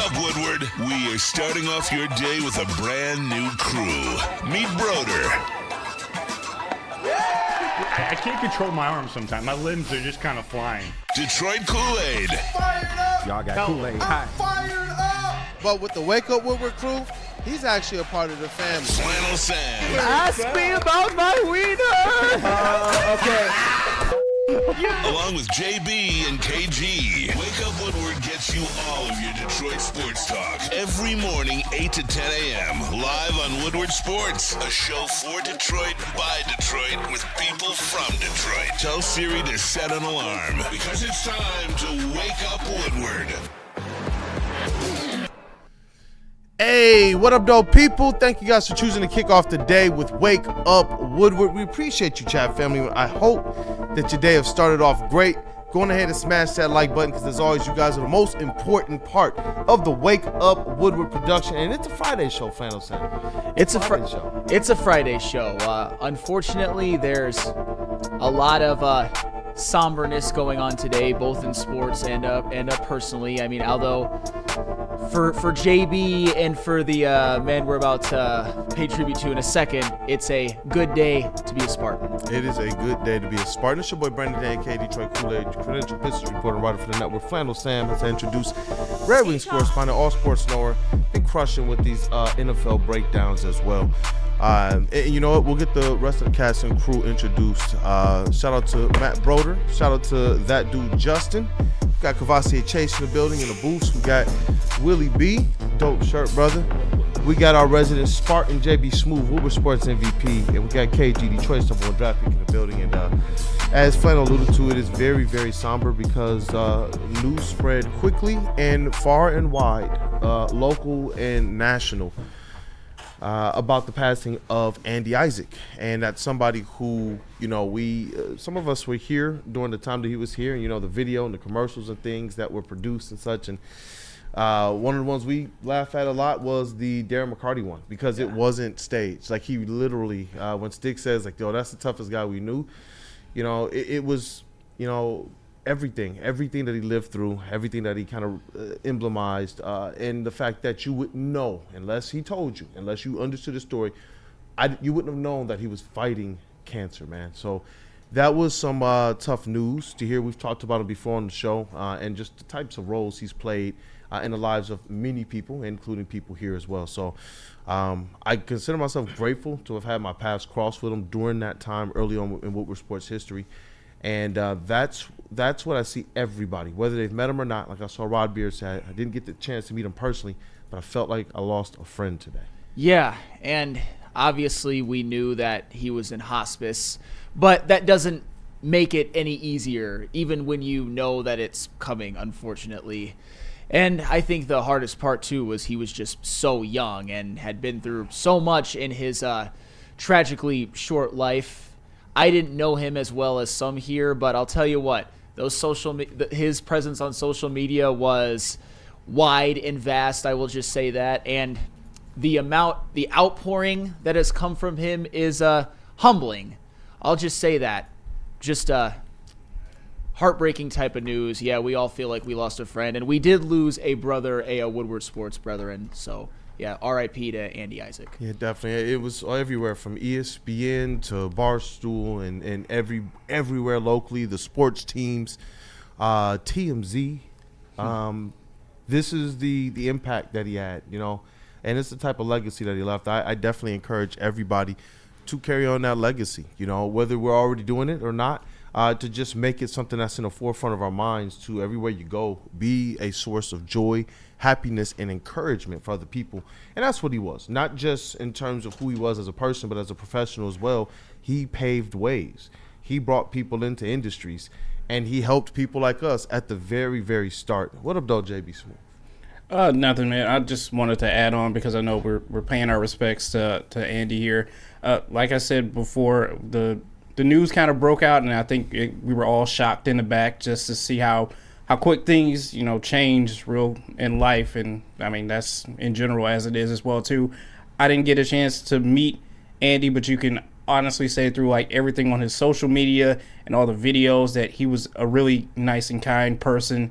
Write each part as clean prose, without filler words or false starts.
up, Woodward? We are starting off your day with a brand new crew. Meet Broder. I can't control my arms sometimes. My limbs are just kind of flying. Detroit Kool-Aid. Fired up! Y'all got Kool-Aid I'm hot. fired up! But with the Wake Up Woodward crew, he's actually a part of the family. Flannel Sam. Ask me about my wiener. Okay. Along with JB and KG. Wake Up Woodward gets you all of your Detroit sports talk. Every morning, 8 to 10 a.m. Live on Woodward Sports. A show for Detroit, by Detroit, with people from Detroit. Tell Siri to set an alarm, because it's time to Wake Up Woodward. Hey, what up, dope people? Thank you guys for choosing to kick off the day with Wake Up Woodward. We appreciate you, chat family. I hope that your day has started off great. Go on ahead and smash that like button, because as always, you guys are the most important part of the Wake Up Woodward production. And it's a Friday show, Flannel Sam. It's a Friday show. Unfortunately, there's a lot of somberness going on today, both in sports and personally. I mean, although for JB and for the men we're about to pay tribute to in a second, it's a good day to be a Spartan. It is a good day to be a Spartan. It's your boy Brandon Dan, K, Detroit Kool-Aid, credential Pistons reporter, writer for the network. Flannel Sam has to introduce Red Wings correspondent, all sports knower. Been crushing with these NFL breakdowns as well. And you know what? We'll get the rest of the cast and crew introduced. Shout out to Matt Broder. Shout out to that dude Justin. We got Kavasi Chase in the building in the booths. We got Willie B, dope shirt brother. We got our resident Spartan JBSmooovv, WUW Sports MVP, and we got KG Detroit number one draft pick in the building. And as Flannel alluded to, it is very, very somber because news spread quickly and far and wide, local and national, about the passing of Andy Isaac. And that's somebody who, you know, some of us were here during the time that he was here, and, you know, the video and the commercials and things that were produced and such. And one of the ones we laugh at a lot was the Darren McCarty one, because it wasn't staged. Like, he literally, when Stick says, like, yo, that's the toughest guy we knew, you know, it was, you know, everything that he lived through, everything that he kind of emblemized, and the fact that you wouldn't know, unless he told you, unless you understood the story, you wouldn't have known that he was fighting cancer, man. So that was some tough news to hear. We've talked about it before on the show, and just the types of roles he's played in the lives of many people, including people here as well. So I consider myself grateful to have had my paths cross with him during that time early on in Woodward sports history. And that's what I see everybody, whether they've met him or not. Like I saw Rod Beard say, I didn't get the chance to meet him personally, but I felt like I lost a friend today. Yeah, and obviously we knew that he was in hospice, but that doesn't make it any easier, even when you know that it's coming, unfortunately. And I think the hardest part, too, was he was just so young and had been through so much in his tragically short life. I didn't know him as well as some here, but I'll tell you what, his presence on social media was wide and vast, I will just say that. And the outpouring that has come from him is humbling. I'll just say that. Just heartbreaking type of news. Yeah, we all feel like we lost a friend, and we did lose a brother, a Woodward sports brethren. So, yeah, R.I.P. to Andy Isaac. Yeah, definitely. It was everywhere from ESPN to Barstool and everywhere locally, the sports teams, TMZ. This is the impact that he had, you know, and it's the type of legacy that he left. I definitely encourage everybody to carry on that legacy, you know, whether we're already doing it or not. To just make it something that's in the forefront of our minds, to everywhere you go, be a source of joy, happiness, and encouragement for other people. And that's what he was, not just in terms of who he was as a person, but as a professional as well. He paved ways. He brought people into industries, and he helped people like us at the very, very start. What up, though, JBSmooovv? Nothing, man. I just wanted to add on, because I know we're paying our respects to Andy here. Like I said before, the news kind of broke out, and I think we were all shocked in the back just to see how quick things, you know, change real in life. And I mean, that's in general as it is as well too. I didn't get a chance to meet Andy, but you can honestly say through like everything on his social media and all the videos that he was a really nice and kind person.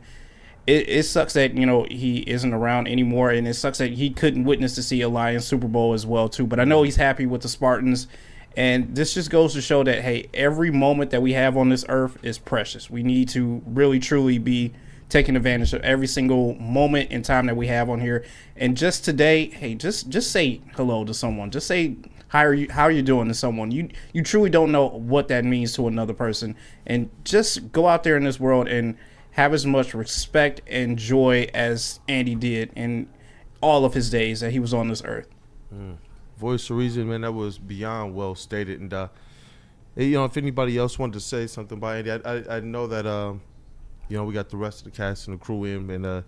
it sucks that, he isn't around anymore, and it sucks that he couldn't witness to see a Lions Super Bowl as well too. But I know he's happy with the Spartans, and this just goes to show that, hey, every moment that we have on this earth is precious. We need to really truly be taking advantage of every single moment in time that we have on here. And just today, hey, just say hello to someone. Just say how are you doing to someone. You truly don't know what that means to another person, and just go out there in this world and have as much respect and joy as Andy did in all of his days that he was on this earth. Voice of reason, man, that was beyond well stated. And if anybody else wanted to say something about Andy, I know that we got the rest of the cast and the crew in, and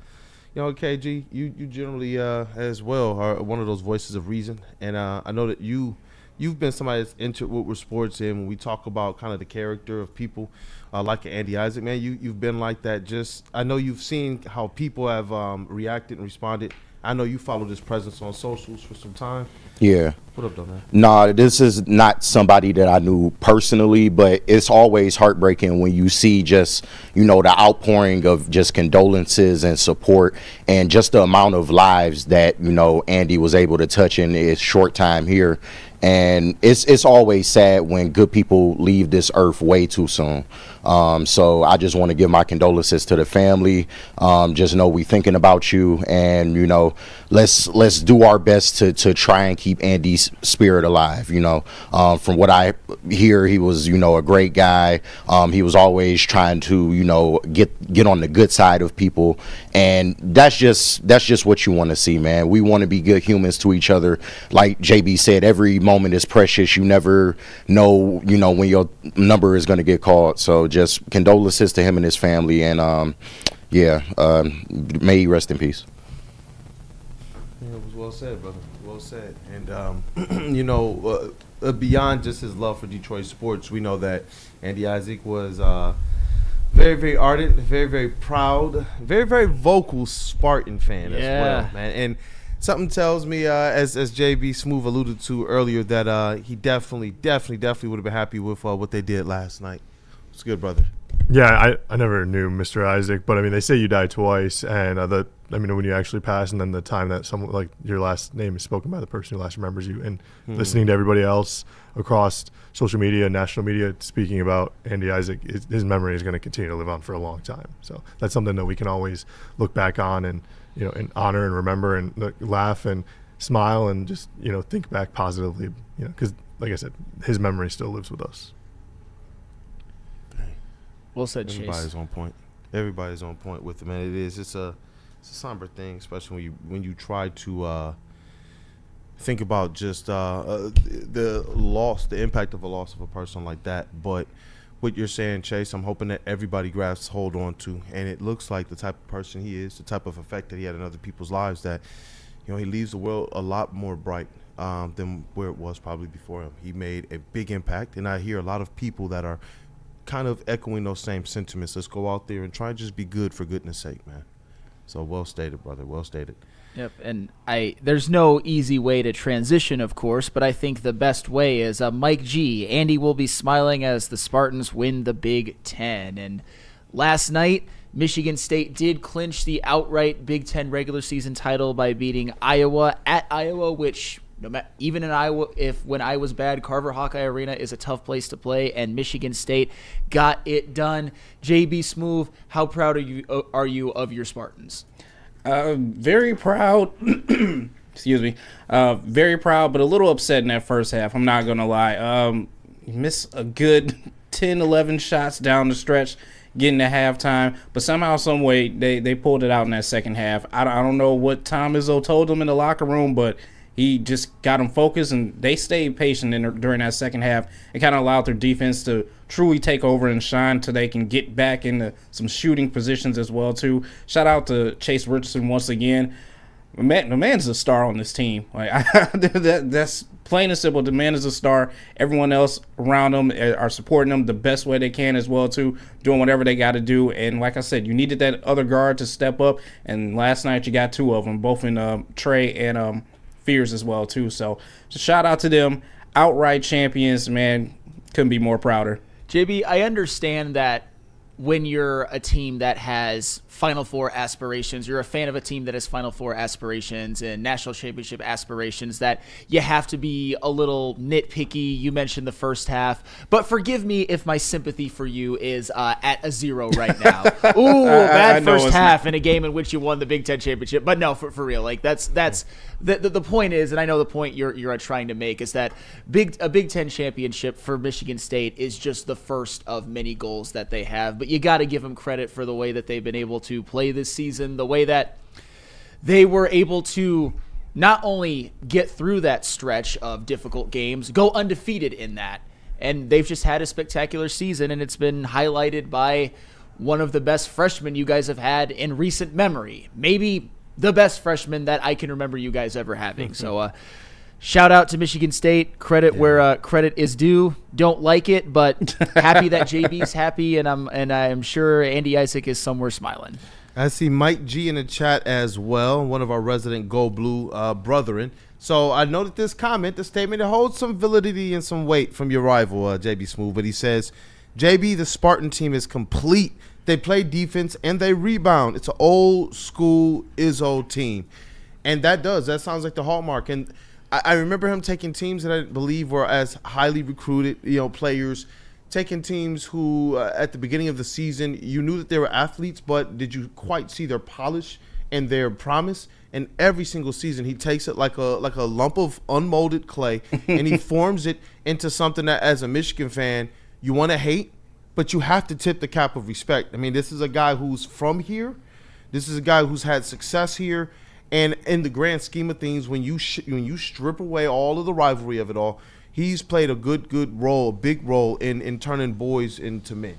KG, you generally as well are one of those voices of reason, and I know that you've been somebody that's into Woodward sports, and when we talk about kind of the character of people like Andy Isaac, man, you've been like that. Just I know you've seen how people have reacted and responded. I know you followed his presence on socials for some time. Yeah. What up, though, man? Nah, this is not somebody that I knew personally, but it's always heartbreaking when you see just, the outpouring of just condolences and support, and just the amount of lives that, Andy was able to touch in his short time here. And it's always sad when good people leave this earth way too soon. So I just want to give my condolences to the family. Just know we thinking about you, and let's do our best to try and keep Andy's spirit alive. From what I hear, he was a great guy. He was always trying to get on the good side of people, and that's just what you want to see, man. We want to be good humans to each other. Like JB said, every moment is precious. You never know when your number is going to get called. So just condolences to him and his family, and may he rest in peace. Yeah, it was well said, brother. Well said. And beyond just his love for Detroit sports, we know that Andy Isaac was very, very ardent, very, very proud, very, very vocal Spartan fan as well, man. And something tells me, as JBSmooovv alluded to earlier, that he definitely would have been happy with what they did last night. It's good, brother. Yeah, I never knew Mr. Isaac, but they say you die twice, and when you actually pass, and then the time that someone, like, your last name is spoken by the person who last remembers you, and listening to everybody else across social media, national media, speaking about Andy Isaac, his memory is going to continue to live on for a long time. So that's something that we can always look back on and and honor and remember, and laugh and smile, and just think back positively, because like I said, his memory still lives with us. Well said, Chase. Everybody's on point with it, man. It's a somber thing, especially when you try to think about just the impact of a loss of a person like that. But what you're saying, Chase, I'm hoping that everybody grasps hold on to, and it looks like the type of person he is, the type of effect that he had in other people's lives, that he leaves the world a lot more bright than where it was probably before him. He made a big impact, and I hear a lot of people that are kind of echoing those same sentiments. Let's go out there and try and just be good for goodness sake, man. So well stated, brother. Well stated. Yep, and there's no easy way to transition, of course, but I think the best way is Mike G. Andy will be smiling as the Spartans win the Big Ten. And last night, Michigan State did clinch the outright Big Ten regular season title by beating Iowa at Iowa, which even in Iowa, when Iowa's bad, Carver Hawkeye Arena is a tough place to play, and Michigan State got it done. JBSmooovv, how proud are you of your Spartans? Very proud. Excuse me. Very proud, but a little upset in that first half. I'm not going to lie. Missed a good 10, 11 shots down the stretch getting to halftime, but somehow, some way, they pulled it out in that second half. I don't know what Tom Izzo told them in the locker room, but he just got them focused, and they stayed patient during that second half. It kind of allowed their defense to truly take over and shine so they can get back into some shooting positions as well, too. Shout out to Chase Richardson once again. The man's a star on this team. Like that's plain and simple. The man is a star. Everyone else around him are supporting him the best way they can as well, too, doing whatever they got to do. And like I said, you needed that other guard to step up, and last night you got two of them, both in Trey and Fears as well, too. So just shout out to them. Outright champions, man. Couldn't be more prouder. JB, I understand that when you're a team that has Final Four aspirations, you're a fan of a team that has Final Four aspirations and national championship aspirations, that you have to be a little nitpicky. You mentioned the first half, but forgive me if my sympathy for you is at a 0 right now. Ooh, bad first half in a game in which you won the Big Ten championship. But no, for real, like that's the point is, and I know the point you're trying to make is that a Big Ten championship for Michigan State is just the first of many goals that they have. But you got to give them credit for the way that they've been able to play this season, the way that they were able to not only get through that stretch of difficult games, go undefeated in that. And they've just had a spectacular season, and it's been highlighted by one of the best freshmen you guys have had in recent memory. Maybe the best freshman that I can remember you guys ever having. So shout out to Michigan State. Credit where credit is due. Don't like it, but happy that JB's happy, and I'm sure Andy Isaac is somewhere smiling. I see Mike G in the chat as well, one of our resident Go Blue brethren. So I noted this comment, the statement that holds some validity and some weight from your rival, JBSmooovv. But he says, JB, the Spartan team is complete. They play defense and they rebound. It's an old school Izzo team. And that sounds like the hallmark. And I remember him taking teams that I believe were as highly recruited, players, taking teams who at the beginning of the season, you knew that they were athletes, but did you quite see their polish and their promise? And every single season, he takes it like a lump of unmolded clay, and he forms it into something that, as a Michigan fan, you want to hate, but you have to tip the cap of respect. I mean, this is a guy who's from here. This is a guy who's had success here. And in the grand scheme of things, when you strip away all of the rivalry of it all, he's played a good role, a big role in turning boys into men.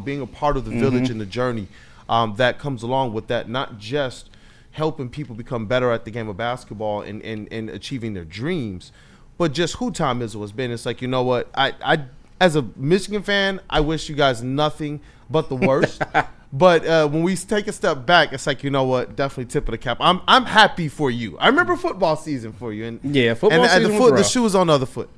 Being a part of the village and the journey that comes along with that, not just helping people become better at the game of basketball and achieving their dreams, but just who Tom Izzo has been. It's like, you know what, I as a Michigan fan, I wish you guys nothing but the worst. But when we take a step back, it's like, you know what, definitely tip of the cap. I'm happy for you. I remember football season for you. And football season was rough. The shoe was on the other foot.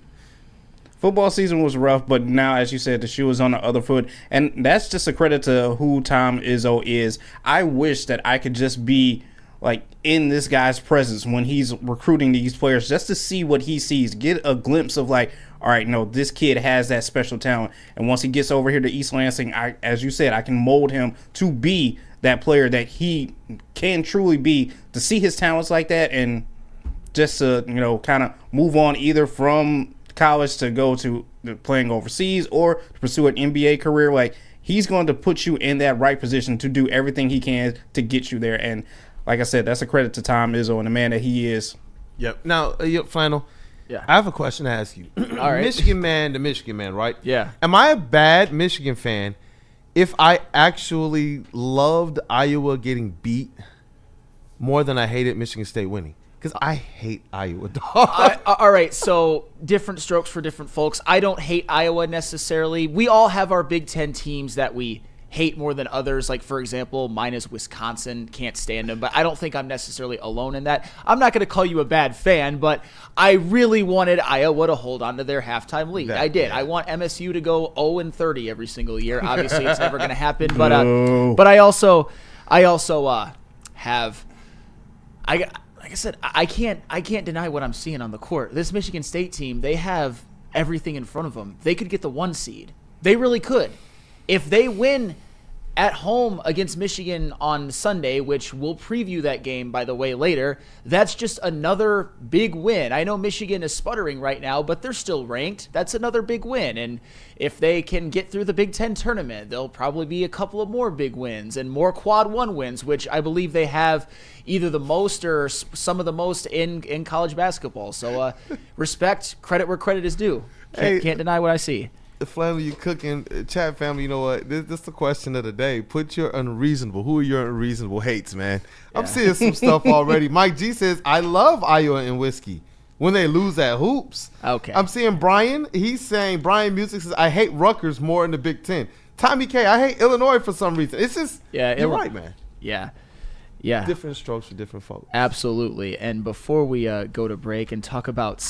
Football season was rough, but now, as you said, the shoe is on the other foot. And that's just a credit to who Tom Izzo is. I wish that I could just be like in this guy's presence when he's recruiting these players, just to see what he sees, get a glimpse of like, all right, no, this kid has that special talent. And once he gets over here to East Lansing, as you said, I can mold him to be that player that he can truly be, to see his talents like that, and just to, kind of move on either from college to go to playing overseas or to pursue an NBA career. Like, he's going to put you in that right position to do everything he can to get you there. And like I said, that's a credit to Tom Izzo and the man that he is. Yep. Now, Flannel, yeah, I have a question to ask you. All right. Michigan man, right? Yeah. Am I a bad Michigan fan if I actually loved Iowa getting beat more than I hated Michigan State winning? Because I hate Iowa, dog. All right, so different strokes for different folks. I don't hate Iowa necessarily. We all have our Big Ten teams that we hate more than others. Like, for example, mine is Wisconsin. Can't stand them. But I don't think I'm necessarily alone in that. I'm not going to call you a bad fan, but I really wanted Iowa to hold on to their halftime lead. I did. I want MSU to go 0-30 every single year. Obviously, it's never going to happen. But I also have – like I said, I can't deny what I'm seeing on the court. This Michigan State team, they have everything in front of them. They could get the 1 seed. They really could. If they win at home against Michigan on Sunday, which we'll preview that game, by the way, later, that's just another big win. I know Michigan is sputtering right now, but they're still ranked. That's another big win. And if they can get through the Big Ten tournament, there'll probably be a couple of more big wins and more quad 1 wins, which I believe they have either the most or some of the most in college basketball. So respect, credit where credit is due. Can't deny what I see. The Flannel, you cooking, chat family, you know what? This is the question of the day. Who are your unreasonable hates, man? I'm seeing some stuff already. Mike G says, I love Iowa and whiskey when they lose at hoops. Okay. I'm seeing Brian. He's saying, Brian Music says, I hate Rutgers more in the Big Ten. Tommy K, I hate Illinois for some reason. It's just, you're right, man. Yeah. Different strokes for different folks. Absolutely. And before we go to break and talk about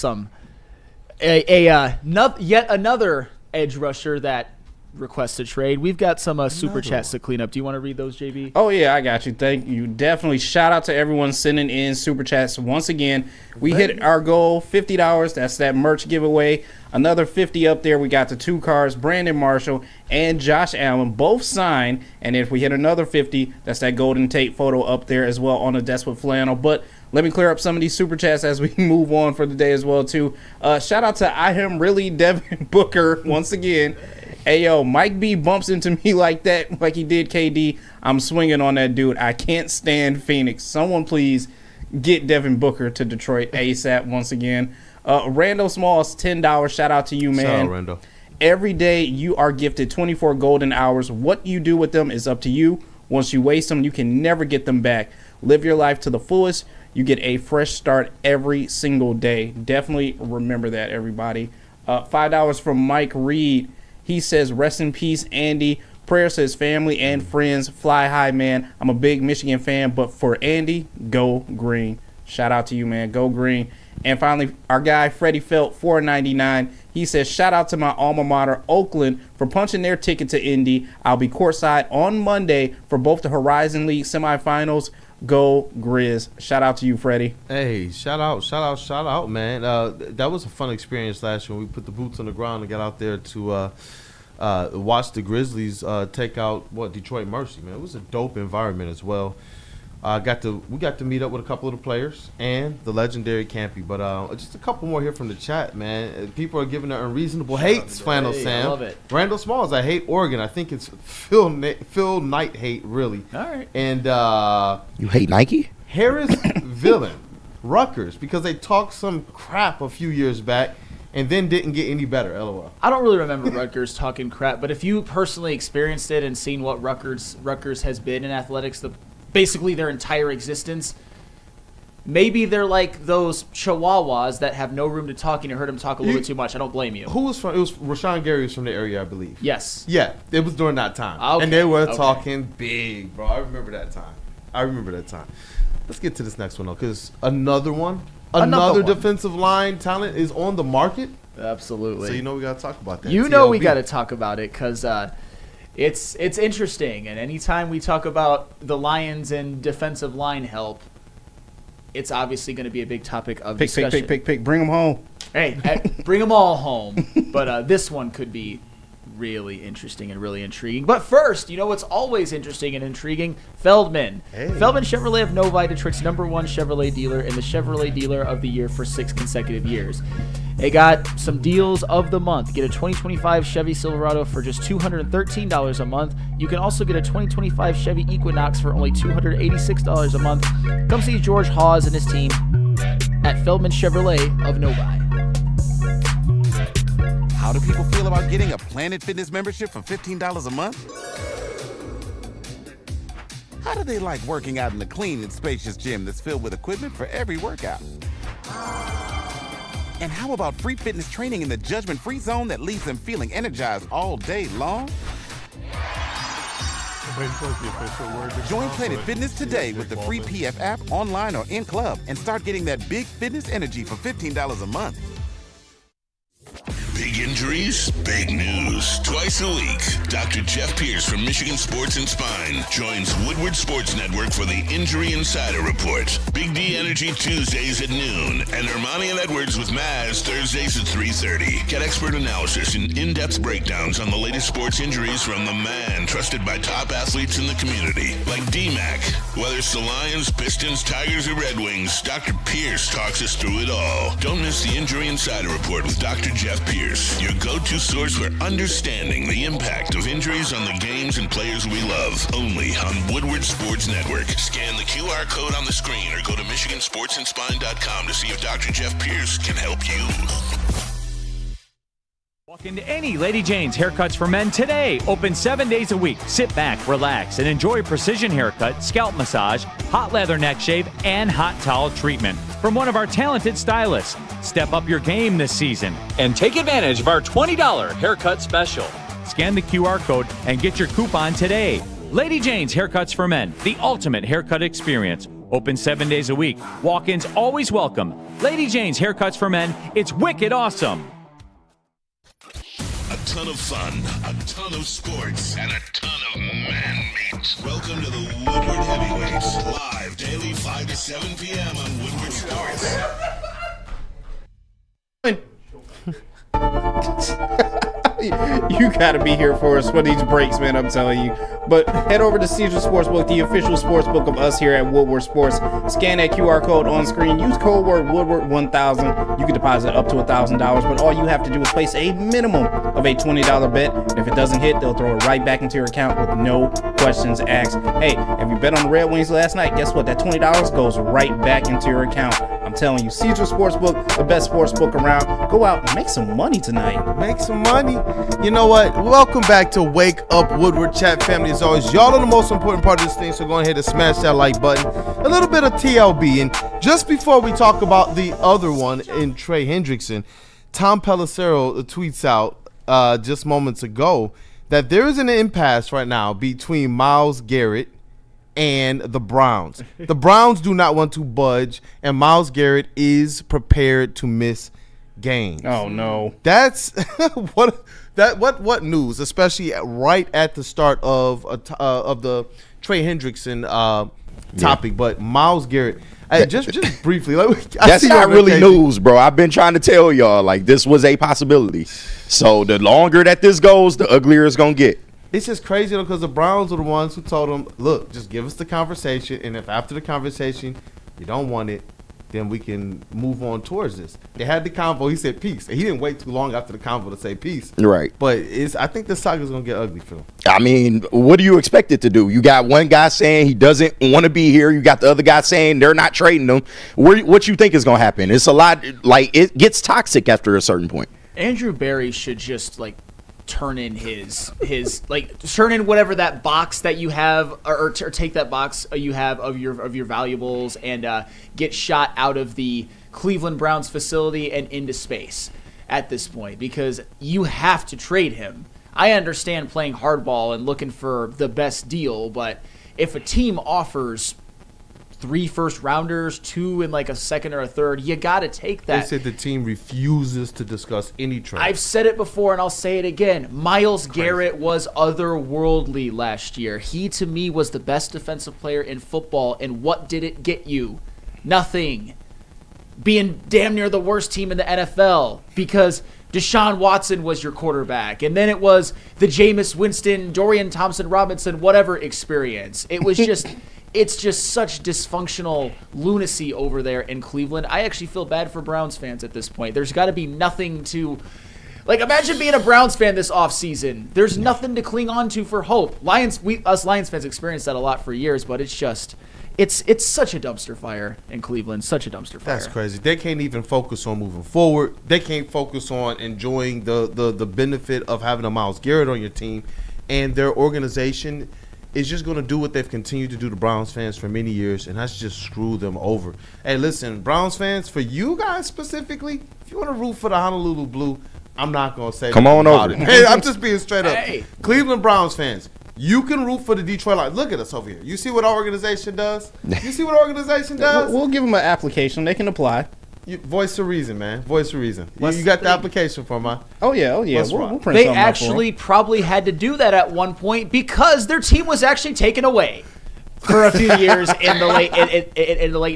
yet another edge rusher that request to trade. We've got some super chats to clean up. Do you want to read those, JB? Oh, yeah, I got you. Thank you. Definitely shout out to everyone sending in super chats. Once again, we hit our goal, $50. That's that merch giveaway. Another 50 up there. We got the 2 cars, Brandon Marshall and Josh Allen, both signed. And if we hit another 50, that's that Golden Tate photo up there as well on the desk with flannel. But let me clear up some of these super chats as we move on for the day as well, too. Shout out to I Am Really Devin Booker once again. Hey, yo, Mike B bumps into me like that, like he did KD. I'm swinging on that dude. I can't stand Phoenix. Someone please get Devin Booker to Detroit ASAP once again. Randall Smalls, $10. Shout out to you, man. Shout out, Randall. Every day you are gifted 24 golden hours. What you do with them is up to you. Once you waste them, you can never get them back. Live your life to the fullest. You get a fresh start every single day. Definitely remember that, everybody. $5 from Mike Reed. He says, rest in peace, Andy. Prayers to his family and friends. Fly high, man. I'm a big Michigan fan, but for Andy, go green. Shout out to you, man. Go green. And finally, our guy, Freddie Felt, $4.99. He says, shout out to my alma mater, Oakland, for punching their ticket to Indy. I'll be courtside on Monday for both the Horizon League semifinals. Go Grizz. Shout out to you, Freddie. Hey, shout out, man. That was a fun experience last year when we put the boots on the ground and got out there to watch the Grizzlies take out Detroit Mercy, man. It was a dope environment as well. We got to meet up with a couple of the players and the legendary Campy. But just a couple more here from the chat, man. People are giving their unreasonable hates, Flannel Sam. I love it. Randall Smalls, I hate Oregon. I think it's Phil Knight hate, really. All right. And You hate Nike? Harris Villain, Rutgers, because they talked some crap a few years back and then didn't get any better, LOL. I don't really remember Rutgers talking crap, but if you personally experienced it and seen what Rutgers has been in athletics, basically their entire existence, maybe they're like those Chihuahuas that have no room to talk and you heard them talk a little bit too much. I don't blame you. Who was from? It was Rashawn Gary was from the area, I believe. Yes. Yeah, it was during that time. Okay. And they were talking big, bro. I remember that time. Let's get to this next one, though, because another defensive line talent is on the market. Absolutely. So you know we got to talk about that. We got to talk about it because it's interesting. And anytime we talk about the Lions and defensive line help, it's obviously going to be a big topic of discussion. Pick. Bring them home. Hey, bring them all home. But this one could be really interesting and really intriguing. But first, you know what's always interesting and intriguing? Feldman. Hey. Feldman Chevrolet of Novi, Detroit's #1 Chevrolet dealer and the Chevrolet Dealer of the Year for 6 consecutive years. They got some deals of the month. Get a 2025 Chevy Silverado for just $213 a month. You can also get a 2025 Chevy Equinox for only $286 a month. Come see George Hawes and his team at Feldman Chevrolet of Novi. How do people feel about getting a Planet Fitness membership for $15 a month? How do they like working out in a clean and spacious gym that's filled with equipment for every workout? And how about free fitness training in the judgment-free zone that leaves them feeling energized all day long? Join Planet Fitness today with the free PF app, online or in club, and start getting that big fitness energy for $15 a month. Big injuries, big news. Twice a week, Dr. Jeff Pierce from Michigan Sports and Spine joins Woodward Sports Network for the Injury Insider Report. Big D Energy Tuesdays at noon, and Ermanni and Edwards with Maz Thursdays at 3:30. Get expert analysis and in-depth breakdowns on the latest sports injuries from the man trusted by top athletes in the community, like D-Mac. Whether it's the Lions, Pistons, Tigers, or Red Wings, Dr. Pierce talks us through it all. Don't miss the Injury Insider Report with Dr. Jeff Pierce, your go-to source for understanding the impact of injuries on the games and players we love. Only on Woodward Sports Network. Scan the QR code on the screen or go to MichiganSportsandSpine.com to see if Dr. Jeff Pierce can help you. Walk into any Lady Jane's Haircuts for Men today. Open 7 days a week. Sit back, relax, and enjoy precision haircut, scalp massage, hot leather neck shave, and hot towel treatment from one of our talented stylists. Step up your game this season and take advantage of our $20 haircut special. Scan the QR code and get your coupon today. Lady Jane's Haircuts for Men, the ultimate haircut experience. Open 7 days a week. Walk-ins always welcome. Lady Jane's Haircuts for Men, it's wicked awesome. ton of fun, a ton of sports, and a ton of man-meat. Welcome to the Woodward Heavyweights, live daily 5 to 7 p.m. on Woodward Sports. You gotta be here for us for these breaks, man, I'm telling you. But head over to Caesar Sportsbook, the official sportsbook of us here at Woodward Sports. Scan that QR code on screen. Use code word Woodward1000. You can deposit up to $1,000, but all you have to do is place a minimum of a $20 bet. And if it doesn't hit, they'll throw it right back into your account with no questions asked. Hey, if you bet on the Red Wings last night, guess what? That $20 goes right back into your account. I'm telling you, Caesar Sportsbook, the best sportsbook around. Go out and make some money tonight. Make some money. You know what? Welcome back to Wake Up Woodward Chat family. As always, y'all are the most important part of this thing, so go ahead and smash that like button. A little bit of TLB. And just before we talk about the other one in Trey Hendrickson, Tom Pelissero tweets out just moments ago that there is an impasse right now between Myles Garrett and the Browns. The Browns do not want to budge, and Myles Garrett is prepared to miss games. Oh no. That's what news, especially right at the start of the Trey Hendrickson topic. Yeah. But Myles Garrett, just briefly, that's not really news, bro. I've been trying to tell y'all, like, this was a possibility. So the longer that this goes, the uglier it's gonna get. It's just crazy though, because the Browns are the ones who told him, look, just give us the conversation, and if after the conversation you don't want it, then we can move on towards this. They had the convo. He said peace. And he didn't wait too long after the convo to say peace. Right. But I think the saga's going to get ugly for him. I mean, what do you expect it to do? You got one guy saying he doesn't want to be here. You got the other guy saying they're not trading him. What you think is going to happen? It's a lot, like, it gets toxic after a certain point. Andrew Berry should just, like, turn in turn in whatever that box that you have, or take that box you have of your valuables and get shot out of the Cleveland Browns facility and into space at this point, because you have to trade him. I understand playing hardball and looking for the best deal, but if a team offers 3 first-rounders, 2 in like a second or a third, you got to take that. They said the team refuses to discuss any trade. I've said it before, and I'll say it again. Myles Garrett was otherworldly last year. He, to me, was the best defensive player in football, and what did it get you? Nothing. Being damn near the worst team in the NFL because Deshaun Watson was your quarterback, and then it was the Jameis Winston, Dorian Thompson-Robinson, whatever experience. It was just... It's just such dysfunctional lunacy over there in Cleveland. I actually feel bad for Browns fans at this point. There's got to be nothing to... Like, imagine being a Browns fan this offseason. There's nothing to cling on to for hope. Us Lions fans experienced that a lot for years, but it's just... It's such a dumpster fire in Cleveland. Such a dumpster fire. That's crazy. They can't even focus on moving forward. They can't focus on enjoying the benefit of having a Myles Garrett on your team. And their organization... is just going to do what they've continued to do to Browns fans for many years, and that's just screw them over. Hey, listen, Browns fans, for you guys specifically, if you want to root for the Honolulu Blue, I'm not going to say come on over. Hey, I'm just being straight up. Hey. Cleveland Browns fans, you can root for the Detroit Lions. Look at us over here. You see what our organization does? You see what our organization does? We'll give them an application. They can apply. Voice of reason, man. Voice of reason. You got the application for my. Oh yeah. We'll print they actually probably had to do that at one point because their team was actually taken away for a few years in the late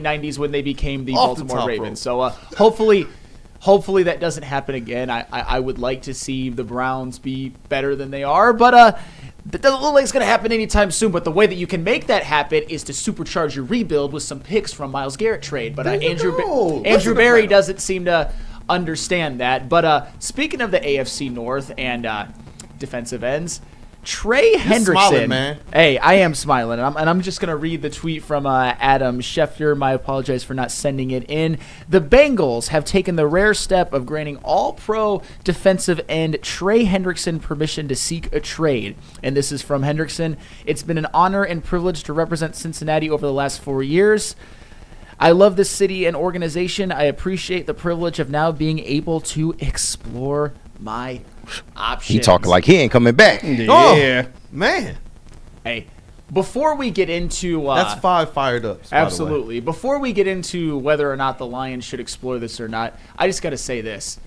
90s when they became the Baltimore Ravens. So hopefully that doesn't happen again. I would like to see the Browns be better than they are, but that doesn't look like it's going to happen anytime soon. But the way that you can make that happen is to supercharge your rebuild with some picks from Myles Garrett trade. But Andrew Berry doesn't seem to understand that. But speaking of the AFC North and defensive ends, Trey Hendrickson. Smiling, man. Hey, I am smiling, and I'm just gonna read the tweet from Adam Schefter. I apologize for not sending it in. The Bengals have taken the rare step of granting All-Pro defensive end Trey Hendrickson permission to seek a trade, and this is from Hendrickson. It's been an honor and privilege to represent Cincinnati over the last 4 years. I love this city and organization. I appreciate the privilege of now being able to explore my options. He talking like he ain't coming back. Yeah. Oh, man. Hey, before we get into... that's 5 fired ups, absolutely. Before we get into whether or not the Lions should explore this or not, I just got to say this.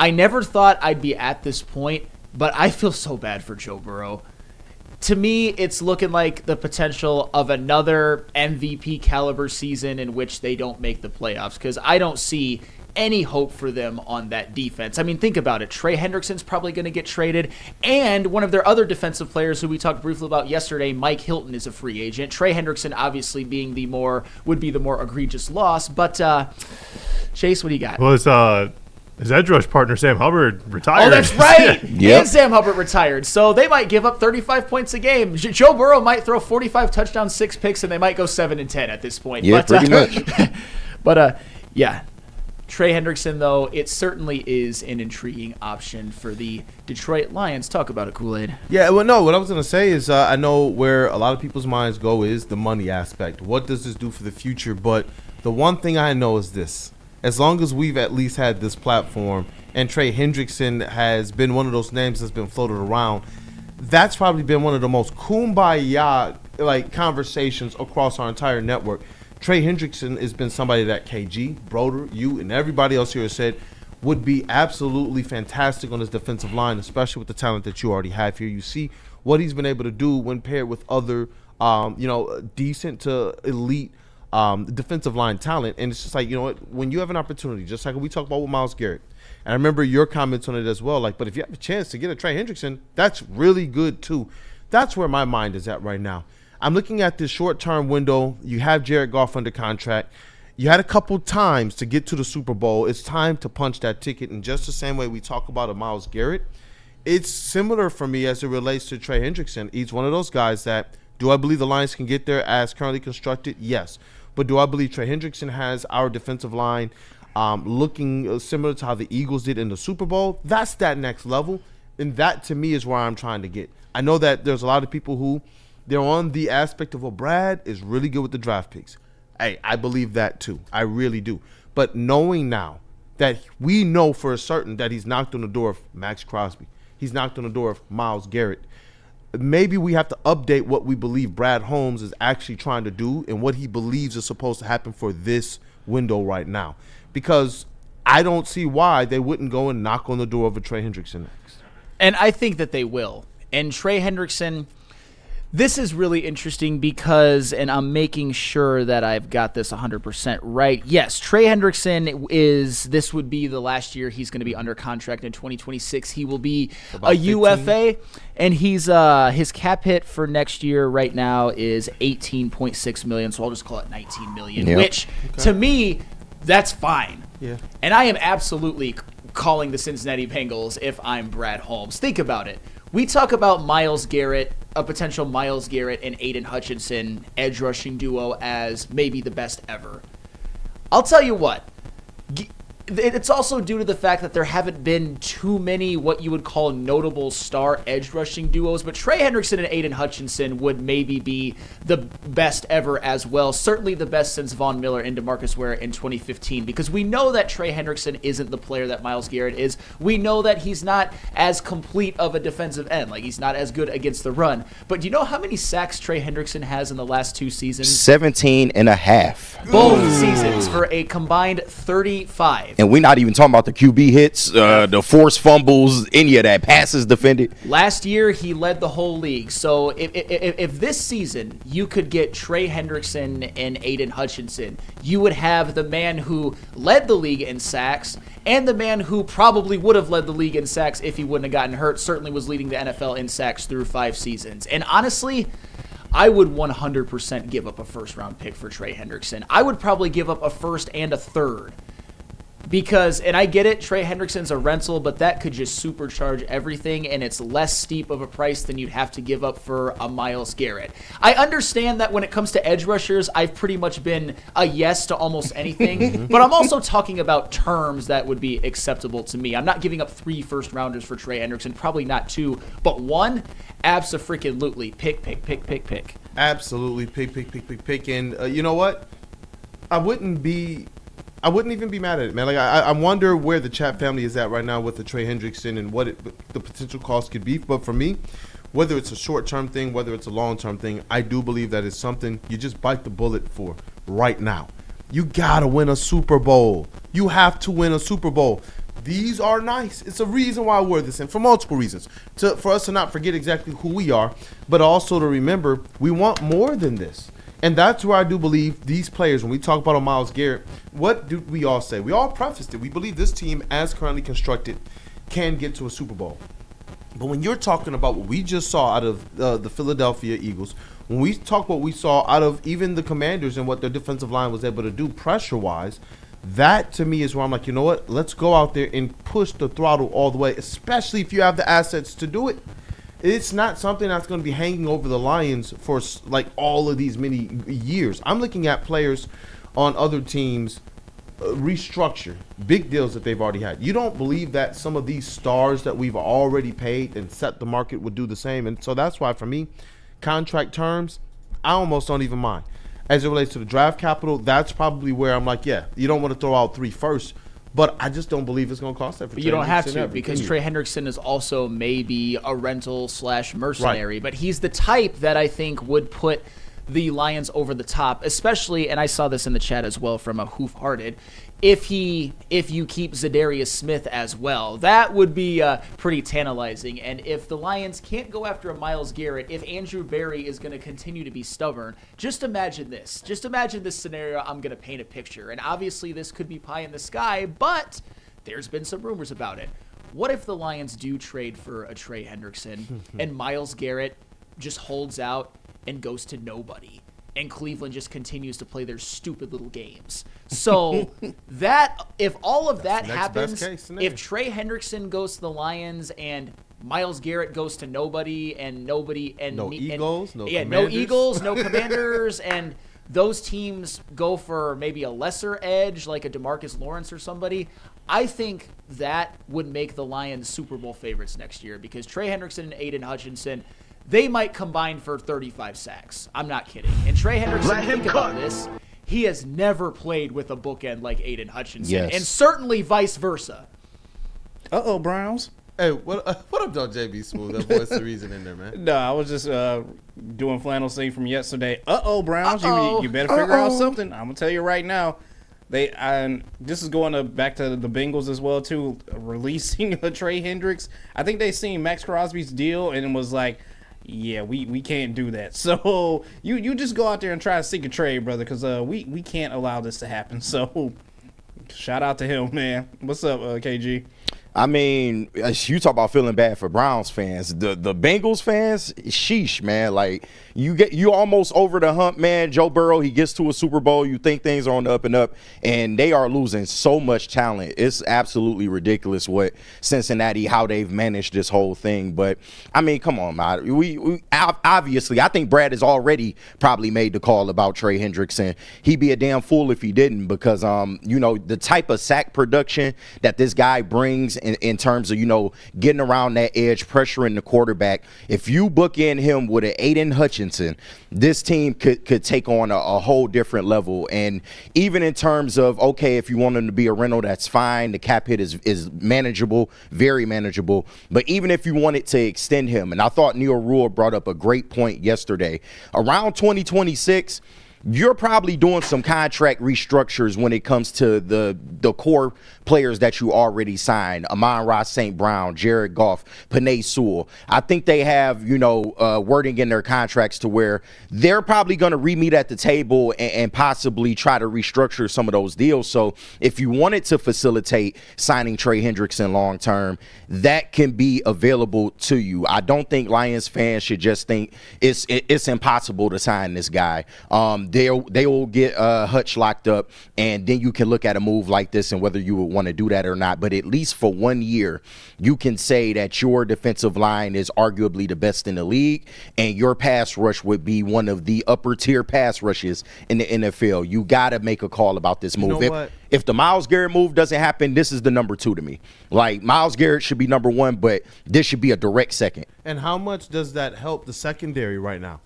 I never thought I'd be at this point but I feel so bad for Joe Burrow. To me, it's looking like the potential of another MVP caliber season in which they don't make the playoffs, because I don't see any hope for them on that defense. I mean, think about it. Trey Hendrickson's probably going to get traded, and one of their other defensive players who we talked briefly about yesterday, Mike Hilton, is a free agent. Trey Hendrickson obviously being would be the more egregious loss, but Chase, what do you got? Well, his edge rush partner, Sam Hubbard, retired. Oh, that's right. Yep. And Sam Hubbard retired. So they might give up 35 points a game. Joe Burrow might throw 45 touchdowns, 6 picks, and they might go 7-10 at this point. Yeah, pretty much. But, yeah. Trey Hendrickson, though, it certainly is an intriguing option for the Detroit Lions. Talk about it, Kool-Aid. Yeah, well, no, what I was going to say is I know where a lot of people's minds go is the money aspect. What does this do for the future? But the one thing I know is this. As long as we've at least had this platform and Trey Hendrickson has been one of those names that's been floated around, that's probably been one of the most kumbaya conversations across our entire network. Trey Hendrickson has been somebody that KG, Broder, you, and everybody else here has said would be absolutely fantastic on his defensive line, especially with the talent that you already have here. You see what he's been able to do when paired with other, decent to elite defensive line talent. And it's just like, you know what, when you have an opportunity, just like we talked about with Myles Garrett, and I remember your comments on it as well, but if you have a chance to get a Trey Hendrickson, that's really good too. That's where my mind is at right now. I'm looking at this short-term window. You have Jared Goff under contract. You had a couple times to get to the Super Bowl. It's time to punch that ticket. In just the same way we talk about a Myles Garrett, it's similar for me as it relates to Trey Hendrickson. He's one of those guys that, do I believe the Lions can get there as currently constructed? Yes. But do I believe Trey Hendrickson has our defensive line looking similar to how the Eagles did in the Super Bowl? That's that next level, and that to me is where I'm trying to get. I know that there's a lot of people who they're on the aspect of, well, Brad is really good with the draft picks. Hey, I believe that too. I really do. But knowing now that we know for a certain that he's knocked on the door of Max Crosby, he's knocked on the door of Myles Garrett, maybe we have to update what we believe Brad Holmes is actually trying to do and what he believes is supposed to happen for this window right now. Because I don't see why they wouldn't go and knock on the door of a Trey Hendrickson next. And I think that they will. And Trey Hendrickson, this is really interesting because, and I'm making sure that I've got this 100% right. Yes, Trey Hendrickson this would be the last year he's going to be under contract in 2026. He will be a UFA, and he's his cap hit for next year right now is $18.6 million, so I'll just call it $19 million, which to me, that's fine. Yeah. And I am absolutely calling the Cincinnati Bengals if I'm Brad Holmes. Think about it. We talk about Myles Garrett, a potential Myles Garrett and Aiden Hutchinson edge rushing duo as maybe the best ever. I'll tell you what. It's also due to the fact that there haven't been too many what you would call notable star edge rushing duos, but Trey Hendrickson and Aiden Hutchinson would maybe be the best ever as well. Certainly the best since Von Miller and DeMarcus Ware in 2015, because we know that Trey Hendrickson isn't the player that Myles Garrett is. We know that he's not as complete of a defensive end. Like, he's not as good against the run. But do you know how many sacks Trey Hendrickson has in the last 2 seasons? 17 and a half. Both seasons for a combined 35. And we're not even talking about the QB hits, the forced fumbles, any of that, passes defended. Last year, he led the whole league. So if this season you could get Trey Hendrickson and Aiden Hutchinson, you would have the man who led the league in sacks and the man who probably would have led the league in sacks if he wouldn't have gotten hurt, certainly was leading the NFL in sacks through 5 seasons. And honestly, I would 100% give up a first-round pick for Trey Hendrickson. I would probably give up a first and a third. Because, and I get it, Trey Hendrickson's a rental, but that could just supercharge everything, and it's less steep of a price than you'd have to give up for a Myles Garrett. I understand that when it comes to edge rushers, I've pretty much been a yes to almost anything, but I'm also talking about terms that would be acceptable to me. I'm not giving up 3 first-rounders for Trey Hendrickson, probably not 2, but 1, abso-freaking-lutely. Pick. Absolutely, pick. And you know what? I wouldn't even be mad at it, man. Like I wonder where the Chat family is at right now with the Trey Hendrickson and what the potential cost could be. But for me, whether it's a short-term thing, whether it's a long-term thing, I do believe that it's something you just bite the bullet for right now. You gotta win a Super Bowl. You have to win a Super Bowl. these are nice. It's a reason why I wear this, and for multiple reasons. For us to not forget exactly who we are, but also to remember we want more than this. And that's where I do believe these players, when we talk about Myles Garrett, what do we all say? We all prefaced it. We believe this team, as currently constructed, can get to a Super Bowl. But when you're talking about what we just saw out of the Philadelphia Eagles, when we talk what we saw out of even the Commanders and what their defensive line was able to do pressure-wise, that to me is where I'm like, you know what? Let's go out there and push the throttle all the way, especially if you have the assets to do it. It's not something that's going to be hanging over the Lions for like all of these many years. I'm looking at players on other teams restructure big deals that they've already had. You don't believe that some of these stars that we've already paid and set the market would do the same. And so that's why for me, contract terms, I almost don't even mind. As it relates to the draft capital, that's probably where I'm like, yeah, you don't want to throw out 3 firsts, but I just don't believe it's going to cost that for But Trey you don't have Hendrickson to, ever, because can you? Trey Hendrickson is also maybe a rental/mercenary, but he's the type that I think would put the Lions over the top, especially, and I saw this in the chat as well from a Hoof-Hearted, if you keep Zadarius Smith as well. That would be pretty tantalizing. And if the Lions can't go after a Myles Garrett, if Andrew Berry is going to continue to be stubborn, just imagine this. Just imagine this scenario I'm going to paint a picture. And obviously this could be pie in the sky, but there's been some rumors about it. What if the Lions do trade for a Trey Hendrickson and Myles Garrett just holds out and goes to nobody, and Cleveland just continues to play their stupid little games? So that, if all of that happens, if Trey Hendrickson goes to the Lions and Myles Garrett goes to nobody, and nobody, and no Eagles, no Commanders, and those teams go for maybe a lesser edge like a DeMarcus Lawrence or somebody, I think that would make the Lions Super Bowl favorites next year, because Trey Hendrickson and Aiden Hutchinson, they might combine for 35 sacks. I'm not kidding. And Trey Hendrickson, think about this, he has never played with a bookend like Aiden Hutchinson, and certainly vice versa. Uh-oh, Browns. Hey, what up, though, JBSmooovv? That voice the reason in there, man. No, I was just doing flannel scene from yesterday. Uh-oh, Browns. You better figure out something. I'm going to tell you right now. This is going back to the Bengals as well, too, releasing a Trey Hendricks. I think they seen Max Crosby's deal and was like, yeah, we can't do that. So you just go out there and try to seek a trade, brother, because we can't allow this to happen. So shout out to him, man. What's up, KG? I mean, you talk about feeling bad for Browns fans. The Bengals fans, sheesh, man. Like, you almost over the hump, man. Joe Burrow, he gets to a Super Bowl. You think things are on the up and up, and they are losing so much talent. It's absolutely ridiculous what Cincinnati, how they've managed this whole thing. But, I mean, come on, man. We obviously, I think Brad has already probably made the call about Trey Hendrickson. He'd be a damn fool if he didn't, because, the type of sack production that this guy brings in terms of, getting around that edge, pressuring the quarterback. If you bookend him with an Aiden Hutchinson, this team could take on a whole different level. And even in terms of, okay, if you want him to be a rental, that's fine. The cap hit is manageable, very manageable. But even if you wanted to extend him, and I thought Neil Rule brought up a great point yesterday, around 2026, you're probably doing some contract restructures when it comes to the core players that you already signed. Amon-Ra St. Brown, Jared Goff, Penei Sewell. I think they have, wording in their contracts to where they're probably going to re-meet at the table and possibly try to restructure some of those deals. So if you wanted to facilitate signing Trey Hendrickson long-term, that can be available to you. I don't think Lions fans should just think it's impossible to sign this guy. They will get Hutch locked up, and then you can look at a move like this and whether you would want to do that or not. But at least for 1 year, you can say that your defensive line is arguably the best in the league, and your pass rush would be one of the upper tier pass rushes in the NFL. You got to make a call about this move. If the Myles Garrett move doesn't happen, this is the number 2 to me. Like, Myles Garrett should be number 1, but this should be a direct second. And how much does that help the secondary right now?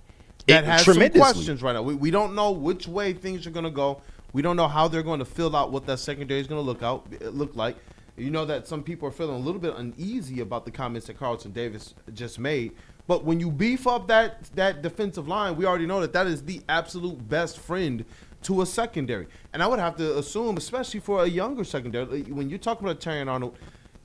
That has some questions right now. We don't know which way things are going to go. We don't know how they're going to fill out what that secondary is going to look like. You know that some people are feeling a little bit uneasy about the comments that Carlton Davis just made. But when you beef up that defensive line, we already know that is the absolute best friend to a secondary. And I would have to assume, especially for a younger secondary, when you're talking about Terry Arnold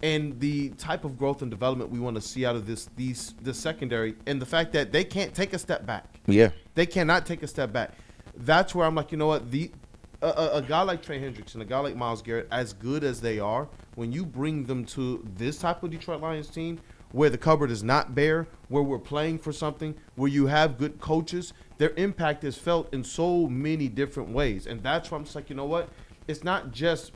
and the type of growth and development we want to see out of this secondary, and the fact that they can't take a step back. Yeah. They cannot take a step back. That's where I'm like, you know what? A guy like Trey Hendrickson, a guy like Myles Garrett, as good as they are, when you bring them to this type of Detroit Lions team, where the cupboard is not bare, where we're playing for something, where you have good coaches, their impact is felt in so many different ways. And that's why I'm just like, you know what? It's not just,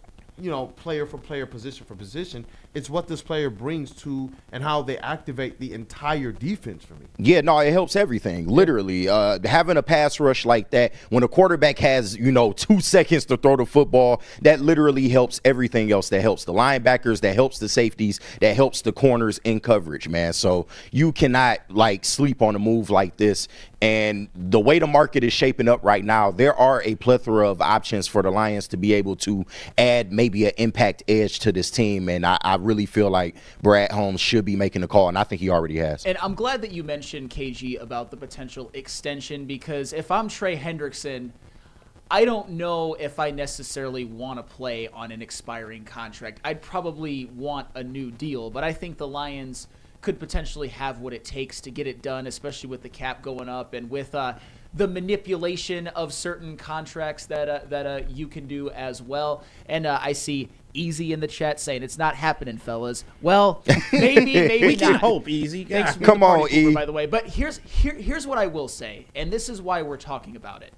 player for player, position for position. It's what this player brings to and how they activate the entire defense for me. Yeah, no, it helps everything. Literally, having a pass rush like that, when a quarterback has, 2 seconds to throw the football, that literally helps everything else. That helps the linebackers, that helps the safeties, that helps the corners in coverage, man. So you cannot, sleep on a move like this. And the way the market is shaping up right now, there are a plethora of options for the Lions to be able to add maybe an impact edge to this team. And I really feel like Brad Holmes should be making the call, and I think he already has. And I'm glad that you mentioned, KG, about the potential extension, because if I'm Trey Hendrickson, I don't know if I necessarily want to play on an expiring contract. I'd probably want a new deal, but I think the Lions could potentially have what it takes to get it done, especially with the cap going up and with the manipulation of certain contracts that you can do as well. And I see Easy in the chat saying it's not happening, fellas. Well, maybe we not. can hope, Easy. Thanks for Come the party on, pooper, E. by the way. But here's what I will say, and this is why we're talking about it.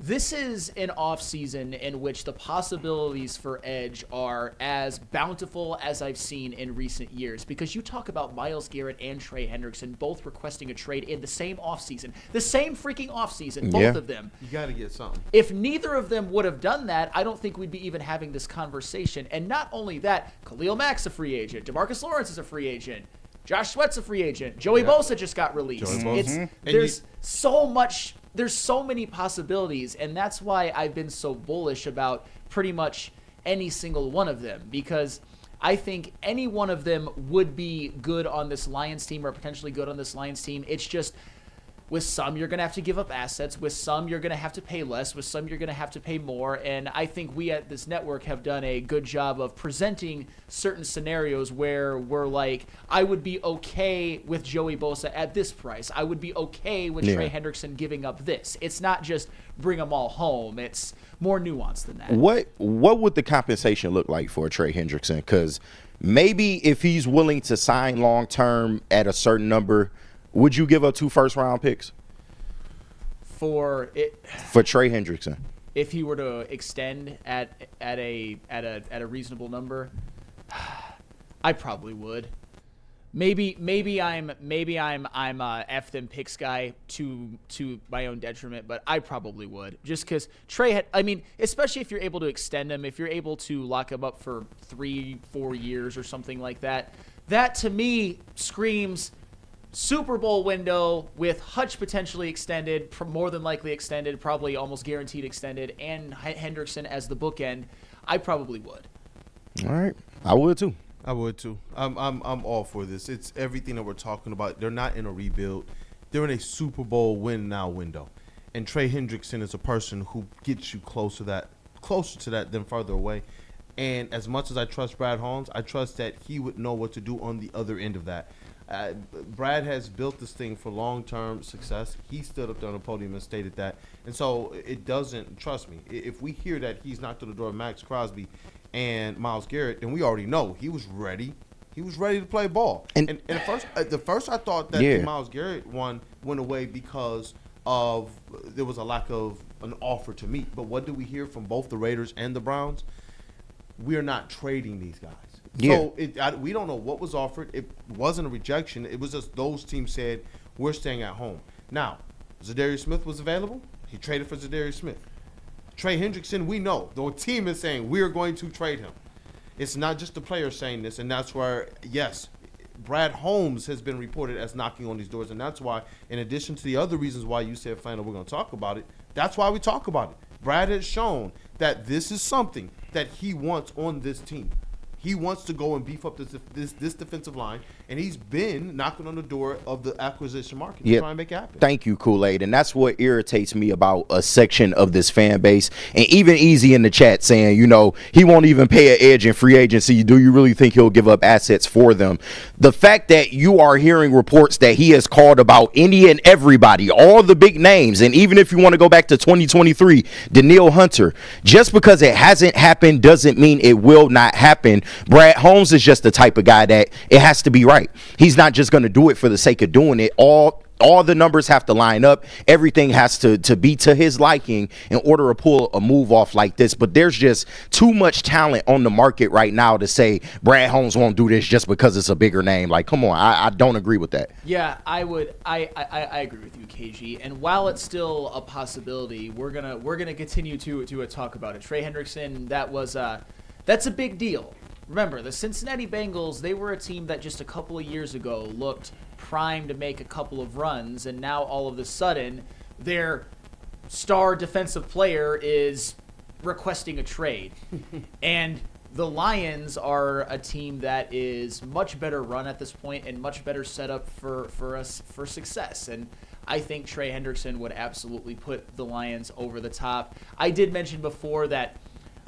This is an offseason in which the possibilities for edge are as bountiful as I've seen in recent years, because you talk about Myles Garrett and Trey Hendrickson both requesting a trade in the same offseason. The same freaking offseason, both of them. You got to get something. If neither of them would have done that, I don't think we'd be even having this conversation. And not only that, Khalil Mack's a free agent. DeMarcus Lawrence is a free agent. Josh Sweat's a free agent. Joey Bosa just got released. There's so much. There's so many possibilities, and that's why I've been so bullish about pretty much any single one of them, because I think any one of them would be good on this Lions team or potentially good on this Lions team. It's just with some you're going to have to give up assets. With some you're going to have to pay less. With some you're going to have to pay more. And I think we at this network have done a good job of presenting certain scenarios where we're like, I would be okay with Joey Bosa at this price. I would be okay with Trey Hendrickson giving up this. It's not just bring them all home. It's more nuanced than that. What would the compensation look like for Trey Hendrickson? Because maybe if he's willing to sign long-term at a certain number, would you give up 2 first-round picks for Trey Hendrickson? If he were to extend at a reasonable number, I probably would. Maybe I'm F them picks guy to my own detriment, but I probably would, just because Trey especially if you're able to extend him, if you're able to lock him up for 3-4 years or something like that, that to me screams Super Bowl window with Hutch potentially extended, more than likely extended, probably almost guaranteed extended, and Hendrickson as the bookend. I probably would. All right, I would too. I'm all for this. It's everything that we're talking about. They're not in a rebuild. They're in a Super Bowl win now window, and Trey Hendrickson is a person who gets you closer to that than farther away. And as much as I trust Brad Holmes, I trust that he would know what to do on the other end of that. Brad has built this thing for long-term success. He stood up there on the podium and stated that. And so it doesn't, trust me, if we hear that he's knocked on the door of Max Crosby and Myles Garrett, then we already know he was ready. He was ready to play ball. And at first I thought that the Myles Garrett one went away because of there was a lack of an offer to meet. But what did we hear from both the Raiders and the Browns? We are not trading these guys. So we don't know what was offered. It wasn't a rejection. It was just those teams said, we're staying at home. Now, Zadarius Smith was available. He traded for Zadarius Smith. Trey Hendrickson, we know. The team is saying, we're going to trade him. It's not just the players saying this, and that's where, yes, Brad Holmes has been reported as knocking on these doors, and that's why, in addition to the other reasons why you said, Flannel, we're going to talk about it, that's why we talk about it. Brad has shown that this is something that he wants on this team. He wants to go and beef up this defensive line, and he's been knocking on the door of the acquisition market to try and make it happen. Thank you, Kool-Aid. And that's what irritates me about a section of this fan base. And even Easy in the chat saying, he won't even pay an edge in free agency. Do you really think he'll give up assets for them? The fact that you are hearing reports that he has called about any and everybody, all the big names, and even if you want to go back to 2023, Danielle Hunter, just because it hasn't happened doesn't mean it will not happen. Brad Holmes is just the type of guy that it has to be right. He's not just going to do it for the sake of doing it. All the numbers have to line up. Everything has to be to his liking in order to pull a move off like this. But there's just too much talent on the market right now to say Brad Holmes won't do this just because it's a bigger name. Like, come on, I don't agree with that. Yeah, I would. I agree with you, KG. And while it's still a possibility, we're gonna continue to talk about it. Trey Hendrickson, that's a big deal. Remember, the Cincinnati Bengals, they were a team that just a couple of years ago looked primed to make a couple of runs, and now all of a sudden their star defensive player is requesting a trade. And the Lions are a team that is much better run at this point and much better set up for us for success. And I think Trey Hendrickson would absolutely put the Lions over the top. I did mention before that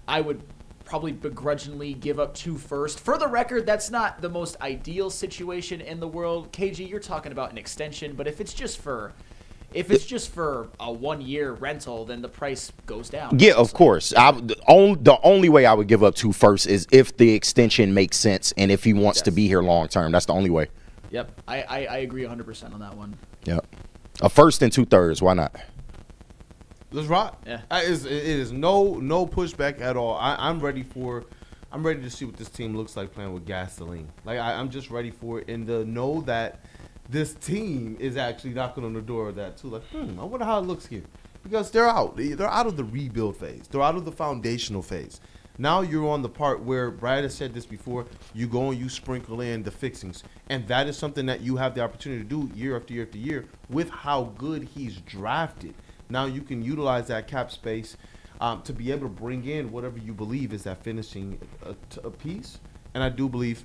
I would probably begrudgingly give up 2 firsts. For the record, that's not the most ideal situation in the world. KG, you're talking about an extension, but if it's just for a 1-year rental, then the price goes down. Yeah, of course. The only way I would give up 2 firsts is if the extension makes sense and if he wants to be here long term. That's the only way. Yep, I agree 100% on that one. Yep, a first and 2/3. Why not? Let's rock. Yeah. It is no pushback at all. I'm ready to see what this team looks like playing with gasoline. Like I'm just ready for it, and to know that this team is actually knocking on the door of that too. Like, I wonder how it looks here, because they're out of the rebuild phase. They're out of the foundational phase. Now you're on the part where Brad has said this before. You go and you sprinkle in the fixings, and that is something that you have the opportunity to do year after year after year with how good he's drafted. Now you can utilize that cap space to be able to bring in whatever you believe is that finishing a piece. And I do believe,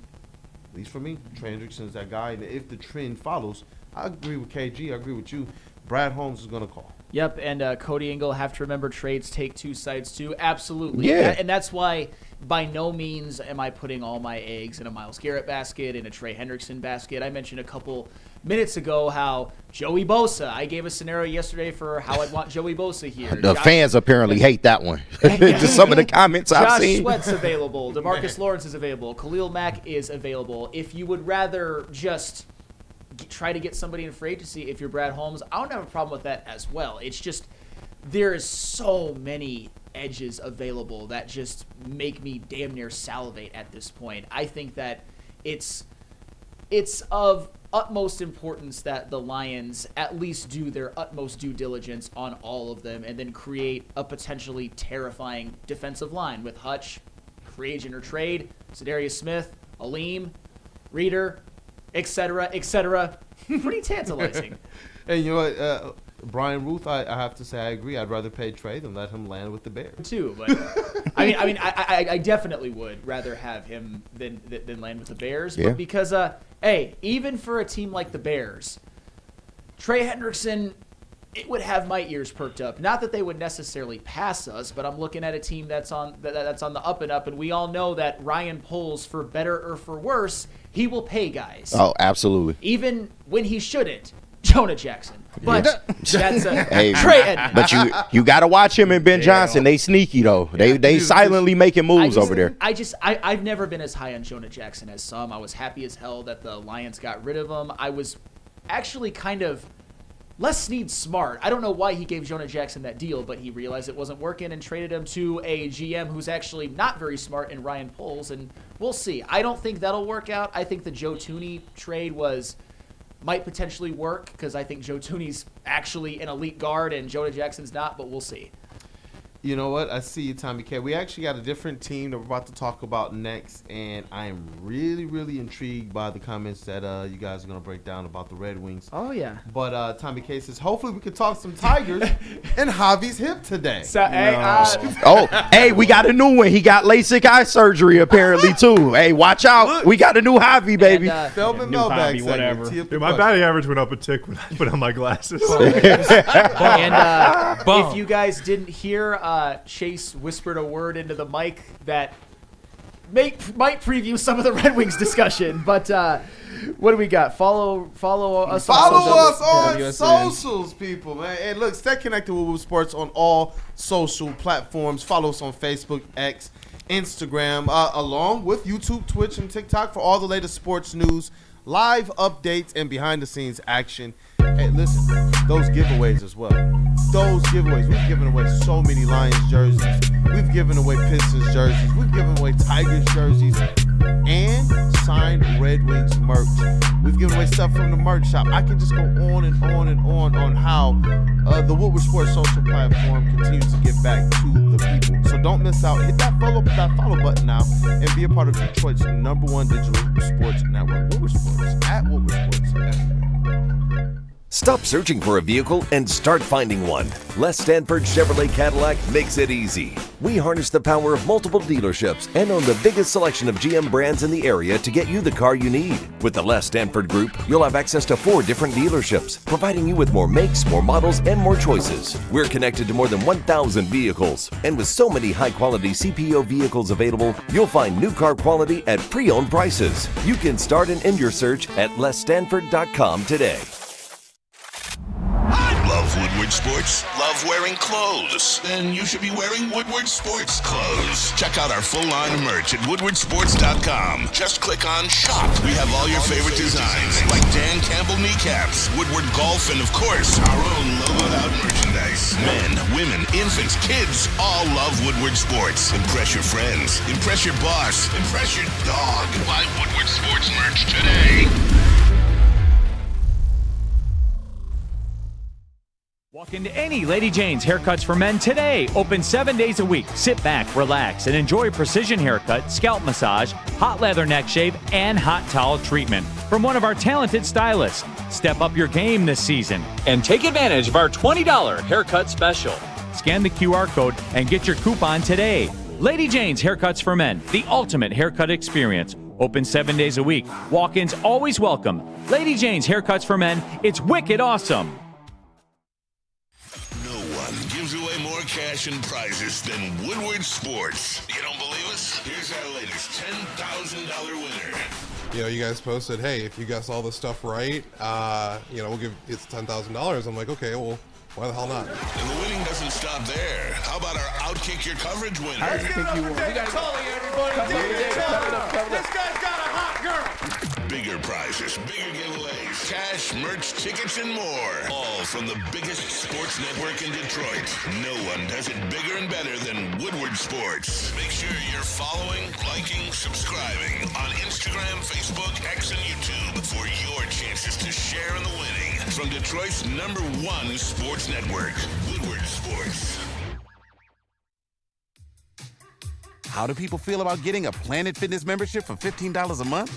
at least for me, Trey Hendrickson is that guy. And if the trend follows, I agree with KG. I agree with you. Brad Holmes is going to call. Yep, and Cody Engel, have to remember trades take 2 sides too. Absolutely. Yeah. And that's why by no means am I putting all my eggs in a Myles Garrett basket, in a Trey Hendrickson basket. I mentioned a couple minutes ago how Joey Bosa, I gave a scenario yesterday for how I'd want Joey Bosa here. The fans apparently hate that one. Just some of the comments I've seen. Josh Sweat's available. DeMarcus Lawrence is available. Khalil Mack is available. If you would rather just try to get somebody in free agency, if you're Brad Holmes, I don't have a problem with that as well. It's just there is so many edges available that just make me damn near salivate at this point. I think that it's of utmost importance that the Lions at least do their utmost due diligence on all of them and then create a potentially terrifying defensive line with Hutch, free agent or trade, Zadarius Smith, Aleem, Reader, etc., etc. Pretty tantalizing. And you know what, Brian Ruth, I have to say I agree. I'd rather pay Trey than let him land with the Bears. Too, but I definitely would rather have him than land with the Bears. Yeah. But because even for a team like the Bears, Trey Hendrickson, it would have my ears perked up. Not that they would necessarily pass us, but I'm looking at a team that's on the up and up, and we all know that Ryan Poles, for better or for worse, he will pay guys. Oh, absolutely. Even when he shouldn't. Jonah Jackson. But that's Hey, Trey Edmonds. But you got to watch him and Ben Johnson. They sneaky, though. They silently making moves over there. I've never been as high on Jonah Jackson as some. I was happy as hell that the Lions got rid of him. I was actually kind of Les Snead smart. I don't know why he gave Jonah Jackson that deal, but he realized it wasn't working and traded him to a GM who's actually not very smart in Ryan Poles, and we'll see. I don't think that'll work out. I think the Joe Thuney trade might potentially work because I think Joe Thuney's actually an elite guard and Jonah Jackson's not, but we'll see. You know what? I see you, Tommy K. We actually got a different team that we're about to talk about next, and I am really, really intrigued by the comments that you guys are going to break down about the Red Wings. Oh, yeah. But Tommy K says, hopefully we can talk some Tigers and Javi's hip today. So, Hey, we got a new one. He got LASIK eye surgery apparently too. Hey, watch out. Look. We got a new Javi, baby. And, Feldman new Mailbag hobby, segment. whatever. Tee up the Dude, my question. batting average went up a tick when I put on my glasses. And if you guys didn't hear, Chase whispered a word into the mic that might preview some of the Red Wings discussion. But what do we got? Follow us. Follow us on socials, people, man. And look, stay connected with WUW Sports on all social platforms. Follow us on Facebook, X, Instagram, along with YouTube, Twitch, and TikTok for all the latest sports news, live updates, and behind-the-scenes action. Hey, listen, those giveaways as well. Those giveaways. We've given away so many Lions jerseys. We've given away Pistons jerseys. We've given away Tigers jerseys. And signed Red Wings merch. We've given away stuff from the merch shop. I can just go on and on and on how the Woodward Sports social platform continues to give back to the people. So don't miss out. Hit that follow button now and be a part of Detroit's #1 digital sports network, Woodward Sports, at Woodward Sports everywhere. Stop searching for a vehicle and start finding one. Les Stanford Chevrolet Cadillac makes it easy. We harness the power of multiple dealerships and own the biggest selection of GM brands in the area to get you the car you need. With the Les Stanford Group, you'll have access to 4 different dealerships, providing you with more makes, more models, and more choices. We're connected to more than 1,000 vehicles, and with so many high-quality CPO vehicles available, you'll find new car quality at pre-owned prices. You can start and end your search at lesstanford.com today. Love Woodward Sports? Love wearing clothes? Then you should be wearing Woodward Sports clothes. Check out our full line of merch at woodwardsports.com. Just click on Shop. We have all your favorite designs, like Dan Campbell kneecaps, Woodward Golf, and of course, our own logoed out merchandise. Men, women, infants, kids all love Woodward Sports. Impress your friends. Impress your boss. Impress your dog. Buy Woodward Sports merch today. Walk into any Lady Jane's Haircuts for Men today. Open 7 days a week. Sit back, relax, and enjoy precision haircut, scalp massage, hot leather neck shave, and hot towel treatment from one of our talented stylists. Step up your game this season and take advantage of our $20 haircut special. Scan the QR code and get your coupon today. Lady Jane's Haircuts for Men, the ultimate haircut experience. Open 7 days a week. Walk-ins always welcome. Lady Jane's Haircuts for Men. It's wicked awesome. Gives away more cash and prizes than Woodward Sports. You don't believe us? Here's our latest $10,000 winner. You know, you guys posted, hey, if you guess all this stuff right, we'll give it's $10,000. I'm like, okay, well, why the hell not? And the winning doesn't stop there. How about our Outkick Your Coverage winner? I think you won. We got everybody. This guy's got a hot girl. Bigger prizes, bigger giveaways, cash, merch, tickets, and more. All from the biggest sports network in Detroit. No one does it bigger and better than Woodward Sports. Make sure you're following, liking, subscribing on Instagram, Facebook, X, and YouTube for your chances to share in the winning. From Detroit's #1 sports network, Woodward Sports. How do people feel about getting a Planet Fitness membership for $15 a month?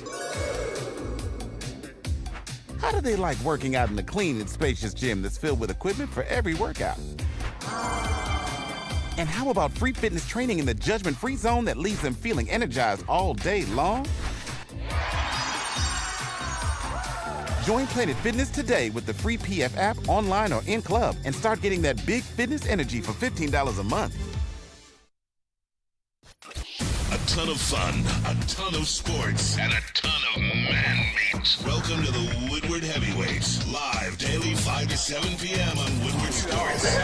How do they like working out in a clean and spacious gym that's filled with equipment for every workout? And how about free fitness training in the judgment-free zone that leaves them feeling energized all day long? Join Planet Fitness today with the free PF app online or in club and start getting that big fitness energy for $15 a month. A ton of fun, a ton of sports, and a ton of man meat. Welcome to the Woodward Heavyweights, live daily 5 to 7 p.m. on Woodward Sports.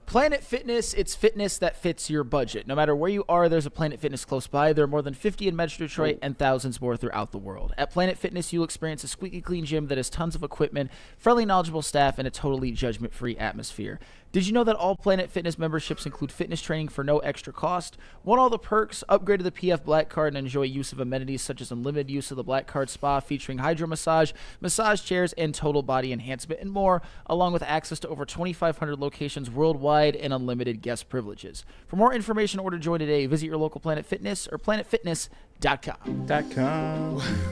Planet Fitness, it's fitness that fits your budget. No matter where you are, there's a Planet Fitness close by. There are more than 50 in Metro Detroit and thousands more throughout the world. At Planet Fitness, you'll experience a squeaky clean gym that has tons of equipment, friendly, knowledgeable staff, and a totally judgment-free atmosphere. Did you know that all Planet Fitness memberships include fitness training for no extra cost? Want all the perks? Upgrade to the PF Black Card and enjoy use of amenities such as unlimited use of the Black Card Spa featuring hydro massage, massage chairs, and total body enhancement and more, along with access to over 2,500 locations worldwide and unlimited guest privileges. For more information or to join today, visit your local Planet Fitness or planetfitness.com.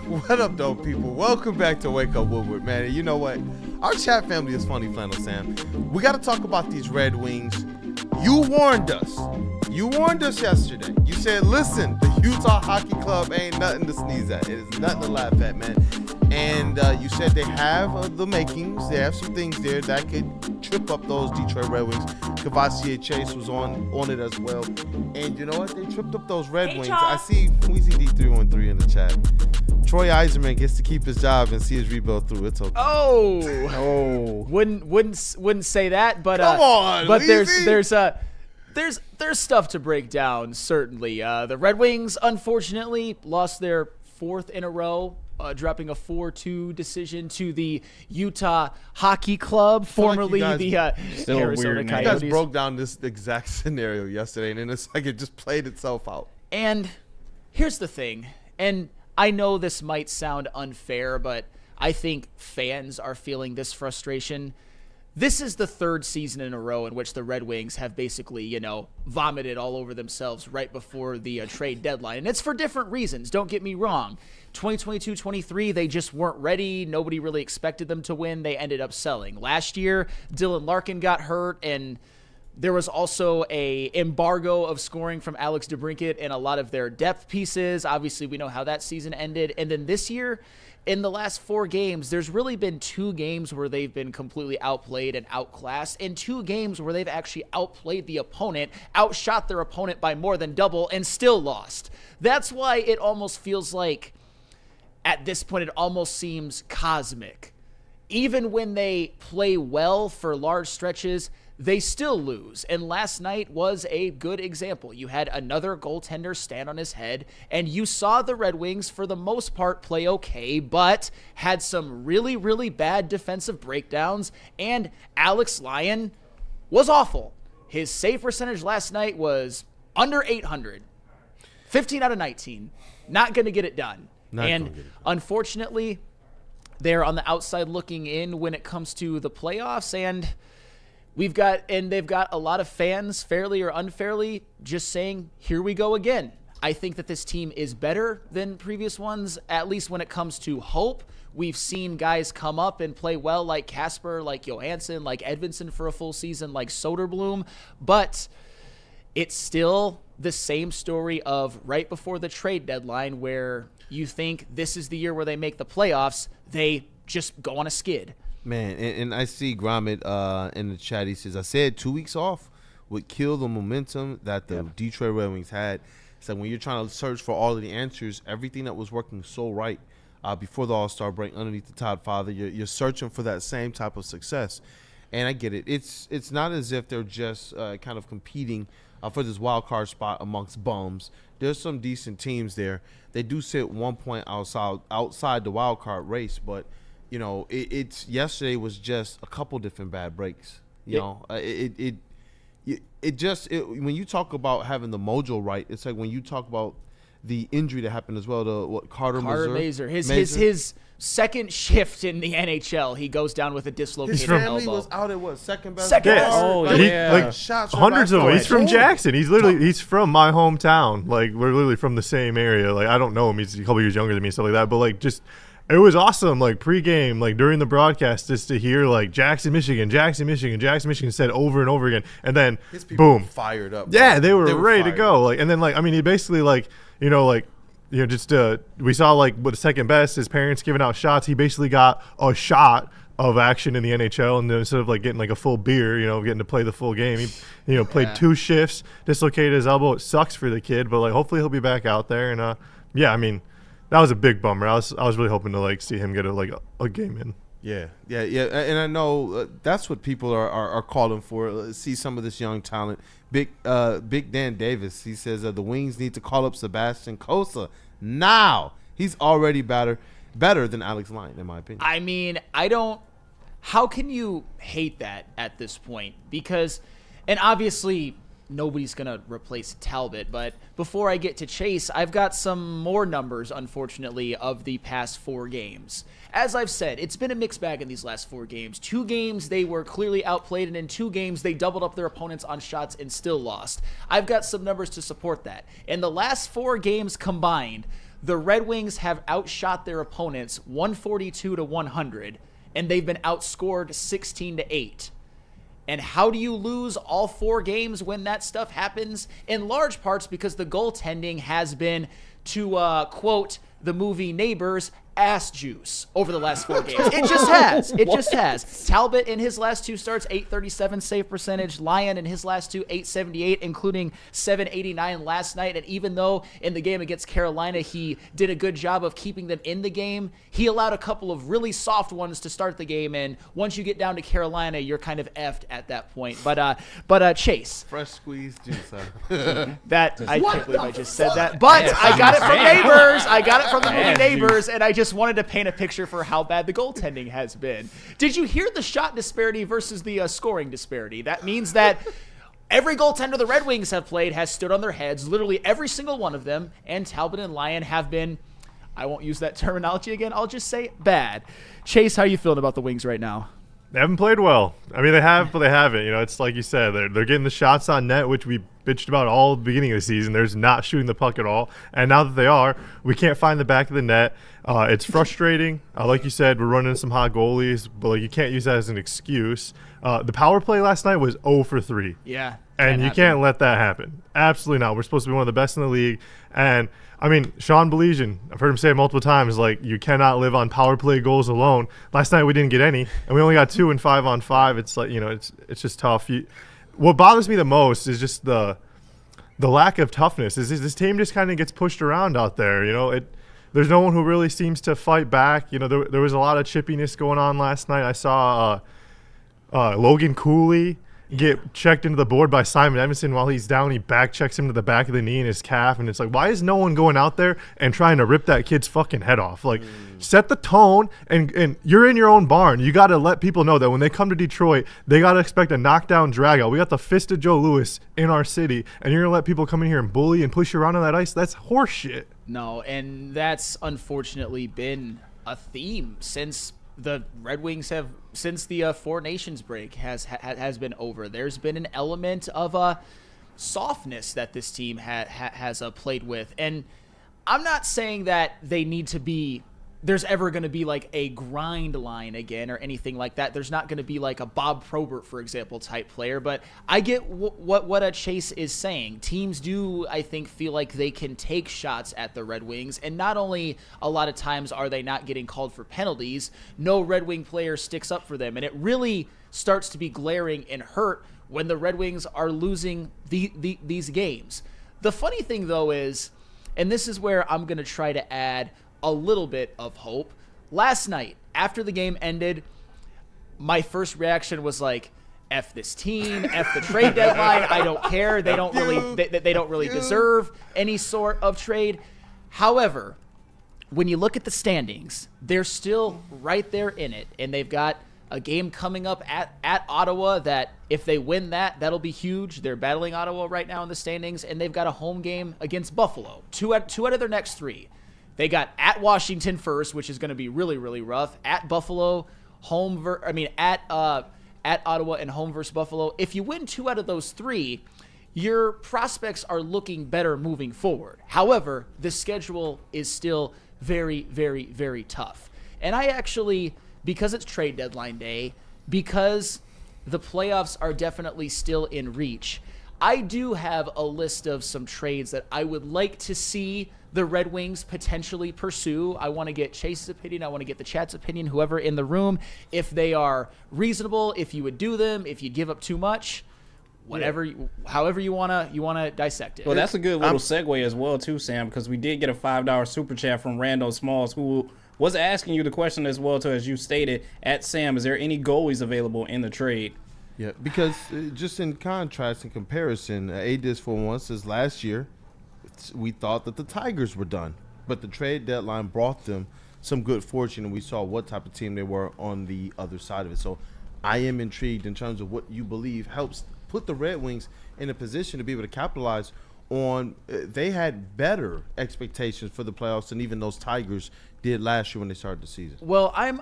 What up, though, people? Welcome back to Wake Up Woodward, man. And you know what? Our chat family is funny, Flannel Sam. We got to talk about these Red Wings. You warned us. You warned us yesterday. You said, listen, the Utah Hockey Club ain't nothing to sneeze at. It is nothing to laugh at, man. And you said they have the makings. They have some things there that could trip up those Detroit Red Wings. Cavassier Chase was on it as well. And you know what? They tripped up those Red Wings. I see Weezy D313 in the chat. Troy Eiserman gets to keep his job and see his rebuild through. It's okay. Oh. Wouldn't say that, but come on. But Weezy. there's stuff to break down. Certainly, the Red Wings unfortunately lost their 4th in a row. Dropping a 4-2 decision to the Utah Hockey Club, formerly the Arizona Coyotes. You guys broke down this exact scenario yesterday, and it's like it just played itself out. And here's the thing, and I know this might sound unfair, but I think fans are feeling this frustration. This is the 3rd season in a row in which the Red Wings have basically, vomited all over themselves right before the trade deadline. And it's for different reasons. Don't get me wrong. 2022-23, they just weren't ready. Nobody really expected them to win. They ended up selling. Last year, Dylan Larkin got hurt, and there was also a embargo of scoring from Alex DeBrincat and a lot of their depth pieces. Obviously, we know how that season ended. And then this year, in the last 4 games, there's really been 2 games where they've been completely outplayed and outclassed, and 2 games where they've actually outplayed the opponent, outshot their opponent by more than double, and still lost. That's why it almost feels like, at this point, it almost seems cosmic. Even when they play well for large stretches, they still lose. And last night was a good example. You had another goaltender stand on his head, and you saw the Red Wings, for the most part, play okay, but had some really, really bad defensive breakdowns, and Alex Lyon was awful. His save percentage last night was under 800. 15 out of 19. Not going to get it done. Unfortunately, they're on the outside looking in when it comes to the playoffs, and they've got a lot of fans, fairly or unfairly, just saying, here we go again. I think that this team is better than previous ones, at least when it comes to hope. We've seen guys come up and play well, like Kasper, like Johansson, like Edvinsson for a full season, like Soderblom, but it's still the same story of right before the trade deadline, where you think this is the year where they make the playoffs, they just go on a skid. Man, and I see Gromit in the chat. He says, I said 2 weeks off would kill the momentum that the Detroit Red Wings had. So when you're trying to search for all of the answers, everything that was working so right before the All-Star break underneath the Todd Father, you're searching for that same type of success. And I get it. It's not as if they're just kind of competing for this wild card spot amongst bums. There's some decent teams there. They do sit 1 point outside the wild card race, but it's yesterday was just a couple different bad breaks. When you talk about having the mojo right, it's like when you talk about the injury that happened as well. Carter Mazur. His second shift in the NHL, he goes down with a dislocated elbow. His family was out at second best. Shots hundreds of them. He's from Jackson. He's from my hometown. Like, we're literally from the same area. Like, I don't know him. He's a couple years younger than me, stuff like that. But it was awesome, pregame, during the broadcast, just to hear Jackson, Michigan said over and over again, and then boom, fired up. Yeah, they were ready to go. And then he basically we saw with second best, his parents giving out shots. He basically got a shot of action in the NHL, and then instead of getting a full beer, getting to play the full game, he played 2 shifts, dislocated his elbow. It sucks for the kid, but hopefully he'll be back out there. And that was a big bummer. I was really hoping to see him get a game in. Yeah, and I know that's what people are calling for. See some of this young talent. Big Dan Davis, he says the Wings need to call up Sebastian Cossa now. He's already better than Alex Lyon, in my opinion. I mean, I don't how can you hate that at this point? Because, and obviously nobody's going to replace Talbot, but before I get to Chase, I've got some more numbers, unfortunately, of the past 4 games. As I've said, it's been a mixed bag in these last 4 games. 2 games, they were clearly outplayed, and in 2 games, they doubled up their opponents on shots and still lost. I've got some numbers to support that. In the last 4 games combined, the Red Wings have outshot their opponents 142-100, and they've been outscored 16-8. And how do you lose all 4 games when that stuff happens? In large parts because the goaltending has been, to quote the movie Neighbors, ass juice over the last 4 games. It just has. It just has. Talbot in his last 2 starts, .837 save percentage. Lyon in his last 2, .878, including .789 last night. And even though in the game against Carolina, he did a good job of keeping them in the game, he allowed a couple of really soft ones to start the game. And once you get down to Carolina, you're kind of effed at that point. But Chase. Fresh squeezed juice, huh? I can't believe I just said that. But I got it from Neighbors. I got it from the movie Neighbors, and I just wanted to paint a picture for how bad the goaltending has been. Did you hear the shot disparity versus the scoring disparity? That means that every goaltender the Red Wings have played has stood on their heads, literally every single one of them, and Talbot and Lyon have been, I won't use that terminology again, I'll just say bad. Chase, how are you feeling about the Wings right now? They haven't played well. I mean, they have, but they haven't. You know, it's like you said, they're getting the shots on net, which we bitched about all the beginning of the season. There's not shooting the puck at all. And now that they are, we can't find the back of the net. It's frustrating. Like you said, we're running some hot goalies, but like you can't use that as an excuse. The power play last night was 0 for 3. Yeah. And you can't let that happen. Absolutely not. We're supposed to be one of the best in the league. And I mean, Sean Belesian, I've heard him say it multiple times, like, you cannot live on power play goals alone. Last night we didn't get any, and we only got 2 in 5-on-5. It's like, you know, it's just tough. What bothers me the most is just the lack of toughness. Is this team just kind of gets pushed around out there. You know, there's no one who really seems to fight back. You know, there was a lot of chippiness going on last night. I saw Logan Cooley get checked into the board by Simon Edmondson while he's down. He back checks him to the back of the knee in his calf, and it's like, why is no one going out there and trying to rip that kid's fucking head off? Like, set the tone, and you're in your own barn. You got to let people know that when they come to Detroit, they got to expect a knockdown dragout. We got the fist of Joe Louis in our city, and you're gonna let people come in here and bully and push you around on that ice? That's horseshit. No, and that's unfortunately been a theme since the Red Wings have, since the Four Nations break has been over. There's been an element of softness that this team has played with, and I'm not saying that they need to be. There's ever going to be like a grind line again or anything like that. There's not going to be like a Bob Probert, for example, type player. But I get what a Chase is saying. Teams do, I think, feel like they can take shots at the Red Wings. And not only a lot of times are they not getting called for penalties, no Red Wing player sticks up for them. And it really starts to be glaring and hurt when the Red Wings are losing these games. The funny thing, though, is, and this is where I'm going to try to add a little bit of hope. Last night, after the game ended, my first reaction was like, F this team, F the trade deadline. I don't care. They don't really deserve any sort of trade. However, when you look at the standings, they're still right there in it, and they've got a game coming up at Ottawa that if they win that'll be huge. They're battling Ottawa right now in the standings, and they've got a home game against Buffalo. Two out of their next 3. They got at Washington first, which is going to be really, really rough. At Buffalo, at Ottawa and home versus Buffalo. If you win 2 out of those 3, your prospects are looking better moving forward. However, the schedule is still very, very, very tough. And I actually, because it's trade deadline day, because the playoffs are definitely still in reach, I do have a list of some trades that I would like to see the Red Wings potentially pursue. I want to get Chase's opinion. I want to get the chat's opinion, whoever in the room, if they are reasonable, if you would do them, if you give up too much, whatever, however you want to dissect it. Well, that's a good little segue as well, too, Sam, because we did get a $5 super chat from Randall Smalls, who was asking you the question as well, too, as you stated, at Sam, is there any goalies available in the trade? Yeah, because just in contrast and comparison, ADIS for one says last year we thought that the Tigers were done, but the trade deadline brought them some good fortune, and we saw what type of team they were on the other side of it. So I am intrigued in terms of what you believe helps put the Red Wings in a position to be able to capitalize on. They had better expectations for the playoffs than even those Tigers did last year when they started the season. Well, I'm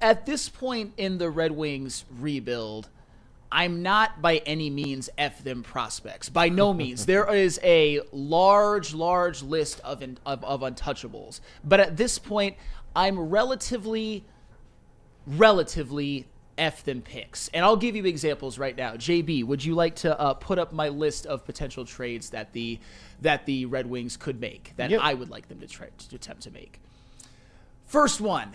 at this point in the Red Wings rebuild, I'm not by any means F them prospects. By no means. There is a large list of untouchables. But at this point, I'm relatively F them picks. And I'll give you examples right now. JB, would you like to put up my list of potential trades that the Red Wings could make, that I would like them to attempt to make? First one,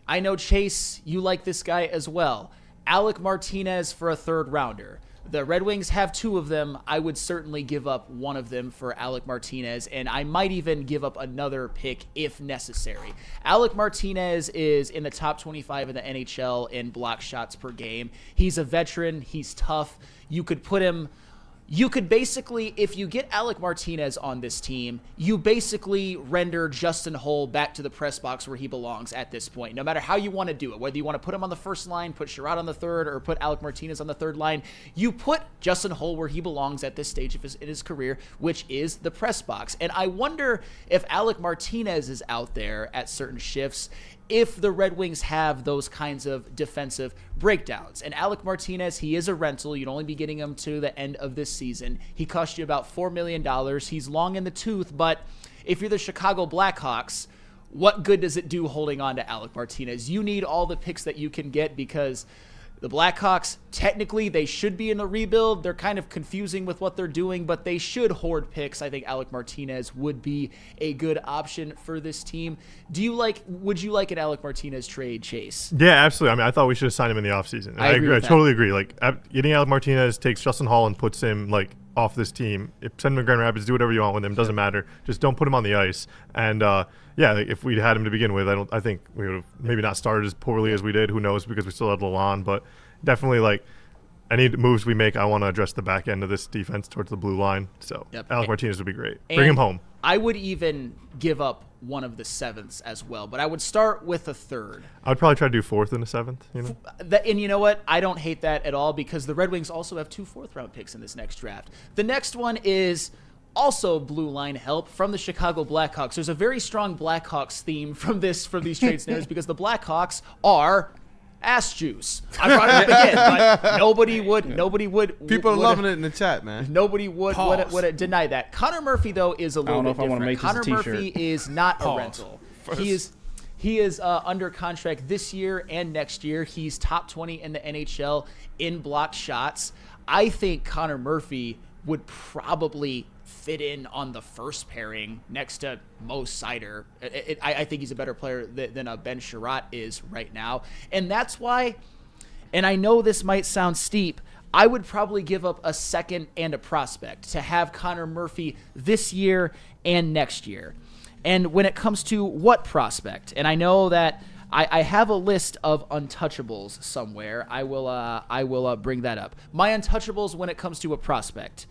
I know, Chase, you like this guy as well. Alec Martinez for a third rounder. The Red Wings have two of them. I would certainly give up one of them for Alec Martinez, and I might even give up another pick if necessary. Alec Martinez is in the top 25 in the NHL in block shots per game. He's a veteran. He's tough. You could basically, if you get Alec Martinez on this team, you basically render Justin Holl back to the press box where he belongs at this point. No matter how you want to do it, whether you want to put him on the first line, put Sherrod on the third, or put Alec Martinez on the third line, you put Justin Holl where he belongs at this stage of his career, which is the press box. And I wonder if Alec Martinez is out there at certain shifts, if the Red Wings have those kinds of defensive breakdowns. And Alec Martinez, he is a rental. You'd only be getting him to the end of this season. He cost you about $4 million. He's long in the tooth, but if you're the Chicago Blackhawks, what good does it do holding on to Alec Martinez? You need all the picks that you can get, because the Blackhawks, technically, they should be in a rebuild. They're kind of confusing with what they're doing, but they should hoard picks. I think Alec Martinez would be a good option for this team. Would you like an Alec Martinez trade, Chase? Yeah, absolutely. I mean, I thought we should have signed him in the offseason. I agree. I totally agree. Like, getting Alec Martinez takes Justin Holl and puts him, like, off this team. Send him to Grand Rapids, do whatever you want with him. Doesn't matter. Just don't put him on the ice. And, like, if we'd had him to begin with, I think we would have maybe not started as poorly as we did. Who knows, because we still had Lalonde. But definitely, like, any moves we make, I want to address the back end of this defense towards the blue line. So Alec Martinez would be great. Bring him home. I would even give up one of the sevenths as well, but I would start with a third. I would probably try to do fourth and a seventh. And you know what? I don't hate that at all, because the Red Wings also have 2 fourth-round picks in this next draft. The next one is also blue line help from the Chicago Blackhawks. There's a very strong Blackhawks theme from these trade scenarios, because the Blackhawks are ass juice. I brought it up again, but nobody would. People are loving it in the chat, man. Nobody would deny that. Connor Murphy, though, is a little bit different. Connor Murphy is not a rental. He is under contract this year and next year. He's top 20 in the NHL in blocked shots. I think Connor Murphy would probably fit in on the first pairing next to Mo Seider. I think he's a better player than Ben Sherratt is right now. And that's why, and I know this might sound steep, I would probably give up a second and a prospect to have Connor Murphy this year and next year. And when it comes to what prospect, and I know that I have a list of untouchables somewhere. I will bring that up. My untouchables when it comes to a prospect: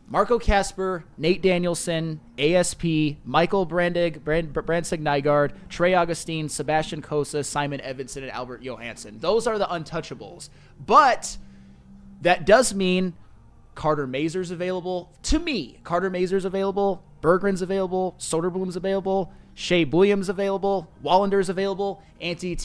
Marco Kasper, Nate Danielson, ASP, Michael Brandig, Brandseg Nygaard, Trey Augustine, Sebastian Cossa, Simon Edvinsson, and Albert Johansson. Those are the untouchables. But that does mean Carter Mazur's available. To me, Carter Mazur's available, Berggren's available, Soderblom's available, Shea Buium's available, Wallender's available, Antti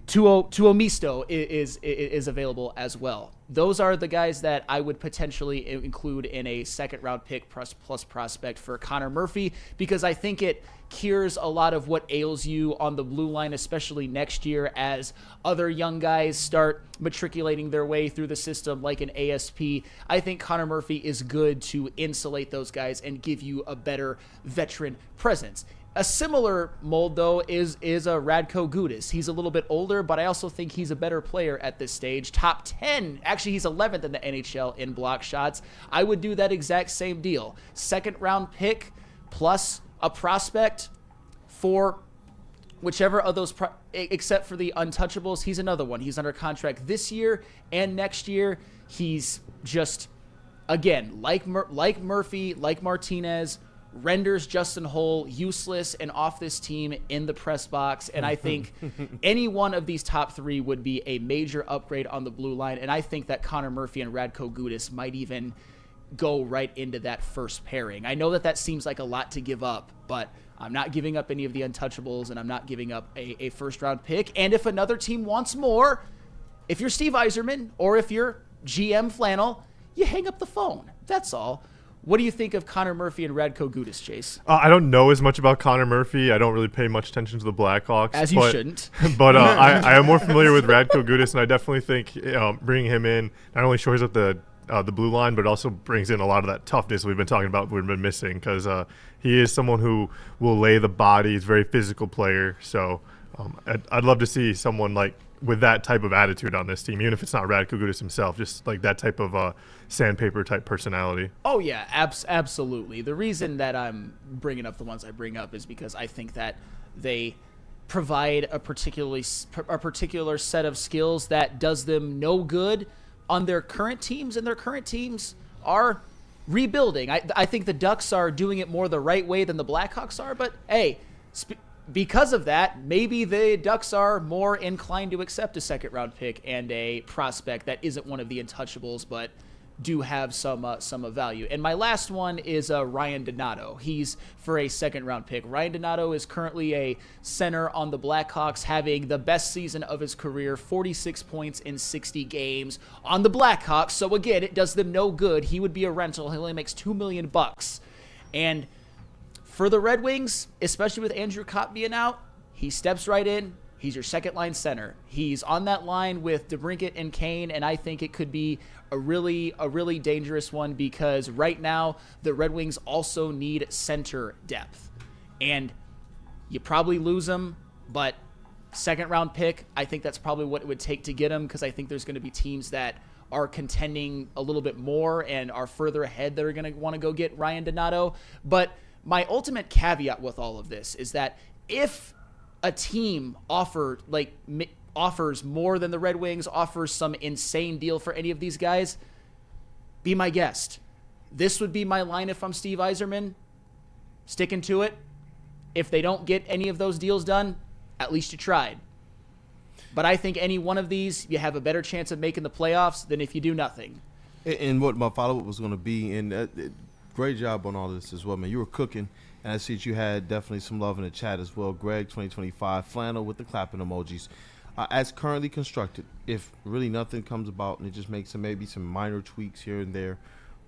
Tuomisto is available as well. Those are the guys that I would potentially include in a second-round pick plus prospect for Connor Murphy, because I think it cures a lot of what ails you on the blue line, especially next year as other young guys start matriculating their way through the system like an ASP. I think Connor Murphy is good to insulate those guys and give you a better veteran presence. A similar mold, though, is a Radko Gudas. He's a little bit older, but I also think he's a better player at this stage. Top 10. Actually, he's 11th in the NHL in block shots. I would do that exact same deal. Second-round pick plus a prospect for whichever of those, except for the untouchables. He's another one. He's under contract this year and next year. He's just, again, like Murphy, like Martinez, renders Justin Hull useless and off this team in the press box. And I think any one of these top three would be a major upgrade on the blue line. And I think that Connor Murphy and Radko Gudas might even go right into that first pairing. I know that seems like a lot to give up, but I'm not giving up any of the untouchables, and I'm not giving up a first-round pick. And if another team wants more, if you're Steve Yzerman or if you're GM Flannel, you hang up the phone. That's all. What do you think of Connor Murphy and Radko Gudas, Chase? I don't know as much about Connor Murphy. I don't really pay much attention to the Blackhawks. As you shouldn't. But I am more familiar with Radko Gudas, and I definitely think bringing him in not only shores up the blue line, but also brings in a lot of that toughness we've been talking about we've been missing, because he is someone who will lay the body. He's a very physical player. So I'd love to see someone like with that type of attitude on this team, even if it's not Radko Gudas himself, just like that type of sandpaper type personality. Oh yeah, absolutely. The reason that I'm bringing up the ones I bring up is because I think that they provide a particular set of skills that does them no good on their current teams, and their current teams are rebuilding. I think the Ducks are doing it more the right way than the Blackhawks are, but hey, because of that, maybe the Ducks are more inclined to accept a second-round pick and a prospect that isn't one of the untouchables, but do have some value. And my last one is Ryan Donato. He's for a second-round pick. Ryan Donato is currently a center on the Blackhawks, having the best season of his career, 46 points in 60 games on the Blackhawks. So again, it does them no good. He would be a rental. He only makes $2 million. And for the Red Wings, especially with Andrew Kopp being out, he steps right in. He's your second-line center. He's on that line with DeBrincat and Kane, and I think it could be a really dangerous one, because right now the Red Wings also need center depth. And you probably lose him, but second-round pick, I think that's probably what it would take to get him, because I think there's going to be teams that are contending a little bit more and are further ahead that are going to want to go get Ryan Donato. But my ultimate caveat with all of this is that if a team offers more than the Red Wings, offers some insane deal for any of these guys, be my guest. This would be my line if I'm Steve Yzerman. Sticking to it. If they don't get any of those deals done, at least you tried. But I think any one of these, you have a better chance of making the playoffs than if you do nothing. And what my follow-up was going to be, and great job on all this as well, man. You were cooking. And I see that you had definitely some love in the chat as well. Greg, 2025, flannel with the clapping emojis. As currently constructed, if really nothing comes about and it just makes maybe some minor tweaks here and there,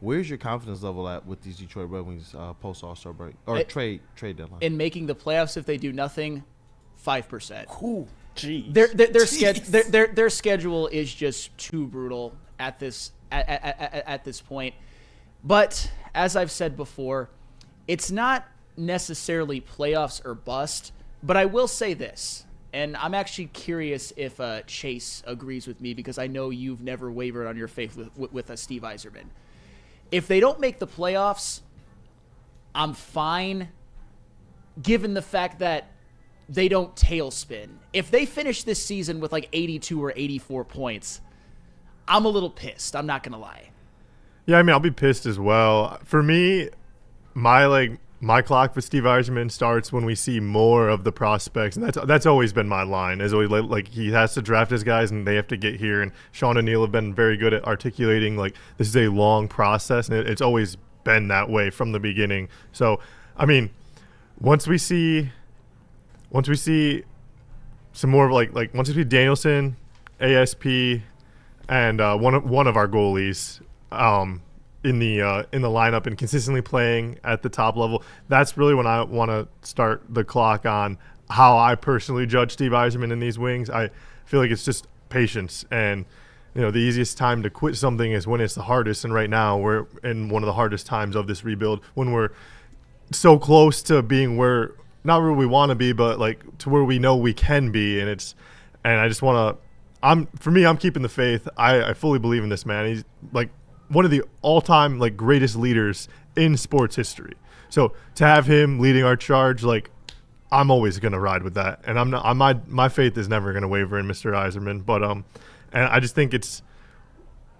where's your confidence level at with these Detroit Red Wings post All-Star break or trade deadline? In making the playoffs, if they do nothing, 5%. Cool. Jeez. Their schedule is just too brutal at this point. But as I've said before, it's not necessarily playoffs or bust, but I will say this, and I'm actually curious if Chase agrees with me, because I know you've never wavered on your faith with Steve Yzerman. If they don't make the playoffs, I'm fine, given the fact that they don't tailspin. If they finish this season with like 82 or 84 points, I'm a little pissed. I'm not going to lie. Yeah, I mean, I'll be pissed as well. For me, my clock for Steve Yzerman starts when we see more of the prospects, and that's always been my line. Is always like he has to draft his guys, and they have to get here. And Sean and Neil have been very good at articulating like this is a long process, and it's always been that way from the beginning. So, I mean, once we see some more of like once we see Danielson, ASP, and one of our goalies in the lineup and consistently playing at the top level, that's really when I want to start the clock on how I personally judge Steve Yzerman in these wings. I feel like it's just patience, and the easiest time to quit something is when it's the hardest. And right now we're in one of the hardest times of this rebuild, when we're so close to being not where we want to be, but like to where we know we can be. And I just want to. I'm keeping the faith. I fully believe in this man. He's like one of the all-time like greatest leaders in sports history. So to have him leading our charge, like I'm always gonna ride with that, and my faith is never gonna waver in Mr. Yzerman. But and I just think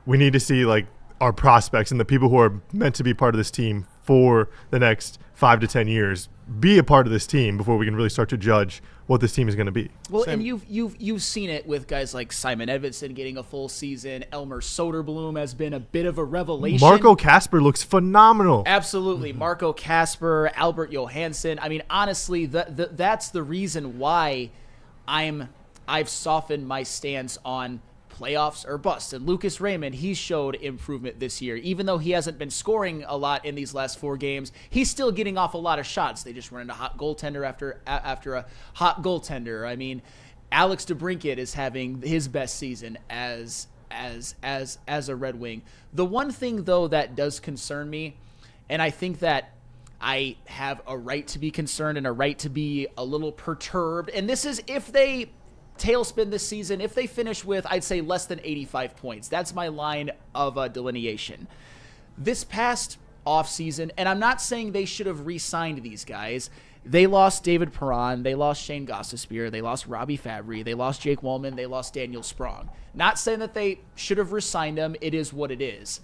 we need to see like our prospects and the people who are meant to be part of this team for the next 5 to 10 years, be a part of this team before we can really start to judge what this team is going to be. Well, and you've seen it with guys like Simon Edvinsson getting a full season. Elmer Soderblom has been a bit of a revelation. Marco Casper looks phenomenal. Absolutely. Marco Casper, Albert Johansson. I mean, honestly, that's the reason why I've softened my stance on playoffs or bust. And Lucas Raymond, he showed improvement this year. Even though he hasn't been scoring a lot in these last 4 games, he's still getting off a lot of shots. They just run into hot goaltender after a hot goaltender. I mean, Alex DeBrincat is having his best season as a Red Wing. The one thing, though, that does concern me, and I think that I have a right to be concerned and a right to be a little perturbed, and this is if they tailspin this season, if they finish with, I'd say, less than 85 points. That's my line of delineation. This past offseason, and I'm not saying they should have re-signed these guys. They lost David Perron. They lost Shane Gostisbehere. They lost Robbie Fabry. They lost Jake Wallman. They lost Daniel Sprong. Not saying that they should have re-signed them. It is what it is.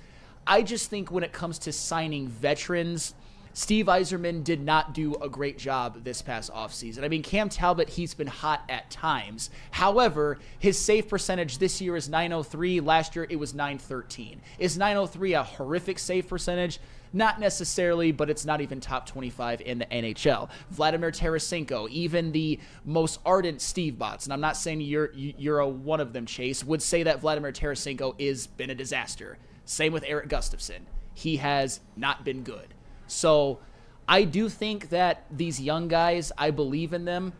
I just think when it comes to signing veterans, Steve Yzerman did not do a great job this past offseason. I mean, Cam Talbot, he's been hot at times. However, his save percentage this year is .903. Last year, it was .913. Is .903 a horrific save percentage? Not necessarily, but it's not even top 25 in the NHL. Vladimir Tarasenko, even the most ardent Steve bots, and I'm not saying you're a one of them, Chase, would say that Vladimir Tarasenko has been a disaster. Same with Eric Gustafsson. He has not been good. So I do think that these young guys, I believe in them.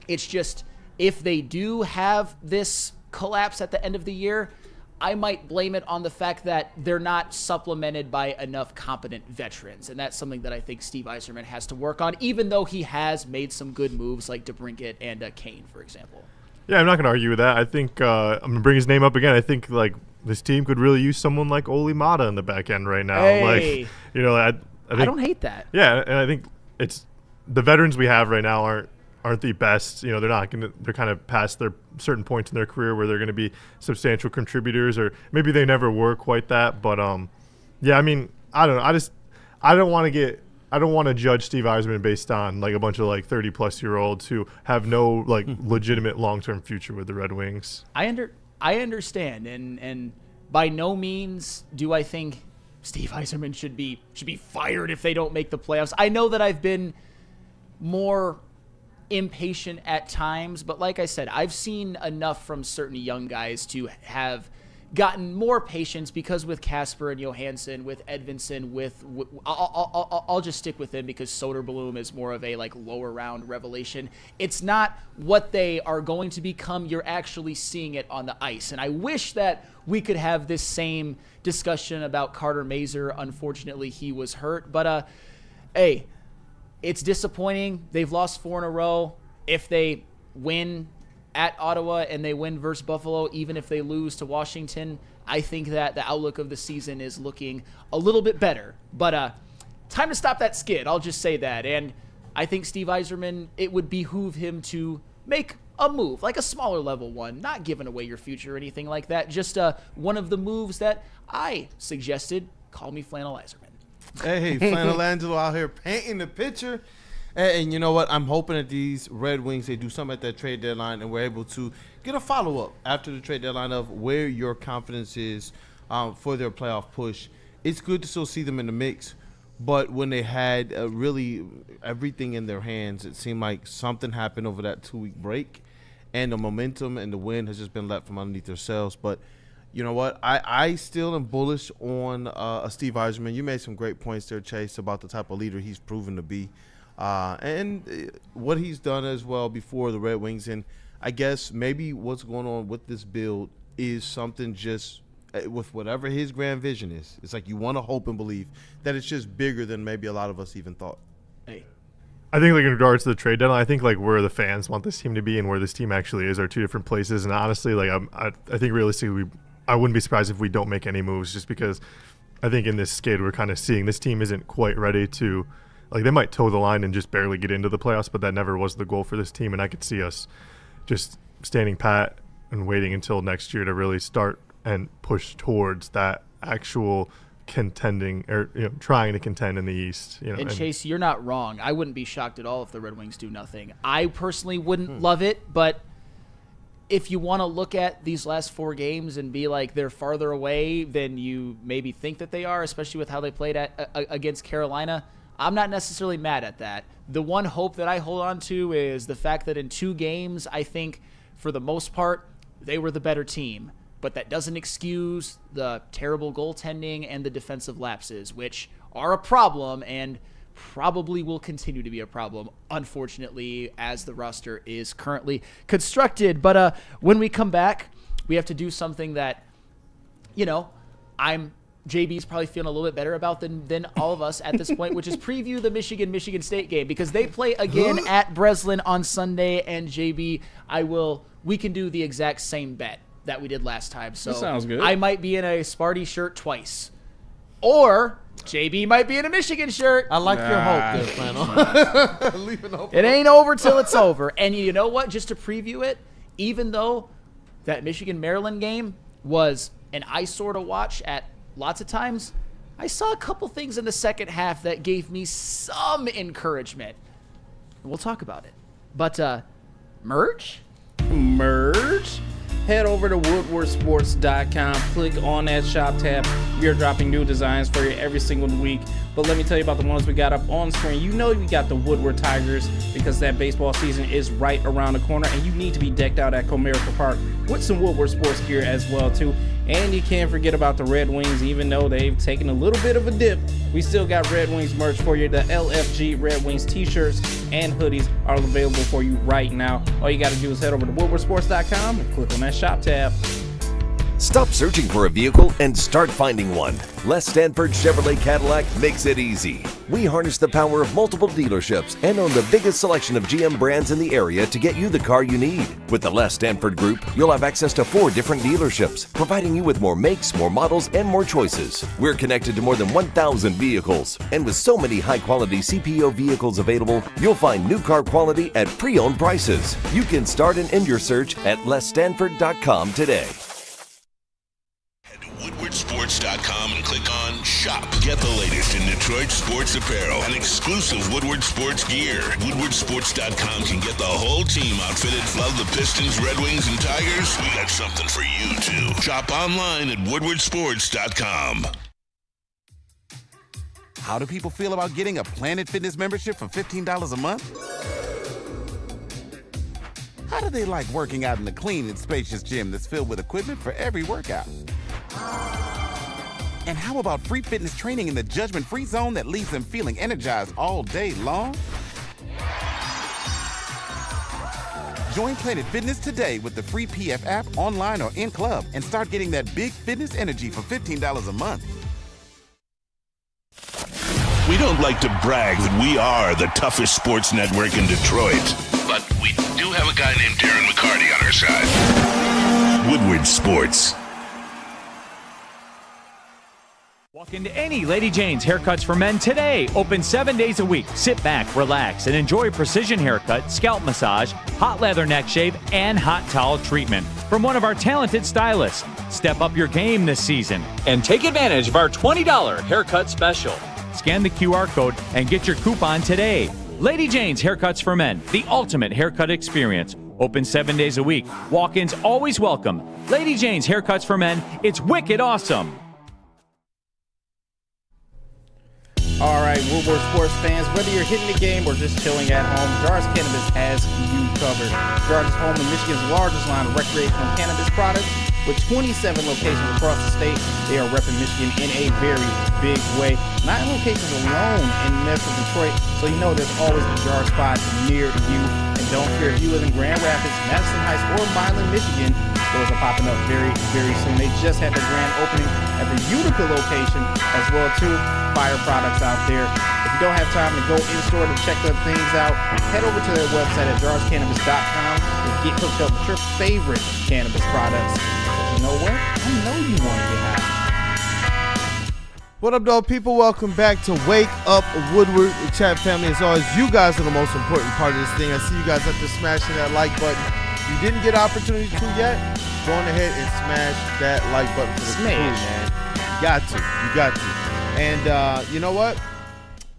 It's just if they do have this collapse at the end of the year, I might blame it on the fact that they're not supplemented by enough competent veterans. And that's something that I think Steve Yzerman has to work on, even though he has made some good moves like DeBrincat and Kane, for example. Yeah, I'm not going to argue with that. I think I'm going to bring his name up again. I think like this team could really use someone like Oli Mata in the back end right now. Hey. Like, you know, I think, I don't hate that. Yeah, and I think it's the veterans we have right now aren't the best. You know, they're kind of past their certain points in their career where they're going to be substantial contributors, or maybe they never were quite that. But yeah, I mean, I don't know. I don't want to judge Steve Yzerman based on like a bunch of like 30-plus-year-olds who have no like legitimate long-term future with the Red Wings. I understand, and by no means do I think Steve Yzerman should be fired if they don't make the playoffs. I know that I've been more impatient at times, but like I said, I've seen enough from certain young guys to have gotten more patience, because with Casper and Johansson, with Edvinsson, I'll just stick with him because Soderblom is more of a like lower round revelation. It's not what they are going to become. You're actually seeing it on the ice. And I wish that we could have this same discussion about Carter Mazur. Unfortunately, he was hurt, but hey, it's disappointing. They've lost 4 in a row. If they win at Ottawa and they win versus Buffalo, even if they lose to Washington, I think that the outlook of the season is looking a little bit better. But time to stop that skid. I'll just say that. And I think Steve Yzerman, it would behoove him to make a move, like a smaller level one, not giving away your future or anything like that. Just one of the moves that I suggested. Call me Flannel Yzerman. Hey, Flannelangelo out here painting the picture. And you know what? I'm hoping that these Red Wings, they do something at that trade deadline and we're able to get a follow-up after the trade deadline of where your confidence is for their playoff push. It's good to still see them in the mix, but when they had really everything in their hands, it seemed like something happened over that 2-week break, and the momentum and the win has just been let from underneath themselves. But you know what? I still am bullish on Steve Yzerman. You made some great points there, Chase, about the type of leader he's proven to be. And what he's done as well before the Red Wings. And I guess maybe what's going on with this build is something just with whatever his grand vision is. It's like you want to hope and believe that it's just bigger than maybe a lot of us even thought. Hey, I think like in regards to the trade deadline, I think like where the fans want this team to be and where this team actually is are two different places. And honestly, like I think realistically, I wouldn't be surprised if we don't make any moves, just because I think in this skid we're kind of seeing this team isn't quite ready to. Like, they might toe the line and just barely get into the playoffs, but that never was the goal for this team. And I could see us just standing pat and waiting until next year to really start and push towards that actual contending or trying to contend in the East. And Chase, you're not wrong. I wouldn't be shocked at all if the Red Wings do nothing. I personally wouldn't love it, but if you want to look at these last 4 games and be like they're farther away than you maybe think that they are, especially with how they played against Carolina, I'm not necessarily mad at that. The one hope that I hold on to is the fact that in 2 games, I think for the most part, they were the better team. But that doesn't excuse the terrible goaltending and the defensive lapses, which are a problem and probably will continue to be a problem, unfortunately, as the roster is currently constructed. But when we come back, we have to do something that, JB's probably feeling a little bit better about than all of us at this point, which is preview the Michigan State game, because they play again at Breslin on Sunday. And JB, we can do the exact same bet that we did last time. So that sounds good. I might be in a Sparty shirt twice, or JB might be in a Michigan shirt. I like your hope there, Flannel. Leaving open. It ain't over till it's over. And you know what? Just to preview it, even though that Michigan-Maryland game was an eyesore to watch at lots of times, I saw a couple things in the second half that gave me some encouragement. We'll talk about it. But merch? Head over to woodwardsports.com, click on that shop tab. We are dropping new designs for you every single week. But let me tell you about the ones we got up on screen. We got the Woodward Tigers, because that baseball season is right around the corner, and you need to be decked out at Comerica Park with some Woodward sports gear as well too. And you can't forget about the Red Wings. Even though they've taken a little bit of a dip, we still got Red Wings merch for you. The LFG Red Wings t-shirts and hoodies are available for you right now. All you got to do is head over to woodwardsports.com and click on that shop tab. Stop searching for a vehicle and start finding one. Les Stanford Chevrolet Cadillac makes it easy. We harness the power of multiple dealerships and own the biggest selection of GM brands in the area to get you the car you need. With the Les Stanford Group, you'll have access to 4 different dealerships, providing you with more makes, more models, and more choices. We're connected to more than 1,000 vehicles, and with so many high-quality CPO vehicles available, you'll find new car quality at pre-owned prices. You can start and end your search at lesstanford.com today. WoodwardSports.com and click on Shop. Get the latest in Detroit sports apparel and exclusive Woodward sports gear. WoodwardSports.com can get the whole team outfitted. Love the Pistons, Red Wings, and Tigers? We got something for you, too. Shop online at WoodwardSports.com. How do people feel about getting a Planet Fitness membership for $15 a month? How do they like working out in a clean and spacious gym that's filled with equipment for every workout? And how about free fitness training in the judgment-free zone that leaves them feeling energized all day long? Join Planet Fitness today with the free PF app, online or in club, and start getting that big fitness energy for $15 a month. We don't like to brag that we are the toughest sports network in Detroit, but we do have a guy named Darren McCarty on our side. Woodward Sports. Walk into any Lady Jane's Haircuts for Men today. Open 7 days a week. Sit back, relax, and enjoy precision haircut, scalp massage, hot leather neck shave, and hot towel treatment from one of our talented stylists. Step up your game this season and take advantage of our $20 haircut special. Scan the QR code and get your coupon today. Lady Jane's Haircuts for Men, the ultimate haircut experience. Open 7 days a week. Walk-ins always welcome. Lady Jane's Haircuts for Men. It's wicked awesome. All right, Woodward sports fans, whether you're hitting the game or just chilling at home, Jars Cannabis has you covered. Jars is home to Michigan's largest line of recreational cannabis products. With 27 locations across the state, they are repping Michigan in a very big way. 9 locations alone in Metro Detroit, so you know there's always a Jar spot near you. And don't fear, if you live in Grand Rapids, Madison Heights, or Milan, Michigan, stores are popping up very, very soon. They just had the grand opening at the Utica location as well too. Fire products out there. If you don't have time to go in-store to check the things out, head over to their website at jarscannabis.com and get hooked up with your favorite cannabis products. You know what? I know you want to get high. What up, dog people? Welcome back to Wake Up Woodward Chat family. As always, you guys are the most important part of this thing. I see you guys out there smashing that like button. If you didn't get an opportunity to yet, go on ahead and smash that like button for the crew. Man. You got to. And you know what?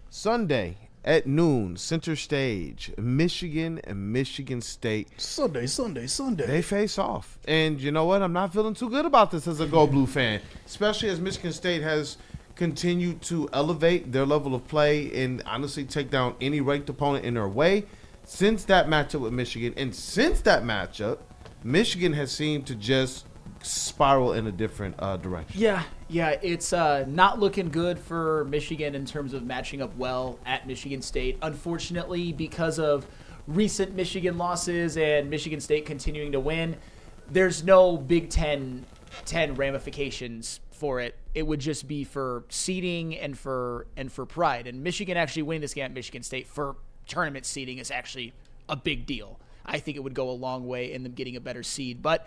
Sunday at noon, center stage, Michigan and Michigan State. Sunday. They face off. And you know what? I'm not feeling too good about this as a Go Blue fan, especially as Michigan State has continued to elevate their level of play and honestly take down any ranked opponent in their way. Since that matchup with Michigan, and since that matchup, Michigan has seemed to just spiral in a different direction. Yeah, it's not looking good for Michigan in terms of matching up well at Michigan State. Unfortunately, because of recent Michigan losses and Michigan State continuing to win, there's no Big Ten ramifications for it. It would just be for seeding and for pride. And Michigan actually winning this game at Michigan State for tournament seeding is actually a big deal. I think it would go a long way in them getting a better seed. But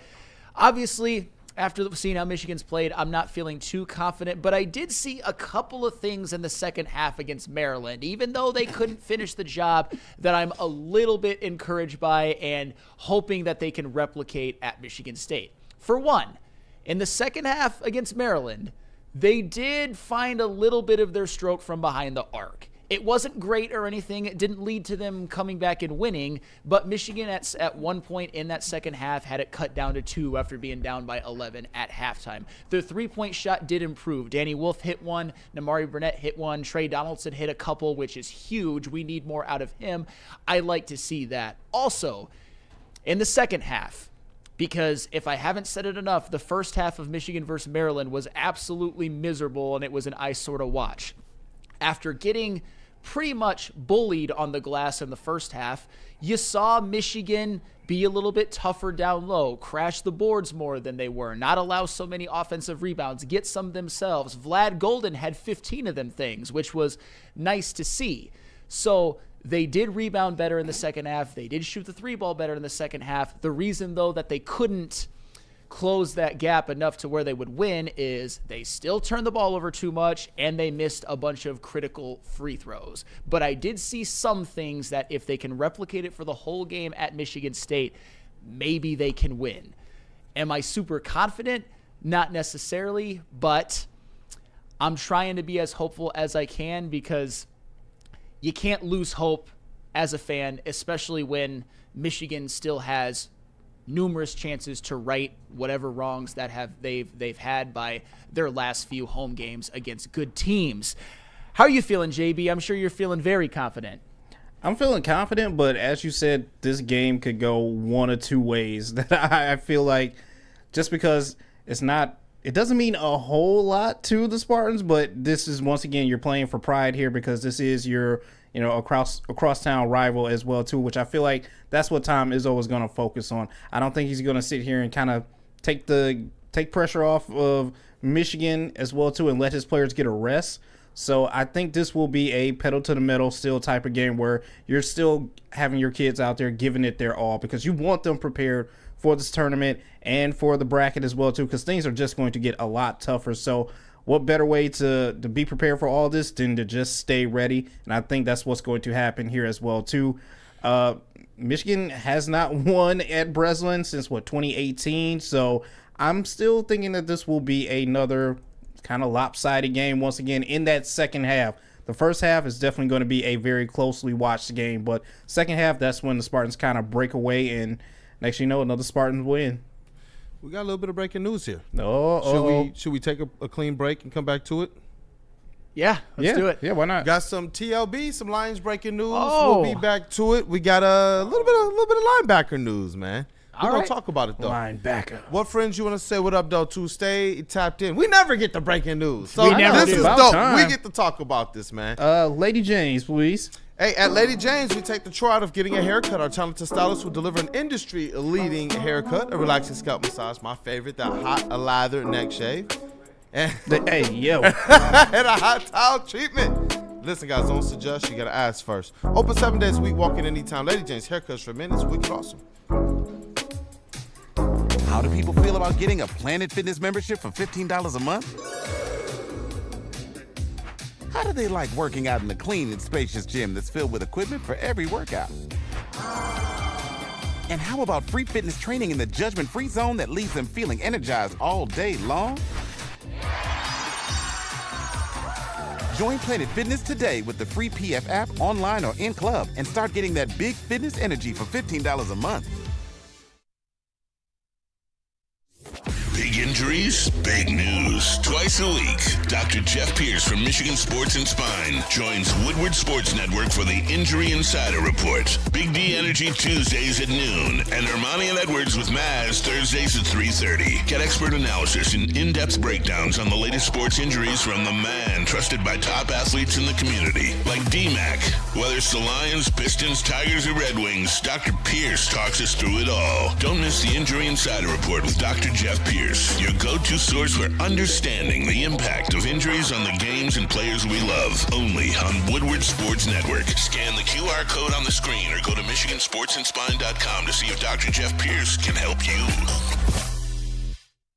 obviously, after seeing how Michigan's played, I'm not feeling too confident, but I did see a couple of things in the second half against Maryland, even though they couldn't finish the job, that I'm a little bit encouraged by and hoping that they can replicate at Michigan State. For one, in the second half against Maryland, they did find a little bit of their stroke from behind the arc. It wasn't great or anything. It didn't lead to them coming back and winning, but Michigan at one point in that second half had it cut down to 2 after being down by 11 at halftime. Their three-point shot did improve. Danny Wolf hit one, Namari Burnett hit one, Trey Donaldson hit a couple, which is huge. We need more out of him. I like to see that. Also, in the second half, because if I haven't said it enough, the first half of Michigan versus Maryland was absolutely miserable, and it was an eyesore to watch. After getting pretty much bullied on the glass in the first half, you saw Michigan be a little bit tougher down low, crash the boards more than they were, not allow so many offensive rebounds, get some themselves. Vlad Golden had 15 of them things, which was nice to see. So they did rebound better in the second half. They did shoot the three ball better in the second half. The reason, though, that they couldn't close that gap enough to where they would win is they still turned the ball over too much and they missed a bunch of critical free throws. But I did see some things that if they can replicate it for the whole game at Michigan State, maybe they can win. Am I super confident? Not necessarily, but I'm trying to be as hopeful as I can because you can't lose hope as a fan, especially when Michigan still has numerous chances to right whatever wrongs that they've had by their last few home games against good teams. How are you feeling, JB? I'm sure you're feeling very confident. I'm feeling confident, but as you said, this game could go one or two ways. That I feel like just because it doesn't mean a whole lot to the Spartans, but this is, once again, you're playing for pride here because this is your across town rival as well too, which I feel like that's what Tom Izzo is going to focus on. I don't think he's going to sit here and kind of take pressure off of Michigan as well too and let his players get a rest. So I think this will be a pedal to the metal still type of game where you're still having your kids out there giving it their all because you want them prepared for this tournament and for the bracket as well too, because things are just going to get a lot tougher. So what better way to be prepared for all this than to just stay ready? And I think that's what's going to happen here as well, too. Michigan has not won at Breslin since, 2018? So I'm still thinking that this will be another kind of lopsided game once again in that second half. The first half is definitely going to be a very closely watched game. But second half, that's when the Spartans kind of break away. And next you know, another Spartans win. We got a little bit of breaking news here. Should we take a clean break and come back to it? Yeah, let's do it. Yeah, why not? Got some TLB, some Lions breaking news. We'll be back to it. We got a little bit of linebacker news, man. We're going to talk about it, though. Linebacker. What friends you want to say what up, though, to stay tapped in? We never get the breaking news. So We never this do. is About dope. time. We get to talk about this, man. Lady James, please. Hey, at Lady James, we take the chore out of getting a haircut. Our talented stylist will deliver an industry-leading haircut, a relaxing scalp massage, my favorite, that hot lather neck shave, and Hey, yo. and a hot towel treatment. Listen, guys, don't suggest. You got to ask first. Open 7 days a week, walk in anytime. Lady James, haircuts for men is wicked awesome. How do people feel about getting a Planet Fitness membership for $15 a month? How do they like working out in a clean and spacious gym that's filled with equipment for every workout? And how about free fitness training in the judgment-free zone that leaves them feeling energized all day long? Join Planet Fitness today with the free PF app online or in club and start getting that big fitness energy for $15 a month. Big injuries, big news. Twice a week, Dr. Jeff Pierce from Michigan Sports and Spine joins Woodward Sports Network for the Injury Insider Report. Big D Energy Tuesdays at noon, and Ermanni and Edwards with Maz Thursdays at 3:30. Get expert analysis and in-depth breakdowns on the latest sports injuries from the man trusted by top athletes in the community, like D-Mac. Whether it's the Lions, Pistons, Tigers, or Red Wings, Dr. Pierce talks us through it all. Don't miss the Injury Insider Report with Dr. Jeff Pierce, your go-to source for understanding the impact of injuries on the games and players we love. Only on Woodward Sports Network. Scan the QR code on the screen or go to MichiganSportsandSpine.com to see if Dr. Jeff Pierce can help you.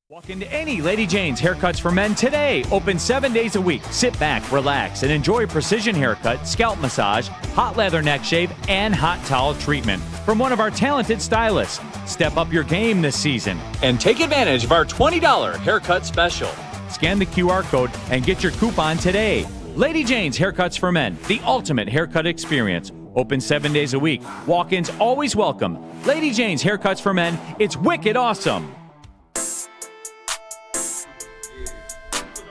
Walk into any Lady Jane's Haircuts for Men today. Open 7 days a week. Sit back, relax, and enjoy precision haircut, scalp massage, hot leather neck shave, and hot towel treatment from one of our talented stylists. Step up your game this season and take advantage of our $20 haircut special. Scan the QR code and get your coupon today. Lady Jane's Haircuts for Men, the ultimate haircut experience. Open 7 days a week. Walk-ins always welcome. Lady Jane's Haircuts for Men. It's wicked awesome.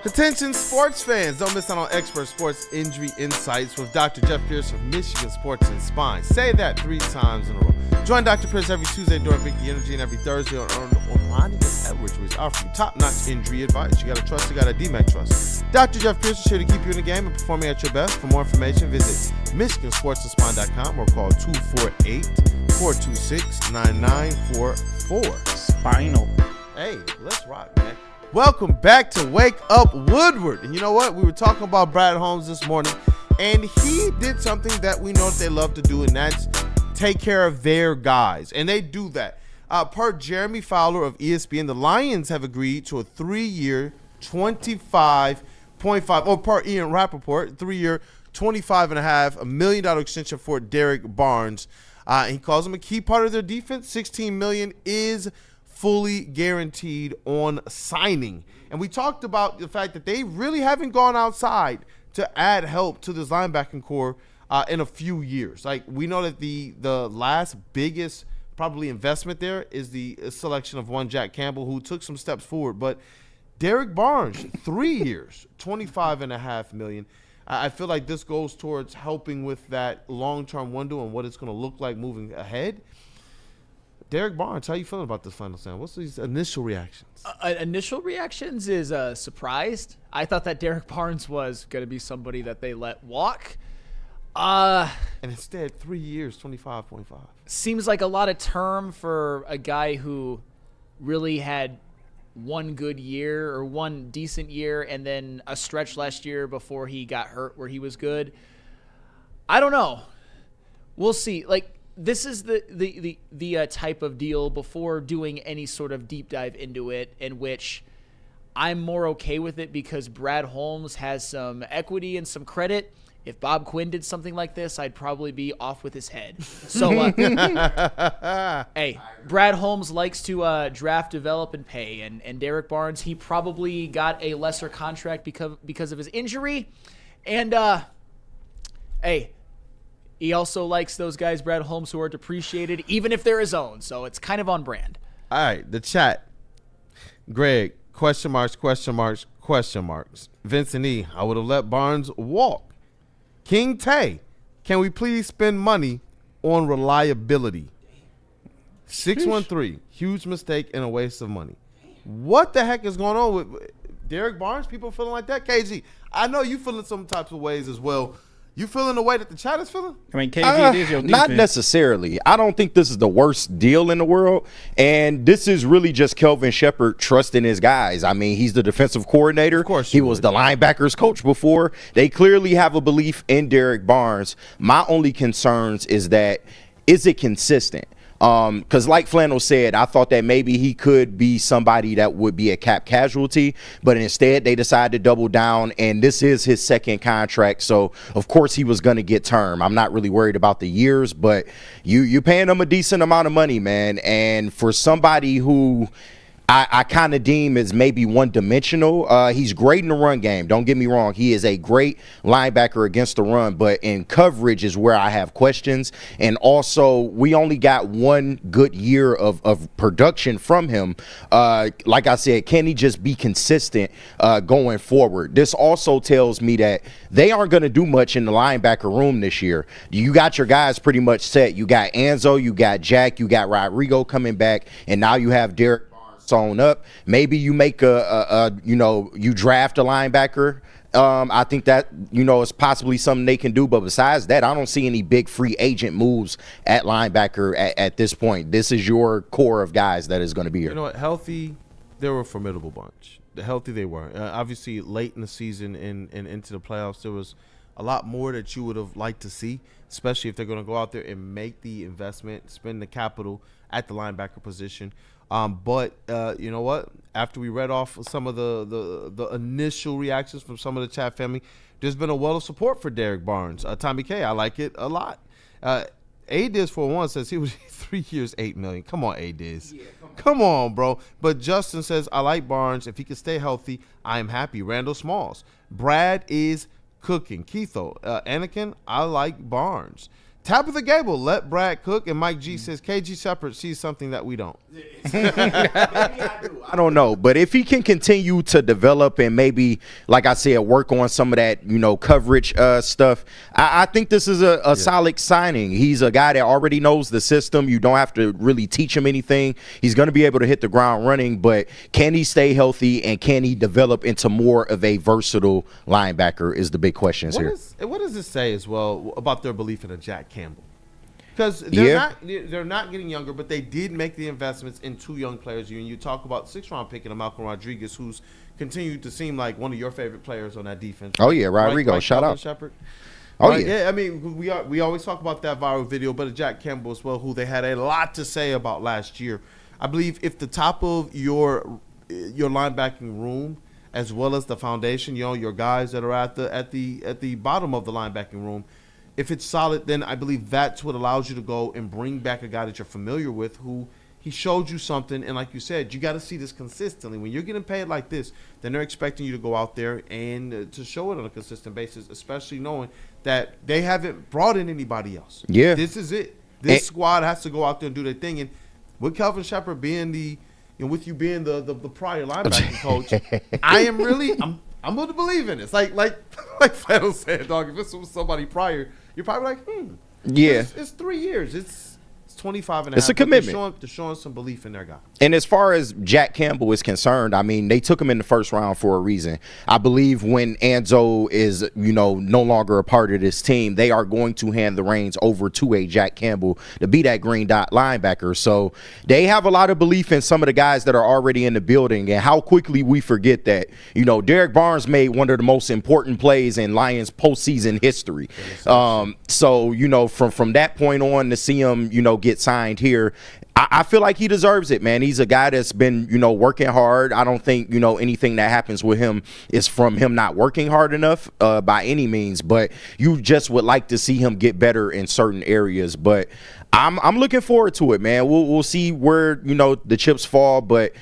Attention sports fans, don't miss out on expert sports injury insights with Dr. Jeff Pierce from Michigan Sports and Spine. Say that 3 times in a row. Join Dr. Pierce every Tuesday during Big D Energy and every Thursday on Ermanni and Edwards, which offer you top-notch injury advice. You got to trust, you got to D-Mac trust. Dr. Jeff Pierce is here to keep you in the game and performing at your best. For more information, visit MichiganSportsandSpine.com or call 248-426-9944. Spinal. Hey, let's rock, man. Welcome back to Wake Up Woodward. And you know what? We were talking about Brad Holmes this morning, and he did something that we know that they love to do, and that's take care of their guys. And they do that. Per Jeremy Fowler of ESPN, the Lions have agreed to a 3-year, $25.5, or per Ian Rappaport, 3-year, $25.5 million extension for Derek Barnes. He calls him a key part of their defense. $16 million is fully guaranteed on signing. And we talked about the fact that they really haven't gone outside to add help to this linebacking core in a few years. Like, we know that the last biggest probably investment there is the selection of one Jack Campbell, who took some steps forward. But Derek Barnes, 3 years, $25.5 million. I feel like this goes towards helping with that long-term window and what it's going to look like moving ahead. Derek Barnes, how you feeling about this final sound? What's these initial reactions? Initial reactions is surprised. I thought that Derek Barnes was going to be somebody that they let walk. And instead, 3 years, 25.5. Seems like a lot of term for a guy who really had one good year or one decent year and then a stretch last year before he got hurt where he was good. I don't know. We'll see. Like, this is the type of deal before doing any sort of deep dive into it, in which I'm more okay with it because Brad Holmes has some equity and some credit. If Bob Quinn did something like this, I'd probably be off with his head. So, hey, Brad Holmes likes to draft, develop, and pay. And Derek Barnes, he probably got a lesser contract because of his injury. And, hey, he also likes those guys, Brad Holmes, who are depreciated, even if they're his own. So it's kind of on brand. All right, the chat. Greg, question marks, question marks, question marks. Vincent E., I would have let Barnes walk. King Tay, can we please spend money on reliability? 613, huge mistake and a waste of money. What the heck is going on with Derek Barnes? People feeling like that? KG, I know you feeling some types of ways as well. You feeling the way that the chat is feeling? I mean, KG, it is your defense. Not necessarily. I don't think this is the worst deal in the world. And this is really just Kelvin Shepard trusting his guys. I mean, he's the defensive coordinator. Of course he was the linebackers coach before. They clearly have a belief in Derek Barnes. My only concerns is that, is it consistent? Because like Flannel said, I thought that maybe he could be somebody that would be a cap casualty, but instead they decided to double down, and this is his second contract, so of course he was going to get term. I'm not really worried about the years, but you're paying him a decent amount of money, man, and for somebody who I kind of deem as maybe one-dimensional. He's great in the run game. Don't get me wrong. He is a great linebacker against the run, but in coverage is where I have questions. And also, we only got one good year of production from him. Like I said, can he just be consistent going forward? This also tells me that they aren't going to do much in the linebacker room this year. You got your guys pretty much set. You got Anzo, you got Jack, you got Rodrigo coming back, and now you have Derek sewn up. Maybe you make you draft a linebacker. I think that, is possibly something they can do. But besides that, I don't see any big free agent moves at linebacker at this point. This is your core of guys that is going to be here. You know what? Healthy, they were a formidable bunch. The healthy they were. Obviously, late in the season and into the playoffs, there was a lot more that you would have liked to see, especially if they're going to go out there and make the investment, spend the capital at the linebacker position. But you know what? After we read off some of the initial reactions from some of the chat family, there's been a well of support for Derek Barnes. Tommy K, I like it a lot. A-Diz for one says he was 3 years, $8 million. Come on, A-Diz. Yeah, come on, bro. But Justin says, I like Barnes. If he can stay healthy, I am happy. Randall Smalls. Brad is cooking. Keitho. Anakin, I like Barnes. Tabitha Gable, let Brad cook. And Mike G says, KG Shepard sees something that we don't. Maybe I do. I don't know. But if he can continue to develop and maybe, like I said, work on some of that, coverage stuff, I think this is a solid signing. He's a guy that already knows the system. You don't have to really teach him anything. He's going to be able to hit the ground running. But can he stay healthy and can he develop into more of a versatile linebacker is the big questions here. What does this say as well about their belief in a Jack Campbell? Because they're not getting younger, but they did make the investments in two young players. You talk about the 6th round pick in Malcolm Rodriguez, who's continued to seem like one of your favorite players on that defense. Oh yeah, Rodrigo, right, shout out. Shepard. Oh right? yeah. I mean, we always talk about that viral video, but Jack Campbell as well, who they had a lot to say about last year. I believe if the top of your linebacking room, as well as the foundation, your guys that are at the bottom of the linebacking room, if it's solid, then I believe that's what allows you to go and bring back a guy that you're familiar with, who he showed you something. And like you said, you got to see this consistently. When you're getting paid like this, then they're expecting you to go out there and to show it on a consistent basis, especially knowing that they haven't brought in anybody else. Yeah. This is it. This squad has to go out there and do their thing. And with Kelvin Shepard being with you being the prior linebacking coach, I'm going to believe in it. It's like Flannel said, dog, if this was somebody prior, you're probably like, yeah, it's 3 years. It's 25 and a half. It's a commitment. They're showing some belief in their guy. And as far as Jack Campbell is concerned, I mean, they took him in the first round for a reason. I believe when Anzo is, no longer a part of this team, they are going to hand the reins over to a Jack Campbell to be that green dot linebacker. So they have a lot of belief in some of the guys that are already in the building, and how quickly we forget that. Derek Barnes made one of the most important plays in Lions postseason history. So, from that point on to see him, get signed here, I feel like he deserves it, man. He's a guy that's been, working hard. I don't think, anything that happens with him is from him not working hard enough by any means, but you just would like to see him get better in certain areas. But I'm looking forward to it, man. We'll see where, the chips fall, but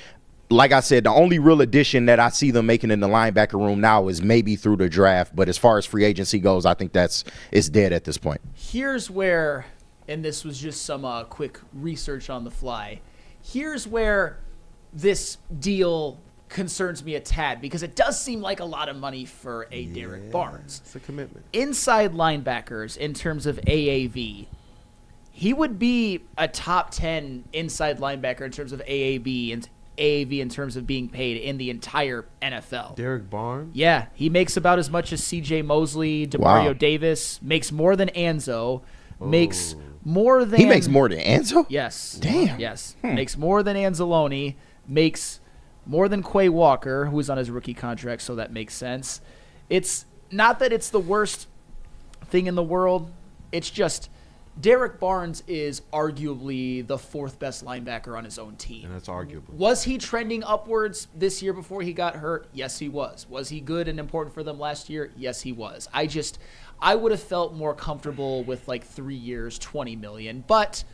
like I said, the only real addition that I see them making in the linebacker room now is maybe through the draft. But as far as free agency goes, I think it's dead at this point. Here's where, and this was just some quick research on the fly, here's where this deal concerns me a tad, because it does seem like a lot of money for a Derek Barnes. It's a commitment. Inside linebackers, in terms of AAV, he would be a top 10 inside linebacker in terms of AAV in terms of being paid in the entire NFL. Derek Barnes? Yeah, he makes about as much as C.J. Mosley, Demario Davis, makes more than Anzo, makes more than... He makes more than Anzo? Yes. Damn. Yes. Makes more than Anzalone, makes more than Quay Walker, who is on his rookie contract, so that makes sense. It's not that it's the worst thing in the world. It's just Derek Barnes is arguably the 4th best linebacker on his own team. And that's arguable. Was he trending upwards this year before he got hurt? Yes, he was. Was he good and important for them last year? Yes, he was. I would have felt more comfortable with 3 years, $20 million. But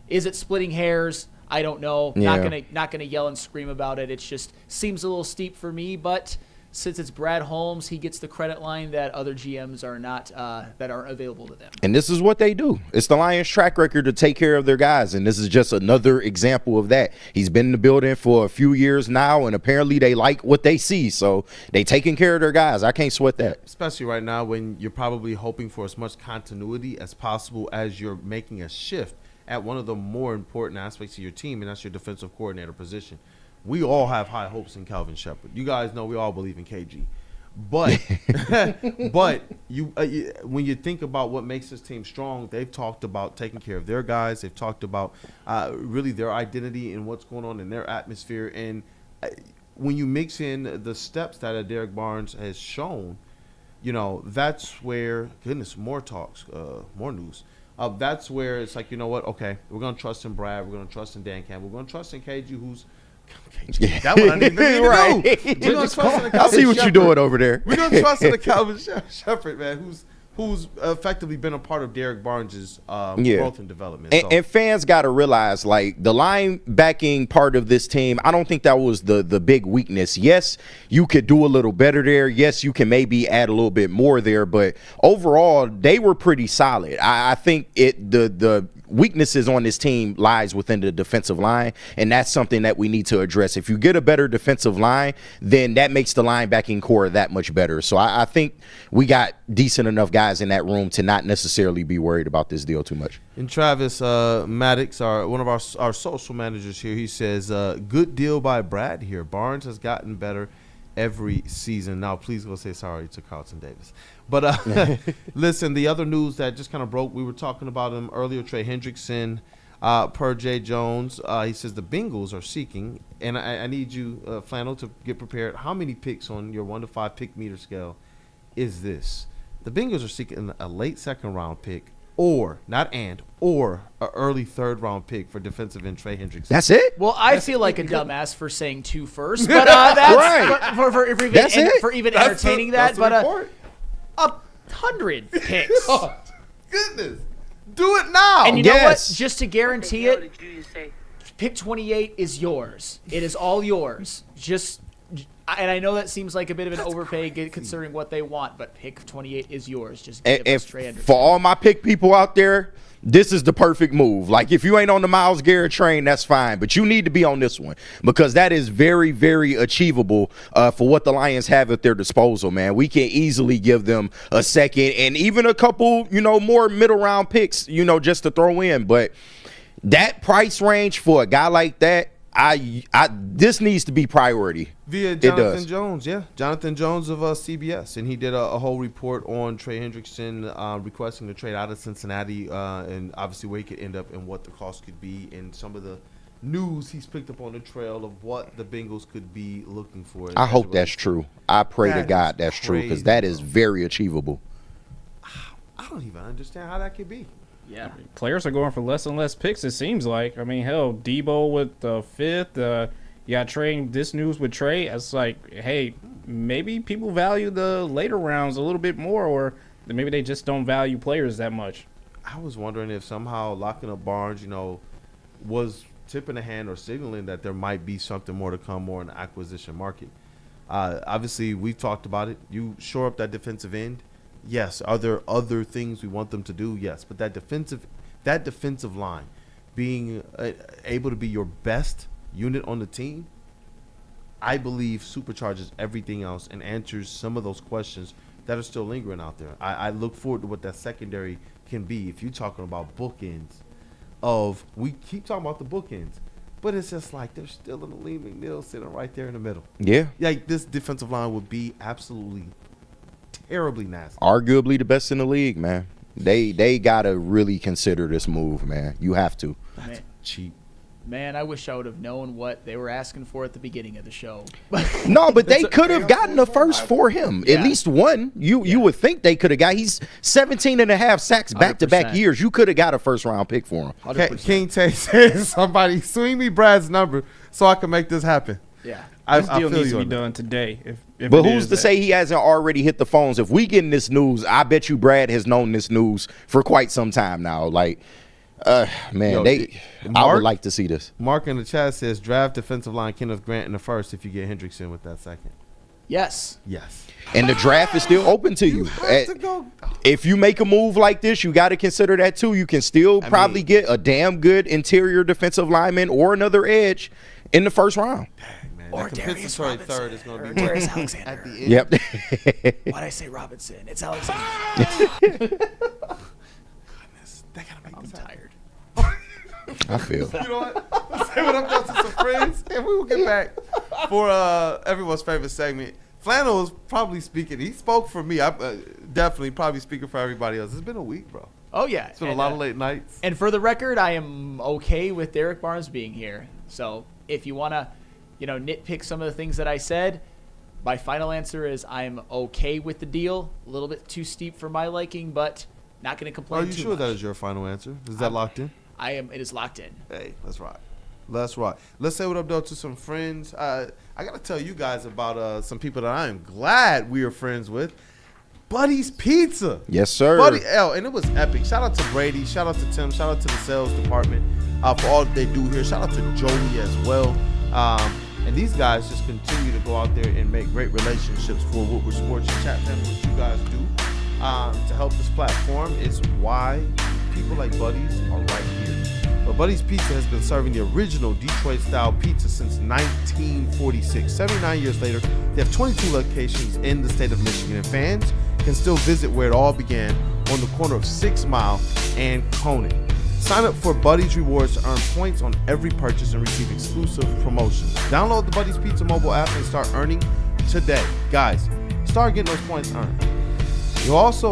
is it splitting hairs? I don't know. Yeah. Not gonna yell and scream about it. It just seems a little steep for me, but since it's Brad Holmes, he gets the credit line that other GMs are not that aren't available to them. And this is what they do. It's the Lions' track record to take care of their guys, and this is just another example of that. He's been in the building for a few years now, and apparently they like what they see, so they taking care of their guys. I can't sweat that. Especially right now when you're probably hoping for as much continuity as possible as you're making a shift at one of the more important aspects of your team, and that's your defensive coordinator position. We all have high hopes in Calvin Shepard. You guys know we all believe in KG. But when you think about what makes this team strong, they've talked about taking care of their guys. They've talked about really their identity and what's going on in their atmosphere. And when you mix in the steps that Derek Barnes has shown, that's where, goodness, more talks, more news. That's where it's like, you know what? Okay, we're going to trust in Brad. We're going to trust in Dan Campbell. We're going to trust in KG, who's that one I didn't even right. know. I see what you're doing over there. We're going to trust in the Calvin Shepard, man, who's effectively been a part of Derek Barnes' growth and development. And fans got to realize, like, the linebacking part of this team, I don't think that was the big weakness. Yes, you could do a little better there. Yes, you can maybe add a little bit more there. But overall, they were pretty solid. I think the weaknesses on this team lies within the defensive line, and that's something that we need to address. If you get a better defensive line, then that makes the linebacking core that much better. So I think we got decent enough guys in that room to not necessarily be worried about this deal too much. And Travis Maddox, one of our social managers here, he says, good deal by Brad here. Barnes has gotten better every season. Now, please go say sorry to Carlton Davis. But listen, the other news that just kind of broke, we were talking about him earlier, Trey Hendrickson, per Jay Jones. He says the Bengals are seeking, and I need you, Flannel, to get prepared. How many picks on your 1 to 5 pick meter scale is this? The Bengals are seeking a late second-round pick or an early third-round pick for defensive end Trey Hendrickson. That's it? Well, I feel like a dumbass for saying 2 first, but that's right. for even entertaining that. But 100 picks. Oh, goodness. Do it now. And you know what? Just to guarantee it, pick 28 is yours. It is all yours. And I know that seems like a bit of an overpay considering what they want, but pick 28 is yours. Just give us Trey Hendrickson. For all my pick people out there, this is the perfect move. Like, if you ain't on the Myles Garrett train, that's fine, but you need to be on this one because that is very, very achievable for what the Lions have at their disposal, man. We can easily give them a second and even a couple, more middle round picks, just to throw in. But that price range for a guy like that, this needs to be priority. Via Jonathan Jones, Jonathan Jones of CBS, and he did a whole report on Trey Hendrickson requesting to trade out of Cincinnati, and obviously where he could end up and what the cost could be, and some of the news he's picked up on the trail of what the Bengals could be looking for. I hope that's true. I pray to God that's true because that is very achievable. I don't even understand how that could be. Yeah, players are going for less and less picks, it seems like. I mean, hell, Debo with the 5th. You got Trey, this news with Trey. It's like, hey, maybe people value the later rounds a little bit more, or maybe they just don't value players that much. I was wondering if somehow locking up Barnes, was tipping a hand or signaling that there might be something more to come, more in the acquisition market. Obviously, we've talked about it. You shore up that defensive end. Yes. Are there other things we want them to do? Yes. But that defensive line being able to be your best unit on the team, I believe supercharges everything else and answers some of those questions that are still lingering out there. I look forward to what that secondary can be. If you're talking about bookends we keep talking about the bookends, but it's just like there's still an Lee McNeil sitting right there in the middle. Yeah. Like this defensive line would be absolutely terribly nasty. Arguably the best in the league, man. They gotta really consider this move, man. You have to. That's cheap. Man, I wish I would have known what they were asking for at the beginning of the show. No, but they could have gotten a first for him. Yeah. At least one. You would think they could have got. He's 17 and a half sacks back-to-back years. You could have got a first-round pick for him. 100%. King Tay says, somebody swing me Brad's number so I can make this happen. Yeah. This deal needs to be done today. But who's to say he hasn't already hit the phones? If we getting this news, I bet you Brad has known this news for quite some time now. Like, Man, Yo, I Mark- would like to see this. Mark in the chat says draft defensive line Kenneth Grant in the first if you get Hendrickson with that second. Yes. Yes. And the draft is still open to you. If you make a move like this, you got to consider that too. You can still probably get a damn good interior defensive lineman or another edge in the first round. Man, Or that Darius compensatory Robinson. third is going to Or be Darius at Alexander. the end. Yep. Why'd I say Robinson? It's Alexander. I'm tired. I feel. You know what? Let's say what I'm going to some friends, and we will get back for everyone's favorite segment. Flannel was probably speaking. He spoke for me. I'm definitely probably speaking for everybody else. It's been a week, bro. Oh, yeah. It's been a lot of late nights. And for the record, I am okay with Derek Barnes being here. So if you want to, nitpick some of the things that I said, my final answer is I'm okay with the deal. A little bit too steep for my liking, but not going to complain Are too you sure much. that is your final answer? Is that locked in? I am. It is locked in. Hey, let's rock. Let's rock. Let's say what up, though, to some friends. I got to tell you guys about some people that I am glad we are friends with. Buddy's Pizza. Yes, sir. Buddy L. And it was epic. Shout out to Brady. Shout out to Tim. Shout out to the sales department for all that they do here. Shout out to Joey as well. And these guys just continue to go out there and make great relationships for Woodward Sports and Chat Family, what you guys do to help this platform. It's why people like Buddy's are right here. But Buddy's Pizza has been serving the original Detroit-style pizza since 1946. 79 years later, they have 22 locations in the state of Michigan, and fans can still visit where it all began on the corner of 6 Mile and Conant. Sign up for Buddy's Rewards to earn points on every purchase and receive exclusive promotions. Download the Buddy's Pizza mobile app and start earning today. Guys, start getting those points earned. You'll also,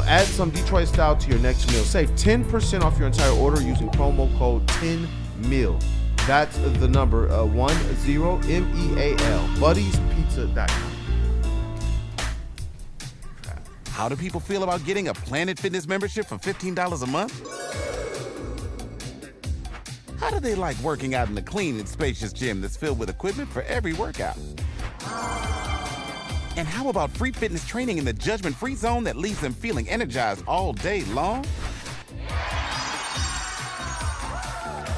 add some Detroit style to your next meal. Save 10% off your entire order using promo code 10MEAL. That's the number 10MEAL. Buddy'sPizza.com. How do people feel about getting a Planet Fitness membership for $15 a month? How do they like working out in a clean and spacious gym that's filled with equipment for every workout? And how about free fitness training in the judgment-free zone that leaves them feeling energized all day long?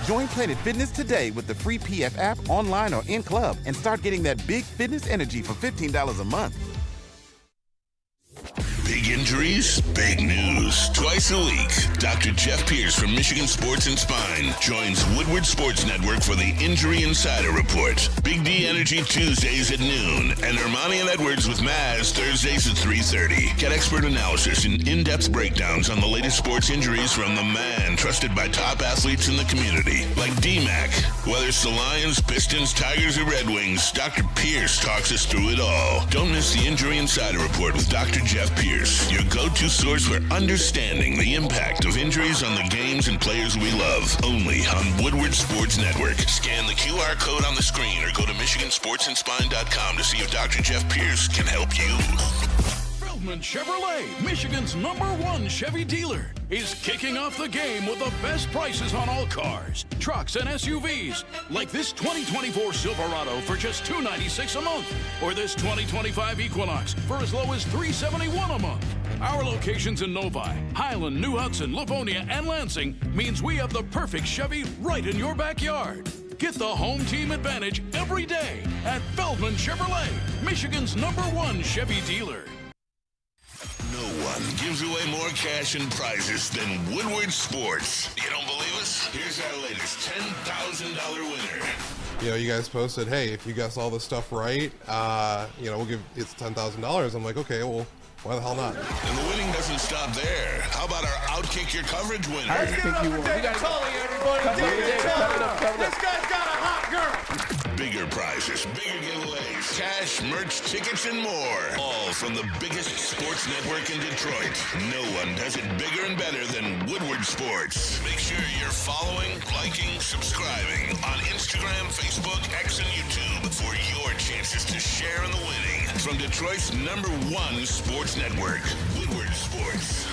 Join Planet Fitness today with the free PF app, online or in club, and start getting that big fitness energy for $15 a month. Big injuries, big news. Twice a week, Dr. Jeff Pierce from Michigan Sports and Spine joins Woodward Sports Network for the Injury Insider Report. Big D Energy Tuesdays at noon, and Ermanni and Edwards with Maz Thursdays at 3:30. Get expert analysis and in-depth breakdowns on the latest sports injuries from the man trusted by top athletes in the community, like D-Mac. Whether it's the Lions, Pistons, Tigers, or Red Wings, Dr. Pierce talks us through it all. Don't miss the Injury Insider Report with Dr. Jeff Pierce, your go-to source for understanding the impact of injuries on the games and players we love. Only on Woodward Sports Network. Scan the QR code on the screen or go to MichiganSportsandSpine.com to see if Dr. Jeff Pierce can help you. Feldman Chevrolet, Michigan's #1 Chevy dealer, is kicking off the game with the best prices on all cars, trucks, and SUVs, like this 2024 Silverado for just $296 a month, or this 2025 Equinox for as low as $371 a month. Our locations in Novi, Highland, New Hudson, Livonia, and Lansing means we have the perfect Chevy right in your backyard. Get the home team advantage every day at Feldman Chevrolet, Michigan's #1 Chevy dealer. No one gives away more cash and prizes than Woodward Sports. You don't believe us? Here's our latest $10,000 winner. You guys posted, hey, if you guess all this stuff right, we'll give it's $10,000. I'm like, okay, well, why the hell not? And the winning doesn't stop there. How about our Outkick Your Coverage winner? Let's give it up for David Tully, everybody. David Tully. This guy's got a hot girl. Bigger prizes, bigger giveaways, cash, merch, tickets, and more. All from the biggest sports network in Detroit. No one does it bigger and better than Woodward Sports. Make sure you're following, liking, subscribing on Instagram, Facebook, X, and YouTube for your chances to share in the winning. From Detroit's #1 sports network, Woodward Sports.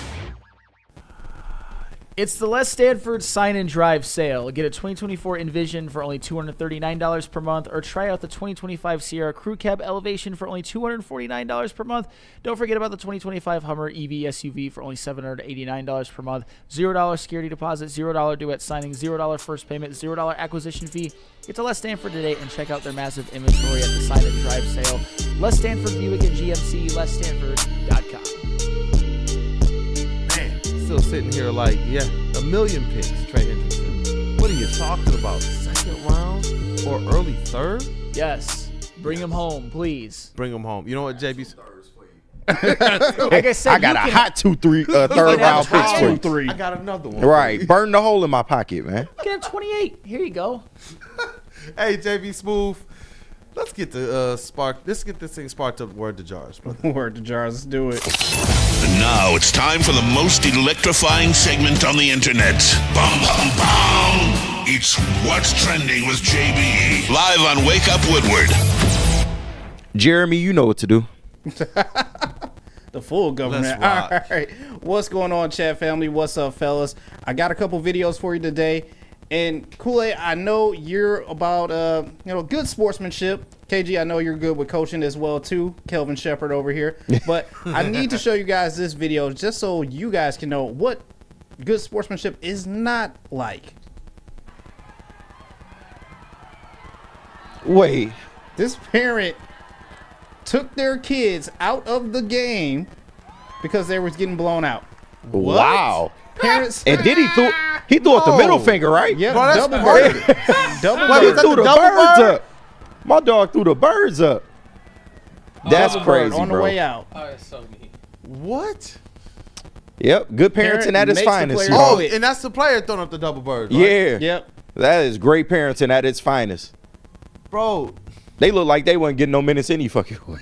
It's the Les Stanford Sign and Drive sale. Get a 2024 Envision for only $239 per month, or try out the 2025 Sierra Crew Cab Elevation for only $249 per month. Don't forget about the 2025 Hummer EV SUV for only $789 per month. $0 security deposit, $0 due at signing, $0 first payment, $0 acquisition fee. Get to Les Stanford today and check out their massive inventory at the Sign and Drive sale. Les Stanford Buick and GMC, lesstanford.com. Still sitting here like, yeah, a million picks, Trey Hendrickson. What are you talking about? Second round or early third? Yes. Bring him home, please. Bring him home. You know what, JB? Like I said, I got a hot third round pick for you. I got another one. Right. Burn the hole in my pocket, man. Get a 28. Here you go. Hey, JBSmooovv. Let's get the Let's get this thing sparked up. Word to jars, brother. Word to jars. Let's do it. And now it's time for the most electrifying segment on the internet. Bum, bum, bum. It's What's Trending with JB. Live on Wake Up Woodward. Jeremy, you know what to do. The full government. All right. What's going on, chat family? What's up, fellas? I got a couple videos for you today. And Kool-Aid, I know you're about good sportsmanship. KG, I know you're good with coaching as well too. Kelvin Shepard over here. But I need to show you guys this video just so you guys can know what good sportsmanship is not like. Wait. This parent took their kids out of the game because they was getting blown out. Wow. Parents. And did he threw it the middle finger, right? Yeah, Bro, double bird. Double He bird. threw the birds up. My dog threw the birds up. That's Double bird crazy, on bro. the way out. Oh, that's so neat. What? Yep, good parenting at its makes the finest. player y'all. Oh, and that's the player throwing up the double bird, right? Yeah. Yep. That is great parenting at its finest. Bro, They look like they wasn't getting no minutes any fucking way.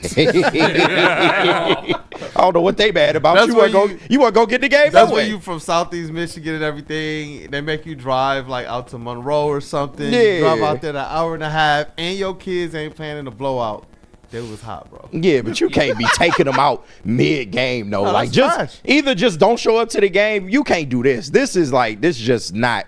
I don't know what they mad about. That's You where want to go get the game? that's no when way. you from Southeast Michigan and everything. They make you drive like out to Monroe or something. Yeah. You drive out there an hour and a half, and your kids ain't playing in a blowout. It was hot, bro. Yeah, but you can't be taking them out mid-game, though. No, like, that's trash. just don't show up to the game. You can't do this. This is just not.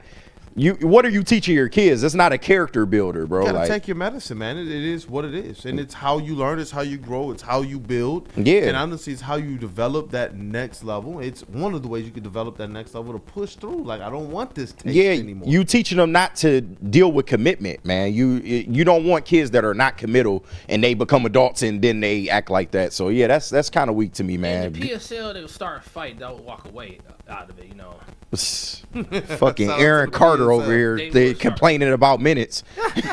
What are you teaching your kids? It's not a character builder, bro. You gotta Like, take your medicine, man. It is what it is, and it's how you learn. It's how you grow. It's how you build. Yeah. And honestly, it's how you develop that next level. It's one of the ways you can develop that next level to push through. Like, I don't want this taste anymore. you teaching them not to deal with commitment, man. You don't want kids that are not committal and they become adults and then they act like that. So yeah, that's kind of weak to me, man. And the PSL, they would start a fight. They would walk away out of it, you know. Fucking Sounds Aaron like a Carter PSL. over here, They they would complaining about minutes.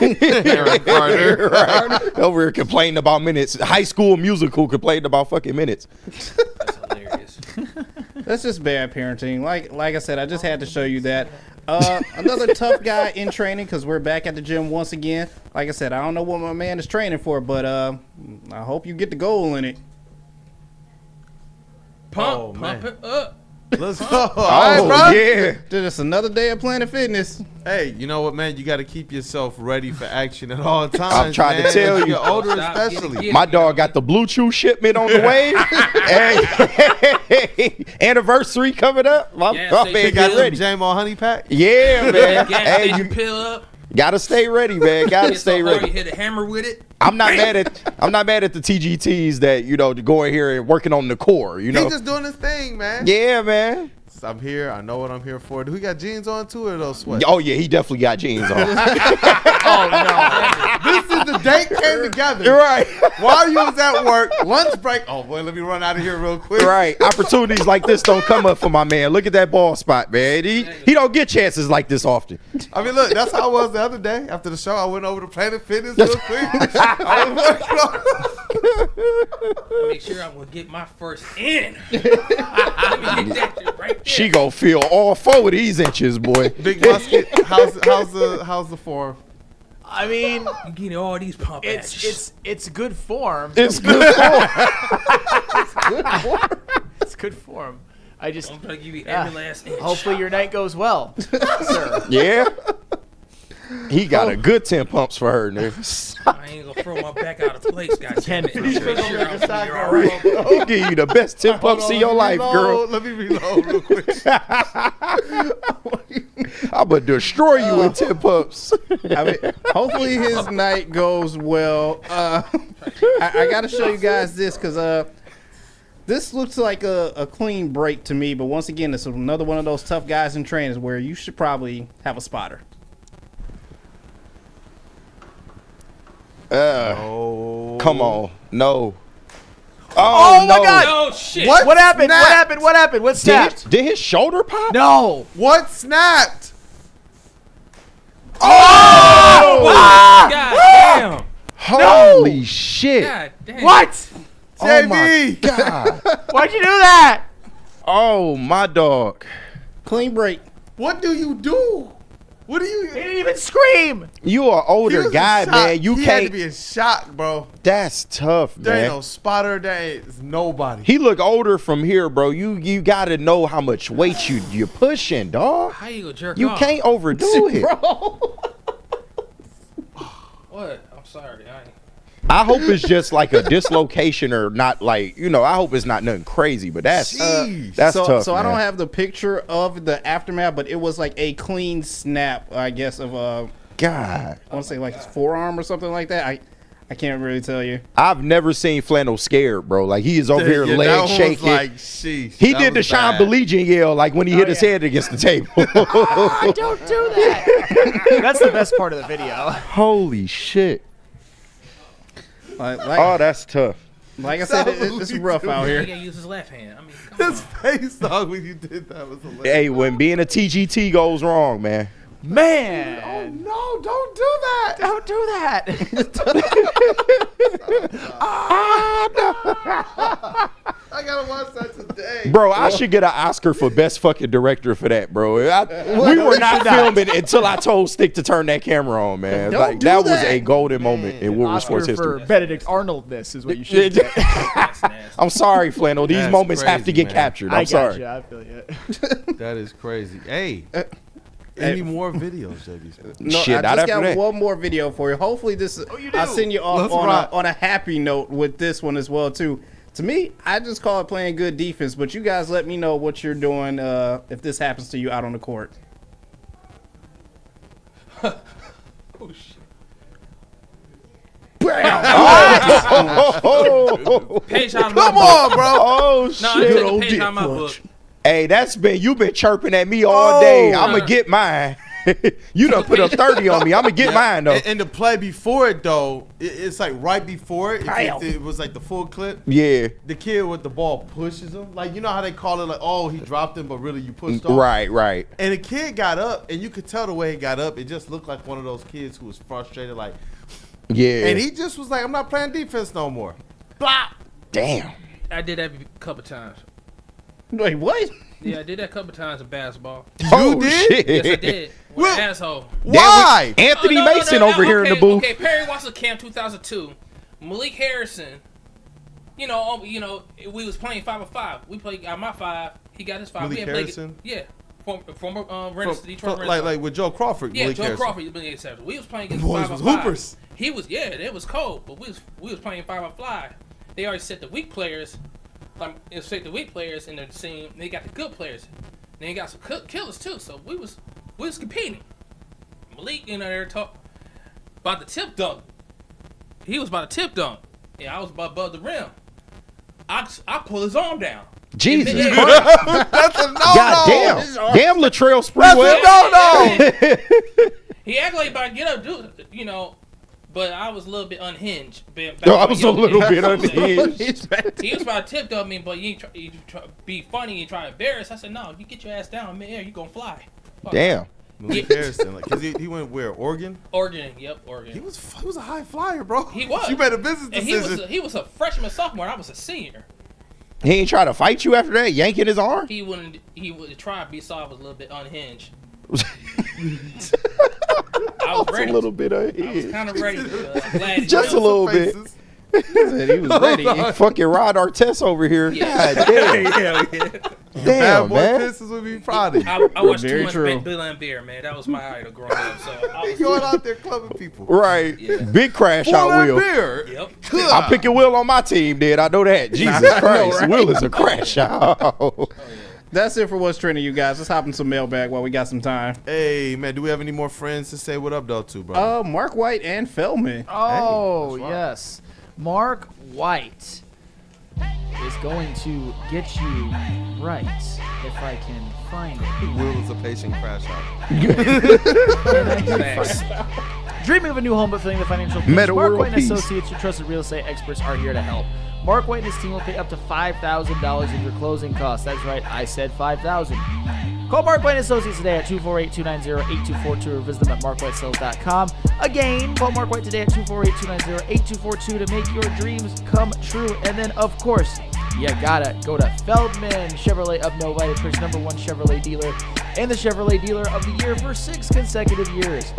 Aaron Carter. Right. Over here complaining about minutes. High School Musical complaining about fucking minutes. That's hilarious. That's just bad parenting. Like I said, I just had to show you that. Another tough guy in training because we're back at the gym once again. Like I said, I don't know what my man is training for, but I hope you get the goal in it. Pump man. it up. Let's go. All right, bro. Yeah. Just another day of Planet Fitness. Hey, you know what, man? You got to keep yourself ready for action at all times. I'm trying to man. tell As you. get older, Stop especially. getting My dog got the Bluetooth shipment on the way. Hey, anniversary coming up. My Gas man station got Got ready. them J-Mo honey pack. Yeah, man. Gas Hey, station you pill up. gotta stay ready, man. Gotta Get stay so hard, ready. you hit a hammer with it. I'm not mad at the TGTs that going here and working on the core. You know. He's just doing his thing, man. Yeah, man. I'm here. I know what I'm here for. Do we got jeans on too, or those sweats? Oh yeah, he definitely got jeans on. Oh no! This is the date came together. You're right. While you was at work, lunch break. Oh boy, let me run out of here real quick. Right. Opportunities like this don't come up for my man. Look at that ball spot, man. He don't get chances like this often. I mean, look, that's how I was the other day. After the show, I went over to Planet Fitness real quick. I was working on. Make sure I'm gonna get my first in. Let me hit that shit right there. She gonna feel all 4 of these inches, boy. Big Musket, how's the form? I mean, You getting all these pump actions. it's good form. It's good form. It's good form. I just I'm gonna give you every last inch. hopefully your night goes well, sir. Yeah. He got a good 10 pumps for her, nigga. I ain't gonna throw my back out of place, guys. Ten Make sure you're all right. I'll give you the best 10 pumps of your life, girl. Let me reload real quick. I'm gonna destroy you in 10 pumps. I mean, hopefully his night goes well. I got to show you guys this because this looks like a clean break to me. But once again, it's another one of those tough guys in trainers where you should probably have a spotter. Come on. No. Oh no. my God! Oh shit! What happened? What happened? What happened? What snapped? Did his shoulder pop? No. What snapped? Oh! God damn! Holy shit! God damn! What? Oh my God! Why'd you do that? Oh my dog! Clean break. What do you do? What do you? He didn't even scream. You an older guy, man. You he can't. had to be in shock, bro. That's tough, There ain't man. no spotter. There ain't nobody. He look older from here, bro. You got to know how much weight you're pushing, dog. How you gonna jerk You off? can't overdo it, bro. What? I'm sorry. I hope it's just like a dislocation or not, like, you know. I hope it's not nothing crazy, but that's tough. So I man. don't have the picture of the aftermath, but it was like a clean snap, I guess, of God. I want to say like his forearm or something like that. I can't really tell you. I've never seen Flannel scared, bro. Like, he is over here Yeah, leg that one was shaking. like, sheesh, He that did the was Sean bad. Belegian yell, like when he hit his head against the table. Don't do that. That's the best part of the video. Holy shit. Oh, that's tough. Like I said, it's rough out He here. gotta use his left hand. I mean, come His face, dog, when you did that was hilarious. Hey, when being a TGT goes wrong, man. Man. Oh no! Don't do that! Don't do that. I gotta watch that today, Bro, I should get an Oscar for best fucking director for that, bro. We were not filming until I told Stick to turn that camera on, man. Don't Like do that was that. a golden moment in Woodward Oscar sports for history. Benedict Arnoldness is what you should get. I'm sorry, Flannel. These That's moments have to crazy, get man. captured. I I'm sorry. gotcha. I feel you. That is crazy. Hey, any more videos, JB? No, Shit, I not just after got that. one more video for you. Hopefully this. you do? I'll send you off Let's rock. on a happy note with this one as well too. To me, I just call it playing good defense. But you guys, let me know what you're doing if this happens to you out on the court. Oh shit! Page out of my Come book. on, bro. Oh No, I shit. took a page out of my book. Hey, you've been chirping at me all day. I'ma get mine. You done put up 30 on me. I'ma get mine though. And the play before it though, it's like right before it. If it was like the full clip. Yeah. The kid with the ball pushes him. Like, you know how they call it, like, oh, he dropped him, but really you pushed off. Right. And the kid got up, and you could tell the way he got up. It just looked like one of those kids who was frustrated, like. Yeah. And he just was like, I'm not playing defense no more. Blah. Damn. I did that a couple times. Wait, what? Yeah, I did that a couple times in basketball. Oh, did? shit. Yes, I did. With an asshole. Why? Anthony Mason over here in the booth. Okay, Perry Watson Camp 2002. Malik Harrison. You know, we was playing 5-on-5. We played. Got my 5. He got his 5. Malik we had played, Harrison? yeah, former Detroit Red like with Joe Crawford. Yeah, Malik Joe Harrison. Crawford. We was playing against Boys 5-on-5. was hoopers. He was, yeah, it was cold, but we was playing 5-on-5. They already set the weak players. Set the weak players in the team. They got the good players. Then they got some killers too. So we was competing. Malik, they're talking about the tip dunk. He was about to tip dunk. Yeah, I was above the rim. I pull his arm down. Jesus Yeah. Christ. That's a no-no. God damn Latrell Sprewell. That's a no-no. He acted like about to get up, dude, but I was a little bit unhinged. I was a little bit unhinged. He was about to tip dunk me, but you try be funny and try to embarrass. I said, no, you get your ass down in midair, you gonna fly. Fuck. Damn. Malik Harrison, like, cause he went where? Oregon. Oregon. He was a high flyer, bro. He was. You made a business And decision. he was a freshman, sophomore. And I was a senior. He ain't try to fight you after that, yanking his arm? He would try. He saw I was a little bit unhinged. I was ready. A little bit I was kind of ready. Glad Just a little bit. He was ready. Fucking Rod Artest over here. Yeah. God damn. Bad Damn, boy man. Pistons would be proud of you. I watched Very too much true. Bill and Bear, man. That was my idol growing up. So I was Going out there clubbing people. Right. Yeah. Big crash out Will. Beer. Yep. I'm picking Will on my team, dude. I know that. Jesus Christ. right? Will is a crash out. That's it for what's trending, you guys. Let's hop in some mailbag while we got some time. Hey, man, do we have any more friends to say what up, though, to, bro? Mark White and Feldman. Oh, that's right. yes. Mark White is going to get you right if I can find it. Will is a patient crash out. And I did find it. Dreaming of a new home but feeling the financial pinch? Meta Mark world White and peace. Associates, your trusted real estate experts, are here to help. Mark White and his team will pay up to $5,000 of your closing costs. That's right, I said $5,000. Call Mark White and Associates today at 248-290-8242 or visit them at markwhitesales.com. Again, call Mark White today at 248-290-8242 to make your dreams come true. And then, of course, you gotta go to Feldman Chevrolet of Novi, Detroit's #1 Chevrolet dealer and the Chevrolet dealer of the year for 6 consecutive years.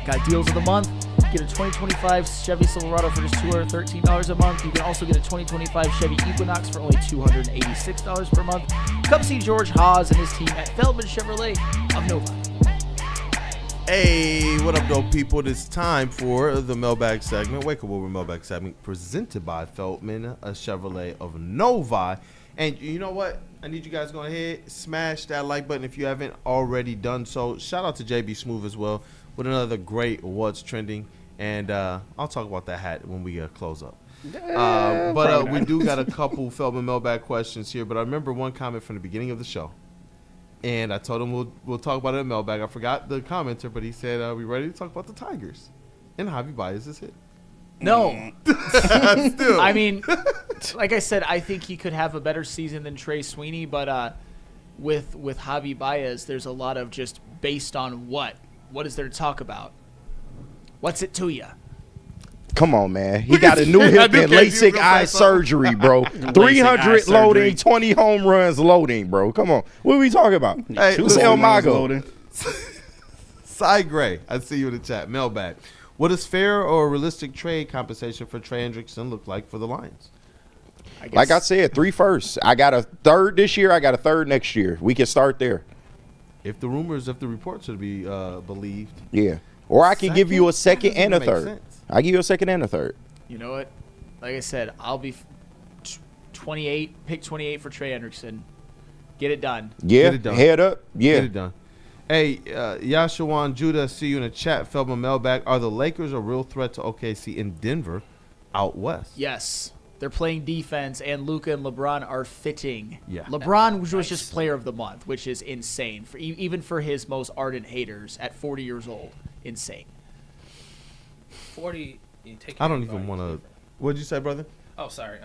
Got deals of the month. Get a 2025 Chevy Silverado for just $213 a month. You can also get a 2025 Chevy Equinox for only $286 per month. Come see George Haas and his team at Feldman Chevrolet of Novi. Hey, what up, dope people? It's time for the mailbag segment. Wake Up Woodward mailbag segment presented by Feldman, a Chevrolet of Novi. And you know what? I need you guys to go ahead, smash that like button if you haven't already done so. Shout out to JBSmooovv as well with another great What's Trending. And I'll talk about that hat when we close up. But we do got a couple Feldman mailbag questions here. But I remember one comment from the beginning of the show. And I told him we'll talk about it in mailbag. I forgot the commenter, but he said, "Are we ready to talk about the Tigers?" And Javi Baez is hit. No. Still. I mean, like I said, I think he could have a better season than Trey Sweeney. But with Javi Baez, there's a lot of just based on what? What is there to talk about? What's it to you? Come on, man. He got a new hip and LASIK eye surgery, bro. 300 loading, 20 home runs loading, bro. Come on. What are we talking about? Hey, Who's El Mago? Cy Gray, I see you in the chat. Mailbag. What does fair or realistic trade compensation for Trey Hendrickson look like for the Lions? Like I said, 3 firsts. I got a third this year. I got a third next year. We can start there. If the reports are to be believed. Yeah. Or I can give you a second and a Make third. sense. I give you a second and a third. You know what? Like I said, I'll be 28. Pick 28 for Trey Hendrickson. Get it done. Yeah. Get it done. Head up. Yeah. Get it done. Hey, Yashawan Judah, see you in the chat. Feldman Mailbag. Are the Lakers a real threat to OKC in Denver out west? Yes. They're playing defense, and Luka and LeBron are fitting. Yeah. LeBron was just player of the month, which is insane, for even for his most ardent haters at 40 years old. Insane. 40 and take care I don't of even everybody want is to. different. What'd you say, brother? Oh, sorry.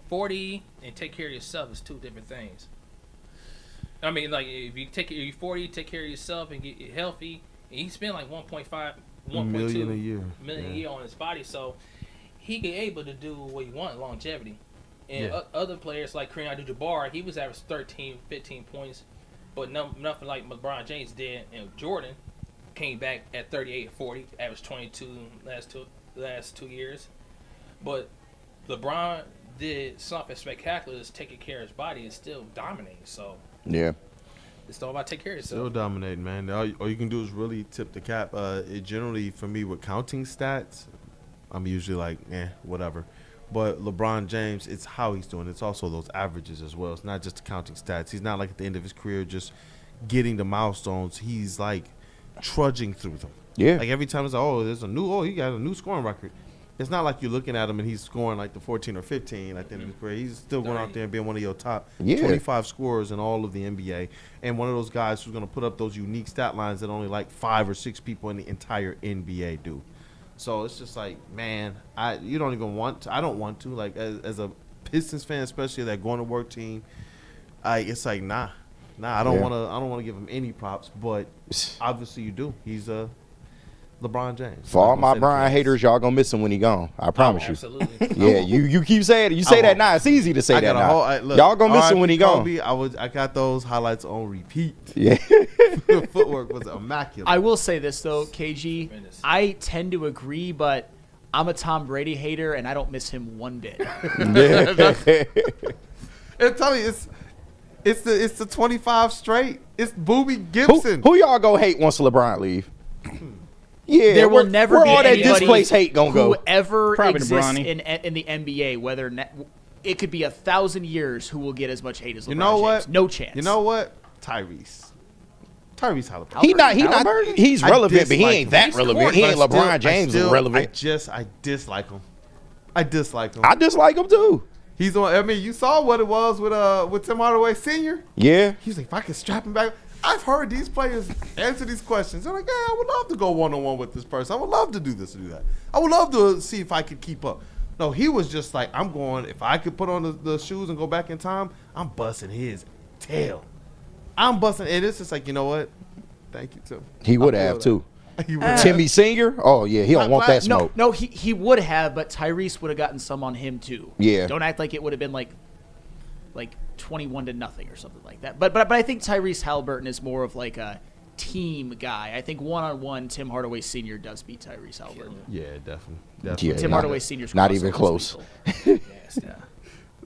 40 and take care of yourself is 2 different things. I mean, like if you're 40, take care of yourself and get healthy. And he spent like 1.5 million a year. Million a year on his body, so he could able to do what he want, longevity. And other players like Kareem Abdul-Jabbar, he was average 13, 15 points, but nothing like LeBron James did. And Jordan came back at 38 and 40, averaged 22 last two years. But LeBron did something spectacular, is taking care of his body and still dominating. So yeah. It's all about take care of yourself. Still dominating, man. All you can do is really tip the cap. It generally, for me, with counting stats, I'm usually like, whatever. But LeBron James, it's how he's doing. It's also those averages as well. It's not just the counting stats. He's not like at the end of his career just getting the milestones. He's like trudging through them. Yeah. Like every time it's like, he got a new scoring record. It's not like you're looking at him and he's scoring like the 14 or 15 at the end of his career. He's still going out there and being one of your top 25 scorers in all of the NBA. And one of those guys who's going to put up those unique stat lines that only like 5 or 6 people in the entire NBA do. So it's just like, man, I don't want to. Like as a Pistons fan, especially that going to work team, it's like nah. I don't want to give him any props, but obviously you do. He's LeBron James. For all my Brian haters, y'all gonna miss him when he gone. I promise you. Absolutely. Yeah, you keep saying it. You say that now. It's easy to say that now. Y'all gonna miss him when he gone. I got those highlights on repeat. Yeah. The footwork was immaculate. I will say this though, KG. I tend to agree, but I'm a Tom Brady hater, and I don't miss him one bit. I'm telling you, it's the 25 straight. It's Booby Gibson. Who y'all go hate once LeBron leave? Yeah, there will never be all that anybody displaced hate gonna go. whoever Probably exists Bronny. in the NBA, whether it could be 1,000 years, who will get as much hate as LeBron You know what? James. No chance. You know what? Tyrese Halliburton. He's relevant, but he dislike ain't him. that He's relevant. He ain't court, but LeBron James relevant. I dislike him. I dislike him. I dislike him too. He's on. I mean, you saw what it was with Tim Hardaway Sr. Yeah. He was like, if I could strap him back. I've heard these players answer these questions. They're like, yeah, I would love to go one-on-one with this person. I would love to do this or do that. I would love to see if I could keep up. No, he was just like, I'm going, if I could put on the shoes and go back in time, I'm busting his tail. I'm busting. And it's just like, you know what? Thank you, Tim. He would have too. He would have. Timmy Senior? Oh yeah, he don't want that smoke. No, he would have, but Tyrese would have gotten some on him too. Yeah. Don't act like it would have been like 21-0 or something like that. But I think Tyrese Halliburton is more of like a team guy. I think one-on-one, Tim Hardaway Sr. does beat Tyrese Halliburton. Yeah, definitely. Yeah, Tim Hardaway Sr.'s not even close.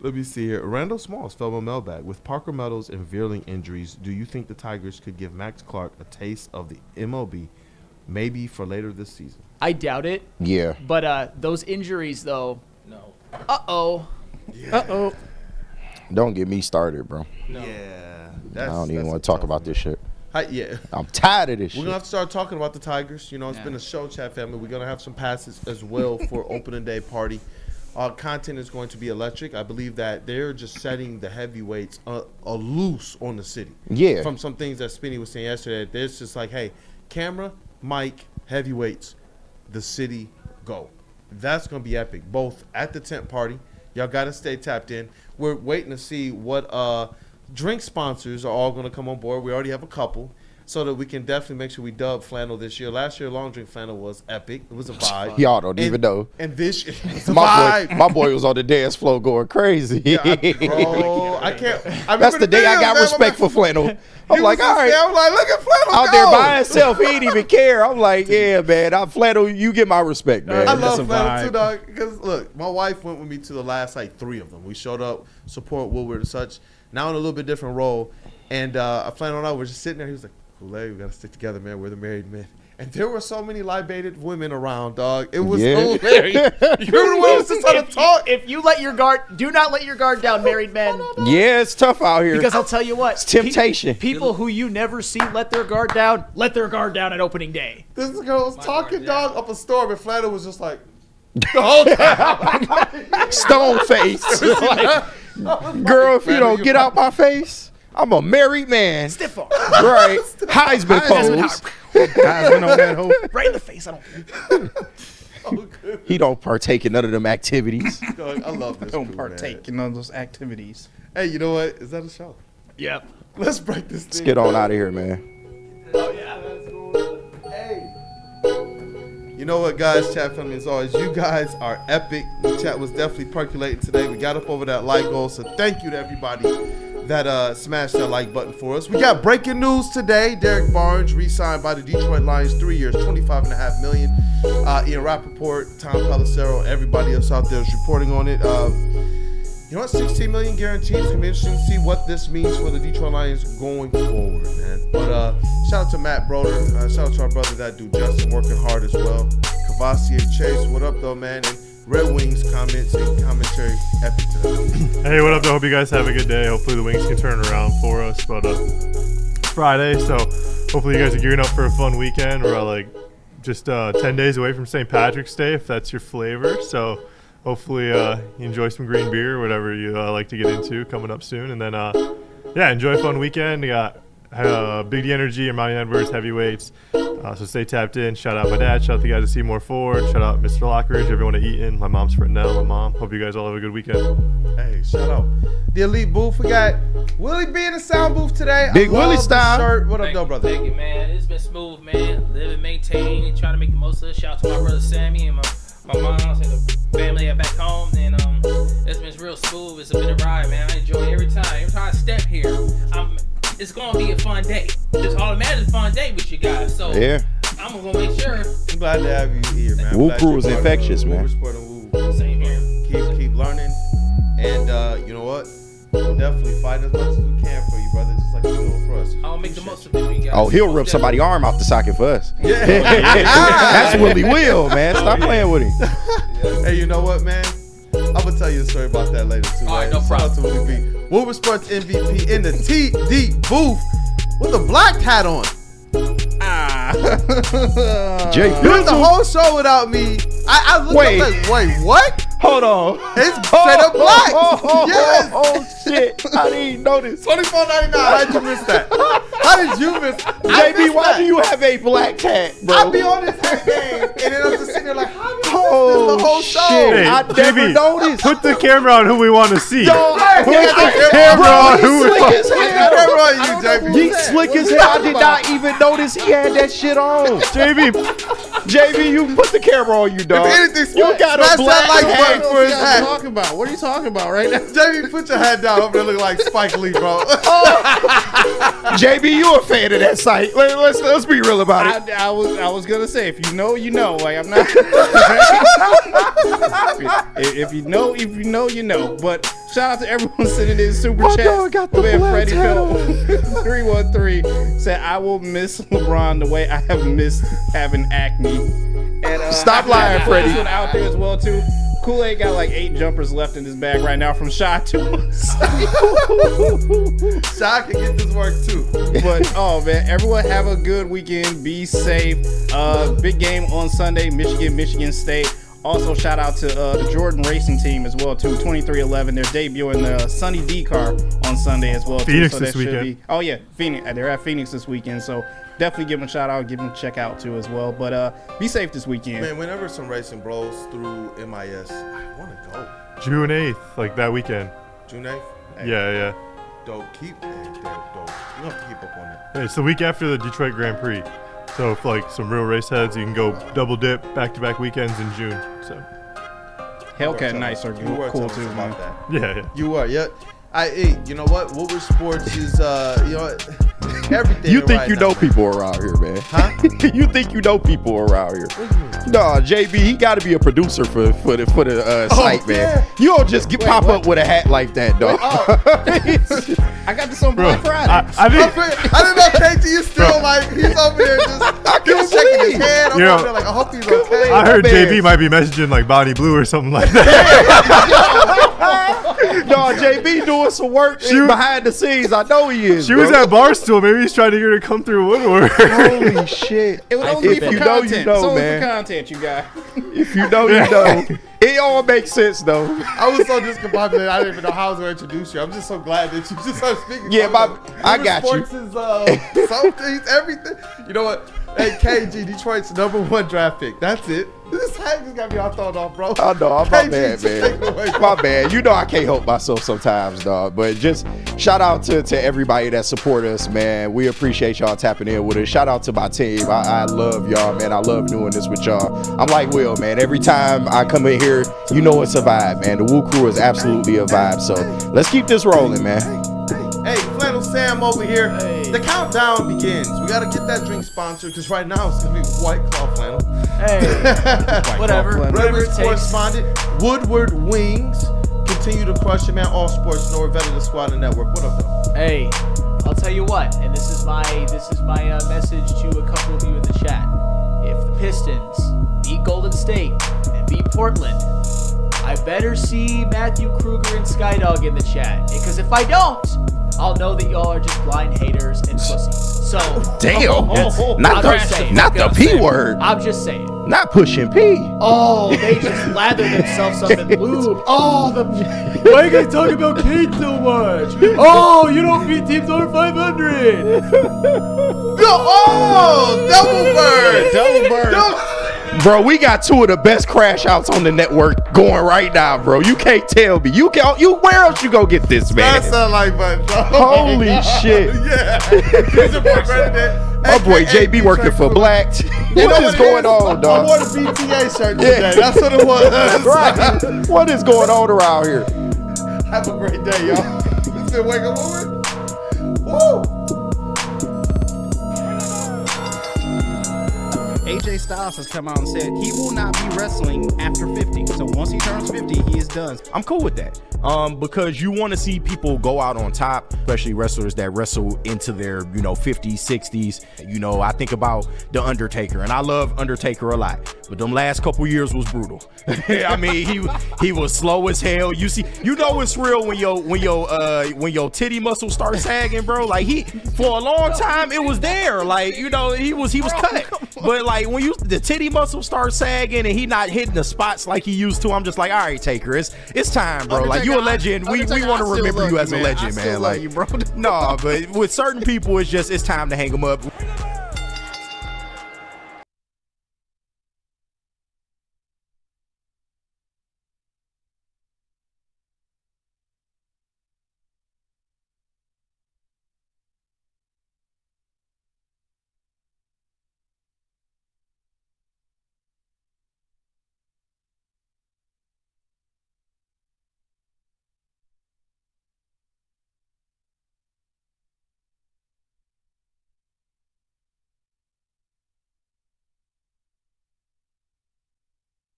Let me see here. Randall Smalls, Feldman Mailbag. With Parker Meadows and Veerling injuries, do you think the Tigers could give Max Clark a taste of the MLB, maybe for later this season? I doubt it. Yeah. But those injuries, though. No. Uh-oh. Yeah. Uh-oh. Don't get me started, bro. No. Yeah. I don't even want to talk about this shit. Yeah. I'm tired of this shit. We're going to have to start talking about the Tigers. You know, it's been a show, chat family. We're going to have some passes as well for opening day party. Content is going to be electric. I believe that they're just setting the heavyweights loose on the city. Yeah. From some things that Spinney was saying yesterday. There's just like, hey, camera, mic, heavyweights, the city, go. That's going to be epic. Both at the tent party. Y'all got to stay tapped in. We're waiting to see what drink sponsors are all going to come on board. We already have a couple. So that we can definitely make sure we dub flannel this year. Last year, long drink flannel was epic. It was a vibe. Y'all don't even know. And this year, it's a vibe. My boy was on the dance floor going crazy. Bro, I can't. That's the day I got respect for flannel. I'm like, all right. I'm like, look at flannel out go. there by himself. He didn't even care. I'm like, yeah, man. Flannel, you get my respect, man. I love flannel too, dog. Because look, my wife went with me to the last 3 of them. We showed up, support Woodward and such. Now in a little bit different role, and flannel and I were just sitting there. He was like, Kool-Aid, we gotta stick together, man. We're the married men. And there were so many libated women around, dog. It was hilarious. You remember when I was just trying to talk? If you let your guard, do not let your guard down, married men. Yeah, it's tough out here. Because I'll tell you what, it's temptation. People who you never see let their guard down at opening day. This girl was talking, dog, up a storm, and Flannel was just like, the whole time. Stone face. Girl, if you don't get out my face, I'm a married man. Stiff arm. Right. Heisman pose. Heisman on that hoe. Right in the face. I don't care. He don't partake in none of them activities. I love this. Don't partake in none of those activities. Hey, you know what? Is that a show? Yep. Let's break this thing. Let's get on out of here, man. Oh, yeah. Let's go. Hey. You know what, guys? Chat family, as always, you guys are epic. The chat was definitely percolating today. We got up over that like goal, so thank you to everybody that smashed that like button for us. We got breaking news today. Derek Barnes re-signed by the Detroit Lions, 3 years, $25.5 million. Ian Rappaport, Tom Pelissero, everybody else out there is reporting on it. You know what? $16 million guaranteed. It's gonna be interesting to see what this means for the Detroit Lions going forward, man. But shout out to Matt Broder. Shout out to our brother that dude Justin, working hard as well. Cavassier Chase, what up though, man? And Red Wings comments and commentary epic today. Hey, what up though? Hope you guys have a good day. Hopefully the Wings can turn around for us. But Friday, so hopefully you guys are gearing up for a fun weekend. We're like just 10 days away from St. Patrick's Day, if that's your flavor. So hopefully you enjoy some green beer or whatever you like to get into coming up soon. And then, yeah, enjoy a fun weekend. You got Big D Energy, Ermanni Edwards, heavyweights. So stay tapped in. Shout out my dad. Shout out the guys at Seymour Ford. Shout out Mr. Lockridge, everyone at Eaton. My mom's friend Nell, my mom. Hope you guys all have a good weekend. Hey, shout out the Elite Booth. We got Willie B in the sound booth today. Big Willie style. Shirt. What up, though, brother? Thank you, man. It's been smooth, man. Live and maintain and try to make the most of it. Shout out to my brother Sammy and my mom and the family back home. And it's been real smooth. It's been a ride, man. I enjoy it every time. Every time I step here, it's gonna be a fun day. It's automatically a fun day with you guys. So yeah, I'm gonna make sure. I'm glad to have you here, man. WUW Crew is infectious, man. Sport and WUW. Same here. Keep learning, and you know what? We'll definitely fight as much as we can for you, brother. Just like you're doing for us. I'll make the most of it, you guys. Oh, he'll rip somebody's arm off the socket for us. Yeah. That's Willie Will, man. Stop playing with him. Hey, you know what, man? I'm gonna tell you a story about that later too. All right, man. no Shout out to Willie B. WUW Sports MVP in the TD booth with a black hat on. Jay You did the whole show without me. I looked Wait. up like, wait, what? Hold on. It's straight up black. Yes. Oh, shit. I didn't even notice. $24.99. How'd you miss that? How did you miss? JB, why do you have a black hat, bro? I be on this hat game, and then I'm just sitting there like, how did you Oh, miss the whole show? shit. Hey, I never JB, noticed. Put the camera on who we want to see. Dog, Hey, put he the got the camera on Bro, who he we slick want. as Put the hell. camera on you, JB. He slick as hell. I did not even notice he had that shit on. JB, you put the camera on you, dog. If anything, You got a smash black that like hat. button for his hat. Talking about? What are you talking about right now? JB, put your hat down. Over there looking like Spike Lee, bro. JB, you a fan of that site. Let's be real about it. I was gonna say, if you know, you know. Like I'm not. if you know, you know. But shout out to everyone sending in super My chats. dog got the Man, black Freddie hat Bell 313 said, "I will miss LeBron the way I have missed having acne." And Stop lying, I Freddie. this one out there as well too. Kool-Aid got like 8 jumpers left in his bag right now from Shy to us. Shy can get this work too. But oh man, everyone have a good weekend. Be safe. Big game on Sunday, Michigan State. Also shout out to the Jordan Racing team as well too. 2311. They're debuting the Sunny D car on Sunday as well. Phoenix too, so this that should weekend. Oh yeah, Phoenix. They're at Phoenix this weekend. So definitely give them a shout out, give them a check out too as well. But be safe this weekend. Man, whenever some racing blows through MIS, I want to go. June 8th, like that weekend. June 8th? Yeah. Dope. Keep dope. You have to keep up on that. Hey, it's the week after the Detroit Grand Prix. So if like some real race heads, you can go double dip back-to-back weekends in June. So Hellcat nights are cool too, man. About that. yeah. You are, yeah. You know what? WUW Sports is, you know, everything. You think right you now, know man. people around here, man? Huh? You think you know people around here? Nah, JB, he got to be a producer for the site, man. yeah. You don't just pop up with a hat like that, dog. I got this on Black Friday. I think I didn't know KT is still like, he's over there just shaking his head. I'm You know, over there like, I hope he's okay. I heard man. JB might be messaging like Bonnie Blue or something like that. No, JB doing some work behind the scenes. I know he is. She was at Barstool. Maybe he's trying to get her to come through Woodward. Holy shit! It would only be for If you know, content. you know, it's only man. for content, you guys. If you know, you know. It all makes sense though. I was so discombobulated, I didn't even know how I was going to introduce you. I'm just so glad that you just started speaking. Yeah, I WUW got you. Sports is something, everything. You know what? Hey, KG, Detroit's #1 draft pick. That's it. This hat just got me all thrown off, bro. I know, I'm my KG, bad, just take it away, man. bro. My bad. You know I can't help myself sometimes, dog. But just shout out to everybody that support us, man. We appreciate y'all tapping in with us. Shout out to my team. I love y'all, man. I love doing this with y'all. I'm like Will, man. Every time I come in here, you know it's a vibe, man. The WUW Crew is absolutely a vibe. So let's keep this rolling, man. Hey, Flannel Sam over here. The countdown begins. We got to get that drink sponsored because right now it's going to be White Claw Flannel. Hey, whatever Redwings it takes. correspondent, Woodward Wings. Continue to crush it, man. All Sports Know, Veteran Squad and Network. What up, though? Hey, I'll tell you what, and this is my message to a couple of you in the chat. If the Pistons beat Golden State and beat Portland, I better see Matthew Kruger and Skydog in the chat. Because if I don't, I'll know that y'all are just blind haters and pussies. So Damn, not the P word. I'm just saying. Not pushing P. Oh, they just lather themselves up in lube. Oh, why are you guys talking about Kate so much? Oh, you don't beat teams over 500. Oh, double bird. Bro, we got 2 of the best crash outs on the network going right now, bro. You can't tell me. You where else you go get this, man? That sound like fun, bro. Holy shit. Yeah. He's your boy, President. My boy JB working for Black. What is going on, I dog? wore the BTA shirt today. That's what it was. Right. What is going on around here? Have a great day, y'all. This is Wake Up Woodward. Woo! AJ Styles has come out and said he will not be wrestling after 50. So once he turns 50, he is done. I'm cool with that. Because you want to see people go out on top, especially wrestlers that wrestle into their, 50s, 60s. I think about The Undertaker, and I love Undertaker a lot, but them last couple years was brutal. I mean, he was slow as hell. It's real when your titty muscle starts sagging, bro. Like for a long time it was there. Like, he was cut. But like when the titty muscle starts sagging and he not hitting the spots like he used to, I'm just like, all right, Taker, it's time, bro. Like, you a legend. We want to remember you as a legend, man. Like, you, bro. No, but with certain people, it's time to hang them up.